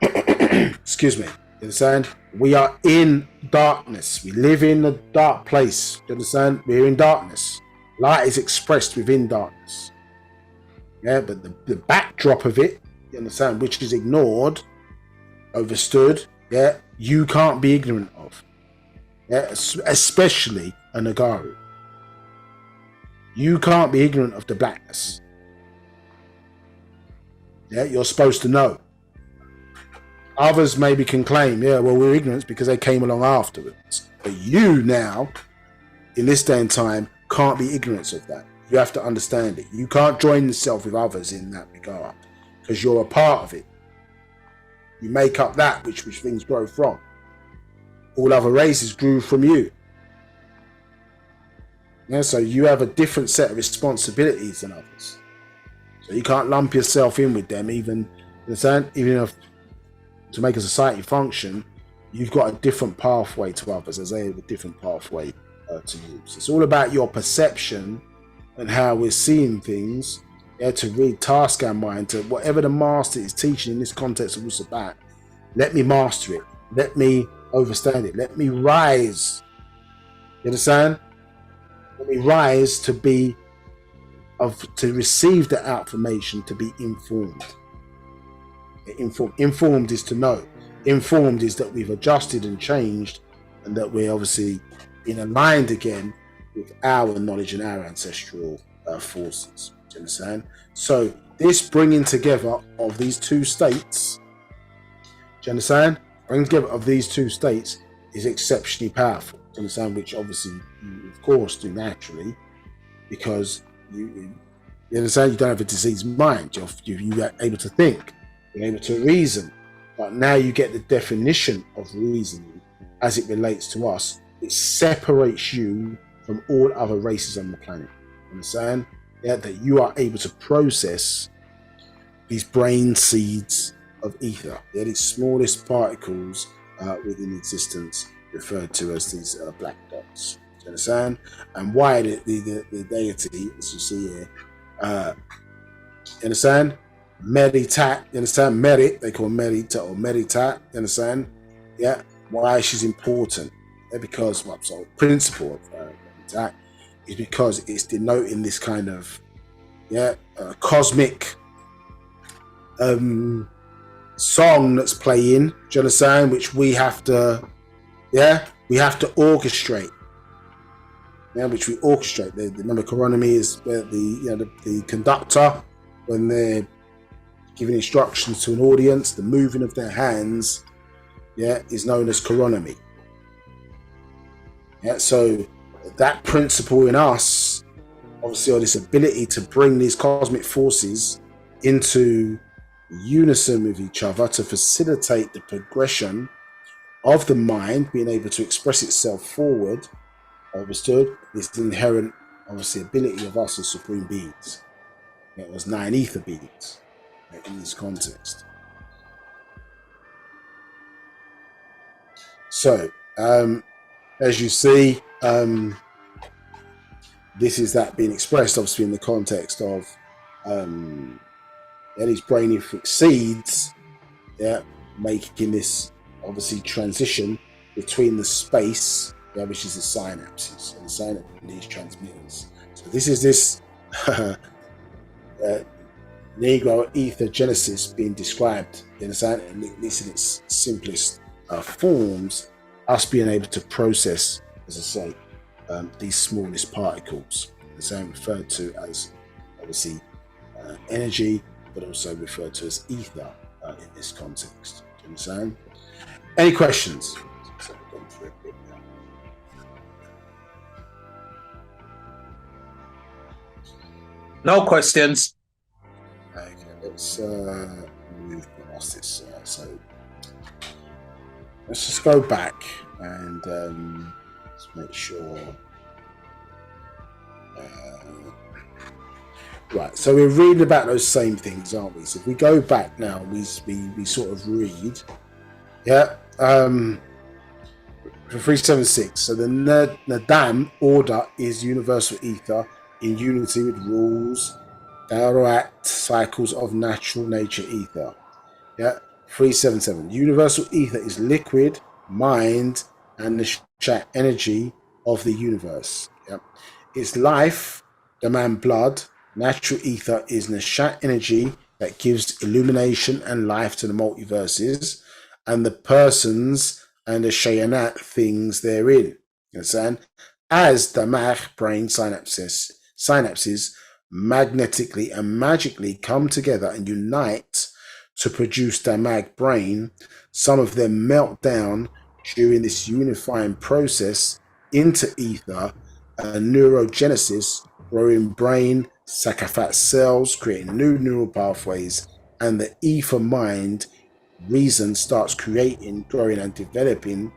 excuse me, you understand? We are in darkness. We live in a dark place. You understand? We're in darkness. Light is expressed within darkness. Yeah, but the backdrop of it, you understand, which is ignored, overstood, yeah, you can't be ignorant of. Yeah, especially a Nagaru. You can't be ignorant of the blackness. Yeah, you're supposed to know. Others maybe can claim, yeah, well, we're ignorant because they came along afterwards. But you now, in this day and time, can't be ignorant of that. You have to understand it. You can't join yourself with others in that regard because you're a part of it. You make up that which things grow from. All other races grew from you. Yeah, so you have a different set of responsibilities than others. So you can't lump yourself in with them, even if to make a society function, you've got a different pathway to others as they have a different pathway to you. So it's all about your perception and how we're seeing things. Yeah, to read task our mind to whatever the master is teaching in this context of Wu-Sabat. Let me master it. Let me understand it. Let me rise. You understand? Let me rise to receive the outformation, to be informed. Informed is to know. Informed is that we've adjusted and changed, and that we're obviously in aligned again with our knowledge and our ancestral forces. Do you understand? So this bringing together of these two states, do you understand? Bringing together of these two states is exceptionally powerful. Do you understand? Which obviously you of course do naturally. because you understand, you don't have a diseased mind. You're able to think, you're able to reason. But now you get the definition of reasoning as it relates to us. It separates you from all other races on the planet. Understand? Yeah, that you are able to process these brain seeds of ether. They're the smallest particles within existence, referred to as these black dots. Do you understand? And why the deity, as you see here, you understand? Meditat, you understand? Merit, they call Merita or Meditat, you understand? Yeah, why she's important. Yeah, because, principle of Meditat is because it's denoting this kind of, cosmic song that's playing, do you understand? Which we have to, orchestrate. Yeah, which we orchestrate. Remember, chronomy is where the conductor, when they're giving instructions to an audience, the moving of their hands, is known as chronomy. Yeah, so that principle in us, obviously, or this ability to bring these cosmic forces into unison with each other to facilitate the progression of the mind being able to express itself forward, understood, is the inherent, obviously, ability of us as supreme beings. It was 9 ether beings in this context. So, as you see, this is that being expressed, obviously, in the context of these brainific seeds, making this, obviously, transition between the space, which is the synapses, and the synapse these transmitters. So this is this Negro ether genesis being described, you understand, and this in its simplest forms, us being able to process, as I say, these smallest particles, as I'm referred to as, obviously, energy, but also referred to as ether in this context. Do you understand? Any questions? So we've gone through a bit now. No questions. Okay, let's move past this. So let's just go back and let's make sure. Right, so we're reading about those same things, aren't we? So if we go back now, we sort of read, for 376. So the Nadam order is universal ether in unity with rules, direct cycles of natural nature ether. 377. Universal ether is liquid, mind, and the chat energy of the universe. It's life, the man blood. Natural ether is Nashat energy that gives illumination and life to the multiverses and the persons and the Shayanat things therein. You understand? As the Mach brain synapses magnetically and magically come together and unite to produce the Mag brain, some of them melt down during this unifying process into ether and neurogenesis, growing brain Sakafat cells, creating new neural pathways, and the ether mind reason starts creating, growing, and developing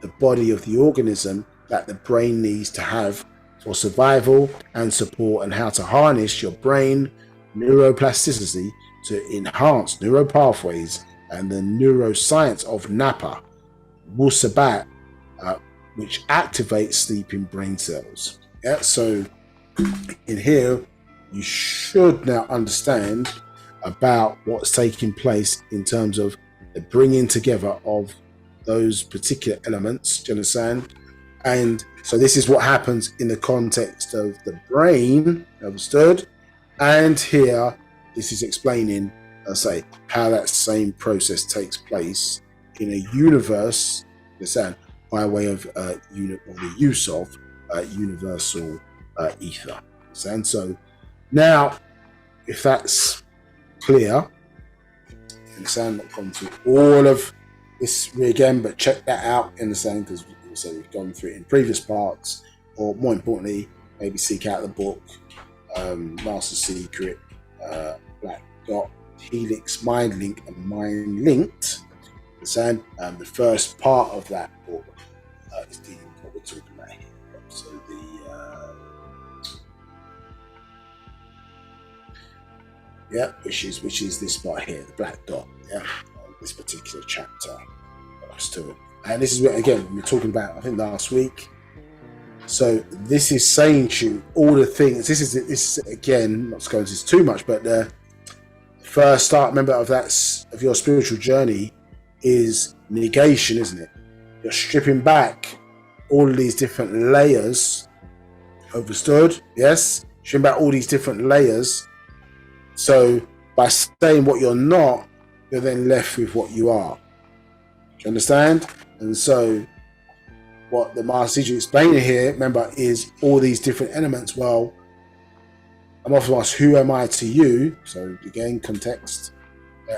the body of the organism that the brain needs to have for survival and support, and how to harness your brain neuroplasticity to enhance neural pathways and the neuroscience of Napa, Wu-Sabat, which activates sleeping brain cells. So in here, you should now understand about what's taking place in terms of the bringing together of those particular elements. Do you understand? And so this is what happens in the context of the brain, understood? And here, this is explaining, say, how that same process takes place in a universe, understand, by way of the use of universal ether. And so now, if that's clear, I'm not going through all of this again, but check that out in the same, because we've gone through it in previous parts, or more importantly, maybe seek out the book, Master Secret, Black Dot, Helix, Mind Link, and Mind Linked. Understand? The first part of that book is dealing with what we're talking about here. So which is this part here, the Black Dot. This particular chapter. And this is what, again, we were talking about, I think, last week. So this is saying to you all the things. This is again, not to go into this too much, but the first start, remember, of your spiritual journey is negation, isn't it? You're stripping back all of these different layers. Understood? Yes? Stripping back all these different layers. So by saying what you're not, you're then left with what you are. Do you understand? And so what the Master Teacher explaining here, remember, is all these different elements. Well, I'm often asked, who am I to you? So again, context.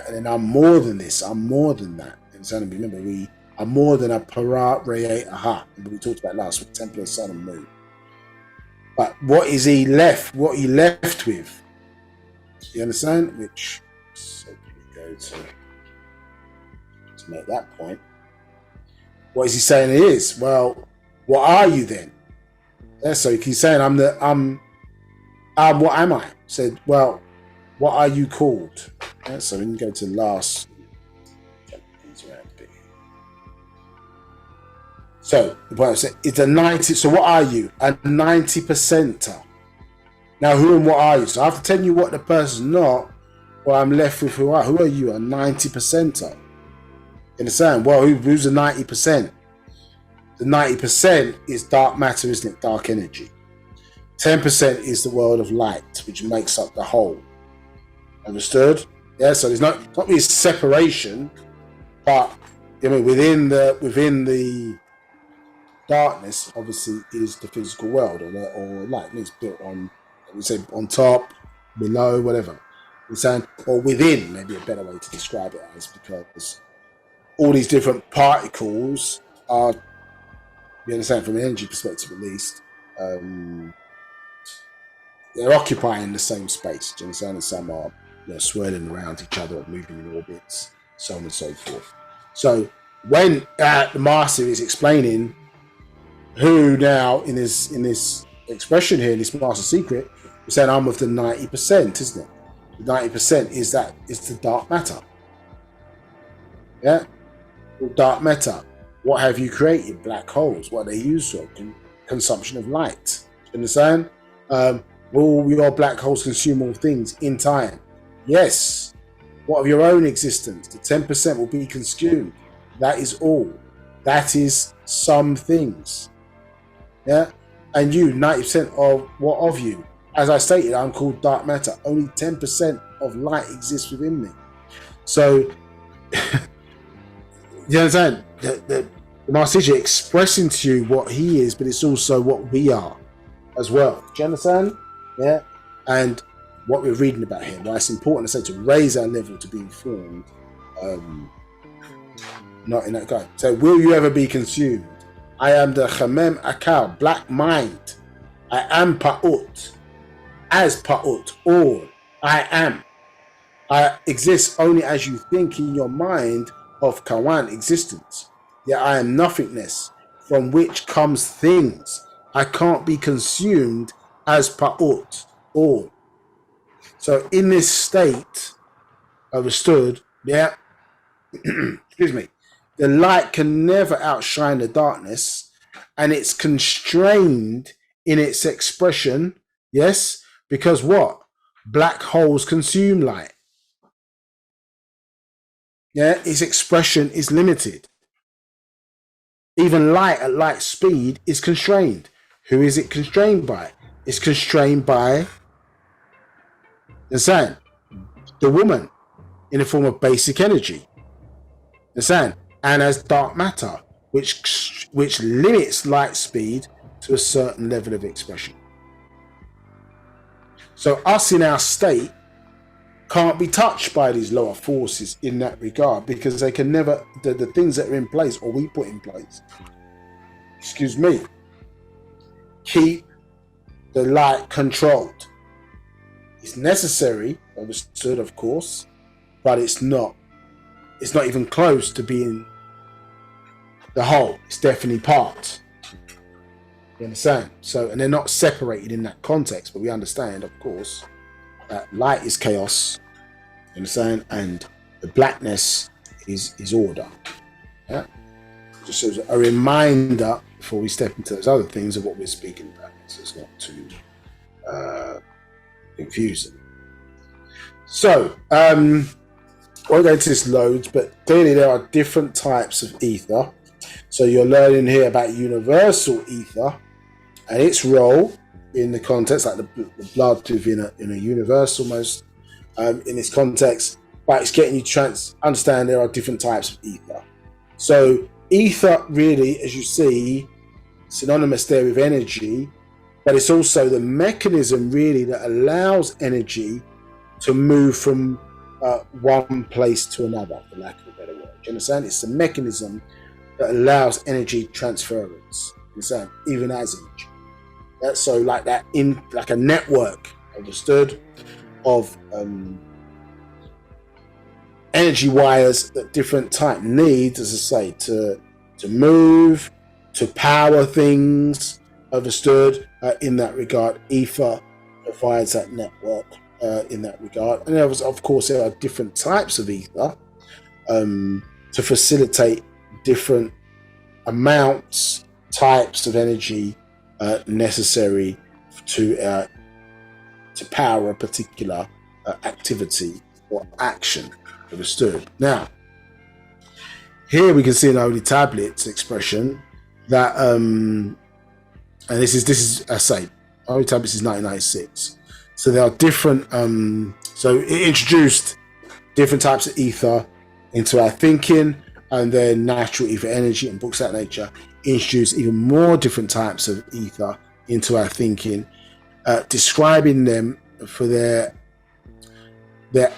And then I'm more than this. I'm more than that. And so remember, we are more than a para, re, aha. We talked about last week, temple of sun and moon. But what is he left? What he left with? You understand? Which, so we go to make that point. What is he saying it is? Well, what are you then? Yeah, so he's saying what am I? Said, well, what are you called? Yeah, so we can go to last. So the point I said, it's a 90. So what are you? A 90%er. Now who and what are you? So I have to tell you what the person's not, well, I'm left with who are you? A 90%er. You understand? Well, who's the 90%? The 90% is dark matter, isn't it? Dark energy. 10% is the world of light, which makes up the whole. Understood? Yeah. So there's not really separation, but I mean within the darkness, obviously, is the physical world or light. It's built on, we say, on top, below, whatever. We're saying, or within, maybe a better way to describe it as, because all these different particles are, you understand, from an energy perspective at least, they're occupying the same space. Do you understand? And some are, swirling around each other, moving in orbits, so on and so forth. So when the Master is explaining who now in this expression here, in this Master Secret, we're saying I'm of the 90%, isn't it? The 90% is the dark matter. Yeah? Dark matter. What have you created? Black holes. What are they used for? Consumption of light. Do you understand? Will your black holes consume all things in time? Yes. What of your own existence? The 10% will be consumed. That is all. That is some things. Yeah? And you, 90% of what of you? As I stated, I'm called dark matter. Only 10% of light exists within me. So, you understand? The Master Teacher expressing to you what he is, but it's also what we are as well. Do you understand? Yeah? And what we're reading about here, why it's important to say to raise our level to be informed, not in that guy. So, will you ever be consumed? I am the Chamem Akal, black mind. I am Pa'ut. As Pa'ut, all. I am. I exist only as you think in your mind of Kawan existence. Yet I am nothingness, from which comes things. I can't be consumed as Pa'ut, all. So in this state, understood, yeah, excuse me, the light can never outshine the darkness, and it's constrained in its expression, yes, because what? Black holes consume light. Yeah, its expression is limited. Even light at light speed is constrained. Who is it constrained by? It's constrained by the sun, the woman, in the form of basic energy. The sun, and as dark matter, which limits light speed to a certain level of expression. So us in our state can't be touched by these lower forces in that regard, because they can never, the things that are in place, or we put in place, excuse me, keep the light controlled. It's necessary, understood, of course, but it's not even close to being the whole. It's definitely part. You understand? So, and they're not separated in that context, but we understand, of course, that light is chaos. You understand? And the blackness is order. Yeah. Just as a reminder before we step into those other things of what we're speaking about, so it's not too confusing. So, I won't go into this loads, but clearly there are different types of ether. So you're learning here about universal ether and its role in the context, like the blood in a universal most in this context, but it's getting you to understand there are different types of ether. So ether really, as you see, synonymous there with energy, but it's also the mechanism really that allows energy to move from one place to another, for lack of a better word. Do you understand? It's the mechanism that allows energy transference. You understand? Even as energy. That's so like that in like a network, understood, of energy wires that different type needs, as I say, to move, to power things, understood, in that regard. Ether provides that network in that regard. And of course there are different types of ether to facilitate different amounts, types of energy necessary to power a particular activity or action. Understood? Now, here we can see in Holy Tablets expression that, and this is I say, Holy Tablets is 1996. So there are different. So it introduced different types of ether into our thinking, and then natural ether energy and books of that nature introduced even more different types of ether into our thinking, describing them for their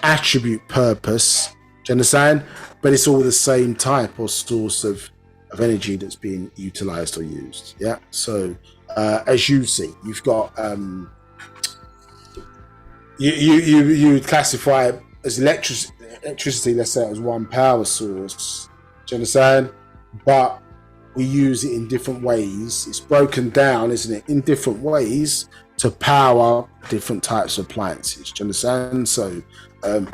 attribute purpose. Do you understand? But it's all the same type or source of energy that's being utilized or used. Yeah. So as you see, you've got you classify it as electricity, let's say, as one power source. Do you understand? But we use it in different ways. It's broken down, isn't it, in different ways to power different types of appliances. Do you understand? So the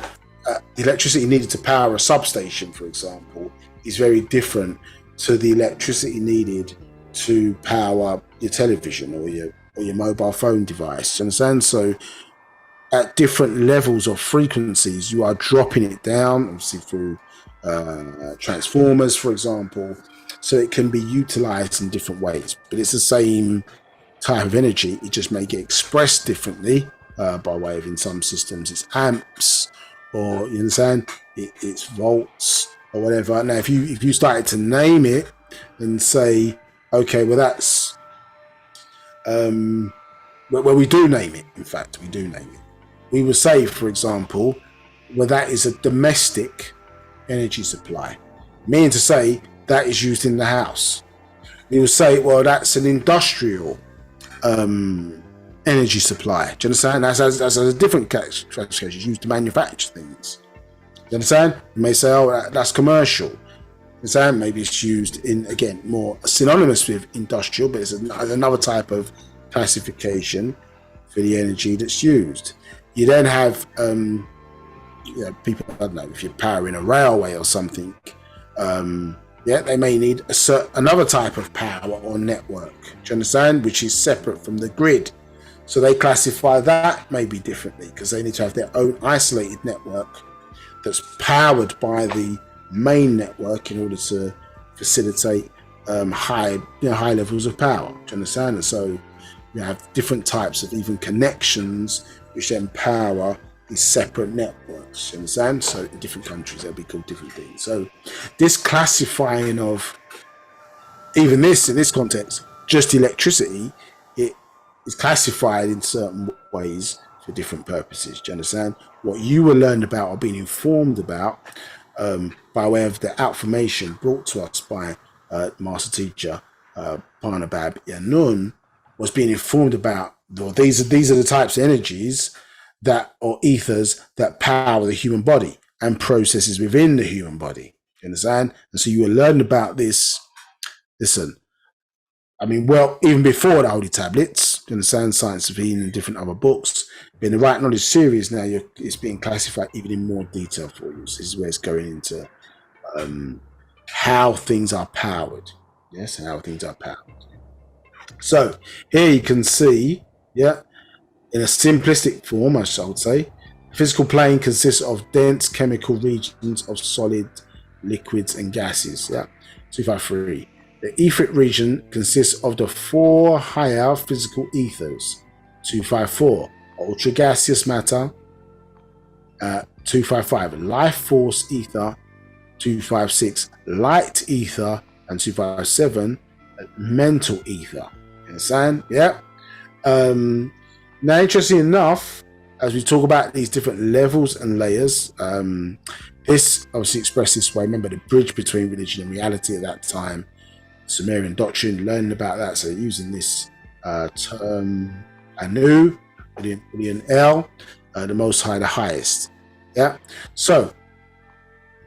electricity needed to power a substation, for example, is very different to the electricity needed to power your television or your mobile phone device. Do you understand? So at different levels of frequencies, you are dropping it down, obviously through transformers, for example, so it can be utilized in different ways. But it's the same type of energy, it just may get expressed differently by way of, in some systems, it's amps, or you understand, it's volts or whatever. Now, if you started to name it and say, okay, well that's well, we do name it. In fact, we do name it. We will say, for example, well, that is a domestic energy supply, meaning to say that is used in the house. We will say, well, that's an industrial energy supply. Do you understand? That's a different classification. It's used to manufacture things. Do you understand? You may say, oh, that's commercial. You understand? Maybe it's used in, again, more synonymous with industrial, but it's another type of classification for the energy that's used. You then have people, I don't know, if you're powering a railway or something, they may need another type of power or network, do you understand, which is separate from the grid. So they classify that maybe differently because they need to have their own isolated network that's powered by the main network in order to facilitate high levels of power, do you understand? And so you have different types of even connections which then power these separate networks, you understand? So in different countries they'll be called different things. So this classifying of even this, in this context, just electricity, it is classified in certain ways for different purposes, do you understand? What you were learned about or being informed about by way of the Outformation brought to us by master teacher Nabab Yaanuwn was being informed about these are the types of energies that, or ethers, that power the human body and processes within the human body. You understand? And so you will learn about this. Listen, I mean, well, even before the Holy Tablets, you understand, Science of Healing and different other books. But in the Right Knowledge series now, it's being classified even in more detail for you. So this is where it's going into how things are powered. Yes, how things are powered. So here you can see, yeah, in a simplistic form, I would say, the physical plane consists of dense chemical regions of solid, liquids, and gases. Yeah, 253. The etheric region consists of the 4 higher physical ethers. 254. Ultra gaseous matter. 255. Life force ether. 256. Light ether. And 257. Mental ether. You understand? Yeah. Now, interesting enough, as we talk about these different levels and layers, this obviously expressed this way. Remember the bridge between religion and reality at that time. Sumerian doctrine, learning about that. So using this term Anu, William L, the Most High, the highest. Yeah. So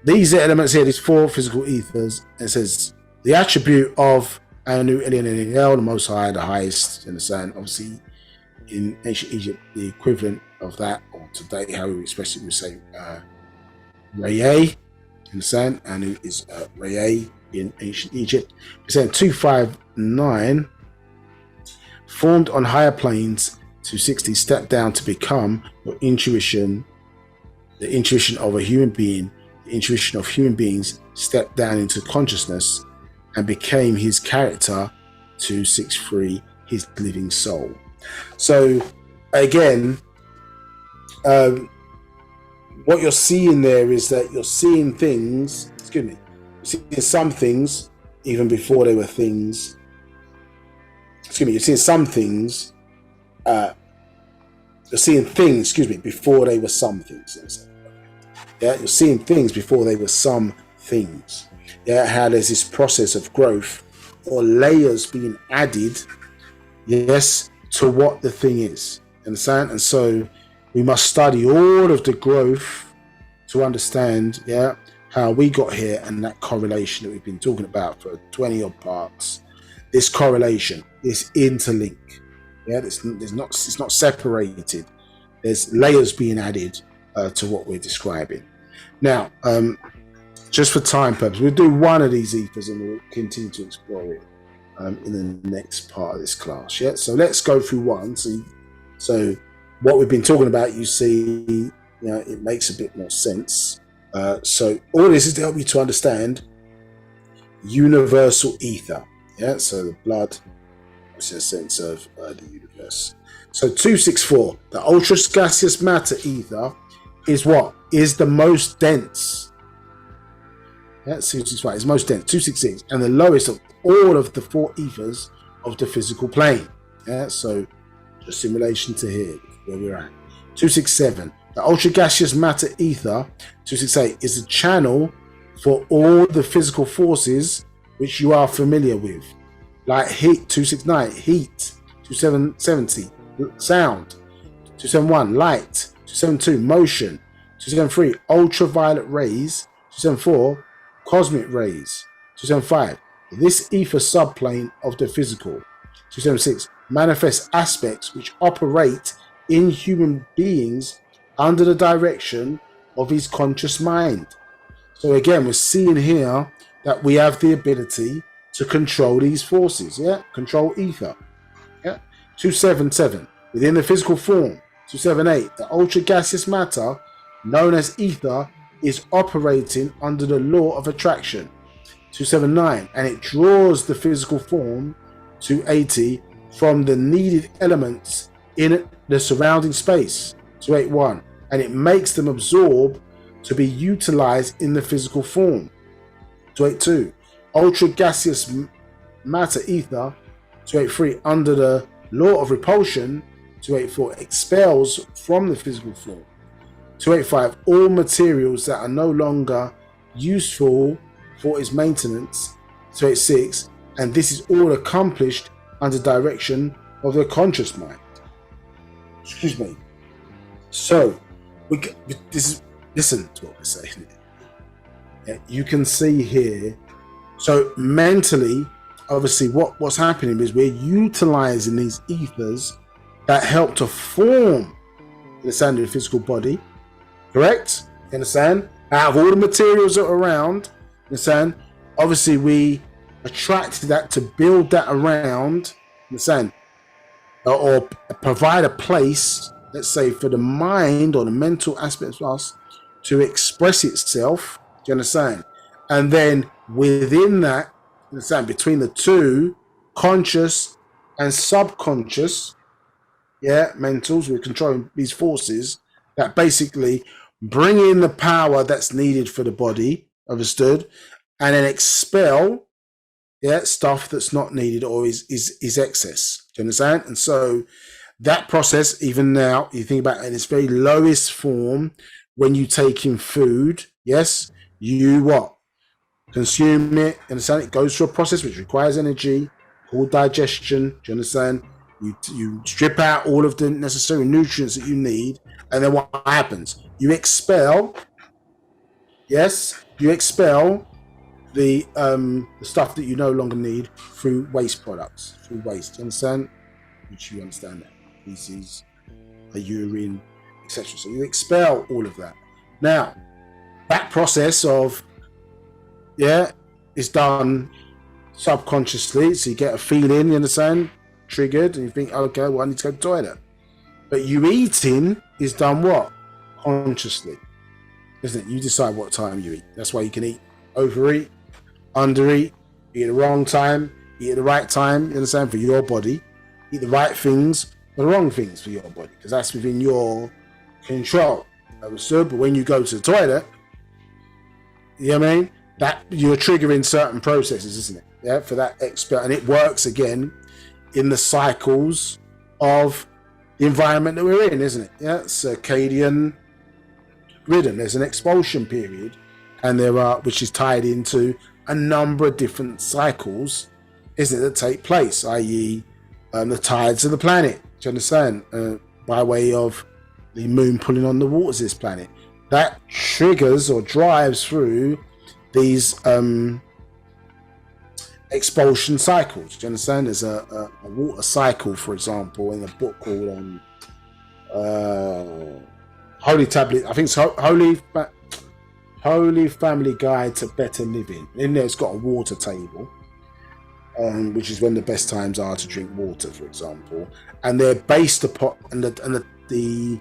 these elements here, these 4 physical ethers, it says the attribute of Anu, Elian, El, the Most High, the highest. You understand? Obviously, in ancient Egypt, the equivalent of that, or today, how we express it, we say Ra'ye. You understand? Anu is Ra'ye in ancient Egypt. It's saying 259, formed on higher planes. 260, step down to become your intuition, the intuition of a human being. The intuition of human beings stepped down into consciousness and became his character. 263, his living soul. So again, what you're seeing there is that you're seeing things, you're seeing some things even before they were things. You're seeing some things, you're seeing things, before they were some things. Yeah, you're seeing things before they were some things. Yeah, how there's this process of growth or layers being added, yes, to what the thing is. Understand? And so we must study all of the growth to understand, yeah, how we got here and that correlation that we've been talking about for 20 odd parts. This correlation, this interlink, yeah, it's not separated. There's layers being added to what we're describing. Now, just for time purpose, we'll do one of these ethers and we'll continue to explore it in the next part of this class. Yeah, so let's go through one. So what we've been talking about, you see, it makes a bit more sense. So all this is to help you to understand universal ether. Yeah, so the blood is a sense of the universe. So 264, the ultra gaseous matter ether is what? Is the most dense. Yeah, 265 is most dense. 266, and the lowest of all of the 4 ethers of the physical plane. Yeah, so just in relation to here, where we're at. 267, the ultra gaseous matter ether. 268 is the channel for all the physical forces which you are familiar with, like heat. 269, heat. 270, sound. 271, light. 272, motion. 273, ultraviolet rays. 274, cosmic rays. 275, this ether subplane of the physical. 276, manifest aspects which operate in human beings under the direction of his conscious mind. So again, we're seeing here that we have the ability to control these forces. Yeah, control ether. Yeah. 277, within the physical form. 278, the ultra gaseous matter known as ether is operating under the law of attraction. 279, and it draws the physical form. 280, from the needed elements in the surrounding space. 281, and it makes them absorb to be utilized in the physical form. 282, ultra gaseous matter ether. 283, under the law of repulsion. 284, expels from the physical form. 285, all materials that are no longer useful for its maintenance. 286, and this is all accomplished under direction of the conscious mind. Excuse me. So, listen to what we're saying. Yeah, you can see here. So mentally, obviously, what's happening is we're utilizing these ethers that help to form, understand, the physical body. Correct? You understand? Out of all the materials that are around, understand? Obviously, we attracted that to build that around, understand? Or provide a place, let's say, for the mind or the mental aspects of us to express itself. Do you understand? And then within that, understand, between the two, conscious and subconscious, mentals, we're controlling these forces that basically bring in the power that's needed for the body, understood, and then expel stuff that's not needed or is excess. Do you understand? And so that process, even now, you think about it in its very lowest form, when you take in food, yes, you what? Consume it, understand? It goes through a process which requires energy, called digestion. Do you understand? You strip out all of the necessary nutrients that you need, and then what happens? You expel, the stuff that you no longer need through waste products, through waste. Do you understand? Which you understand that feces, a urine, etc. So you expel all of that. Now, that process of is done subconsciously, so you get a feeling, you understand, triggered, and you think, okay, well, I need to go to the toilet. But you eating is done what? Consciously, isn't it? You decide what time you eat. That's why you can eat, overeat, undereat, eat at the wrong time, eat at the right time, you understand, for your body. Eat the right things, the wrong things for your body, because that's within your control. Understood? But when you go to the toilet, you know what I mean? That you're triggering certain processes, isn't it? Yeah, for that expert, and it works again in the cycles of the environment that we're in, isn't it? Yeah, circadian rhythm. There's an expulsion period, and which is tied into a number of different cycles, isn't it, that take place, i.e., the tides of the planet. Do you understand? By way of the moon pulling on the waters of this planet, that triggers or drives through these expulsion cycles. Do you understand? There's a water cycle, for example, in a book called Holy Tablet. I think it's Holy Family Guide to Better Living. In there, it's got a water table, which is when the best times are to drink water, for example, and they're based upon the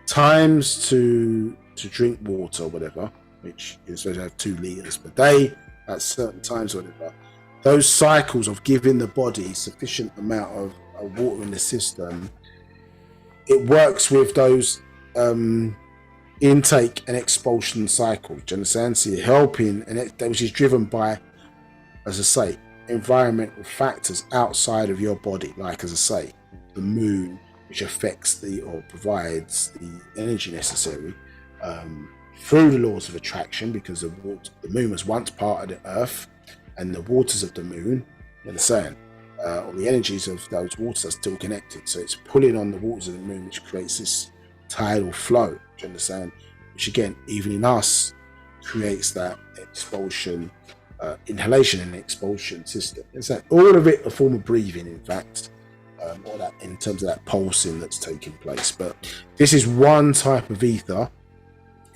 times to drink water or whatever, which you're supposed to have 2 liters per day at certain times or whatever. Those cycles of giving the body sufficient amount of water in the system, it works with those intake and expulsion cycles. Do you understand? So you're helping, which is driven by, as I say, environmental factors outside of your body, like, as I say, the moon, which affects or provides the energy necessary through the laws of attraction, because the moon was once part of the earth, and the waters of the moon, you understand, or the energies of those waters are still connected, so it's pulling on the waters of the moon, which creates this tidal flow. Do you understand? Which again, even in us, creates that expulsion, inhalation and expulsion system. It's like all of it a form of breathing, in fact, or that in terms of that pulsing that's taking place. But this is one type of ether,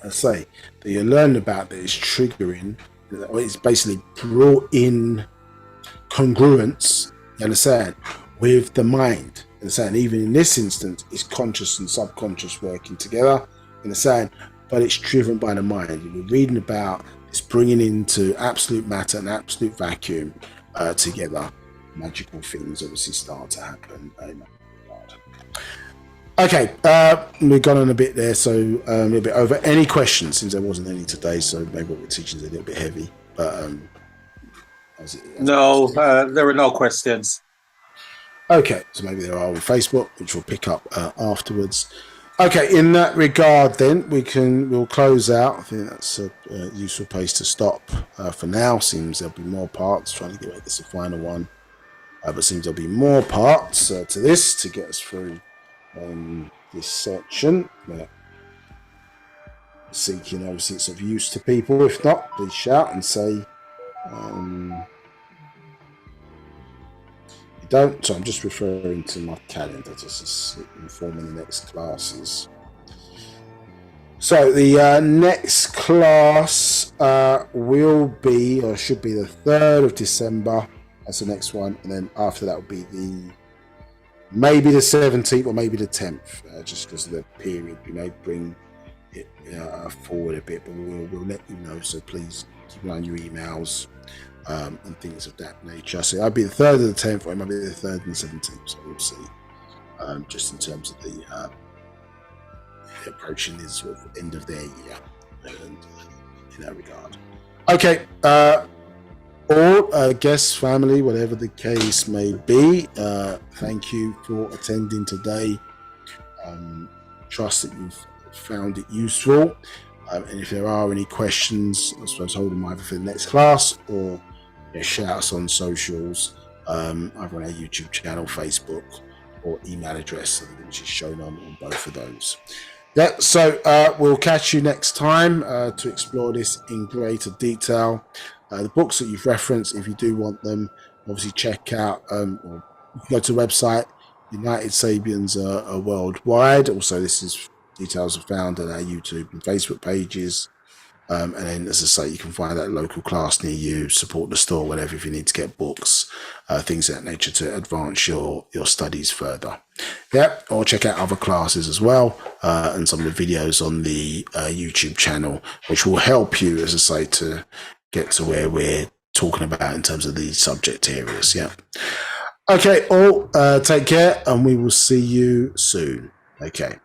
I say, that you learn about, that is triggering, it's basically brought in congruence, you understand, with the mind. You understand? Even in this instance, it's conscious and subconscious working together, you understand, but it's driven by the mind. You're reading about it's bringing into absolute matter and absolute vacuum together. Magical things obviously start to happen. Okay, we've gone on a bit there, so a little bit over. Any questions? Since there wasn't any today, so maybe what we're teaching is a little bit heavy. But no, there are no questions. Okay, so maybe there are on Facebook, which we'll pick up afterwards. Okay, in that regard, then we'll close out. I think that's a useful place to stop for now. Seems there'll be more parts. Trying to get this a final one, but seems there'll be more parts to this to get us through this section. Seeking, obviously, it's of use to people. If not, please shout and say you don't. So I'm just referring to my calendar just to inform the next classes. So the next class will be, or should be, the 3rd of December. That's the next one, and then after that will be maybe the 17th or maybe the 10th, just because of the period. We may bring it forward a bit, but we'll let you know. So please keep an eye on your emails and things of that nature. So it'll be the 3rd or the 10th, or it might be the 3rd and the 17th. So we'll see. Just in terms of the approaching this sort of end of their year, and in that regard. Okay. All guests, family, whatever the case may be, thank you for attending today. Trust that you've found it useful. And if there are any questions, I suppose hold them either for the next class or shout us on socials, either on our YouTube channel, Facebook, or email address, which is shown on both of those. Yeah, so we'll catch you next time to explore this in greater detail. The books that you've referenced, if you do want them, obviously check out, or you can go to the website. United Sabians are worldwide. Also, details are found on our YouTube and Facebook pages. And then, as I say, you can find that local class near you, support the store, whatever, if you need to get books, things of that nature to advance your studies further. Yeah, or check out other classes as well, and some of the videos on the YouTube channel, which will help you, as I say, to get to where we're talking about in terms of these subject areas. Yeah. Okay, all take care, and we will see you soon. Okay.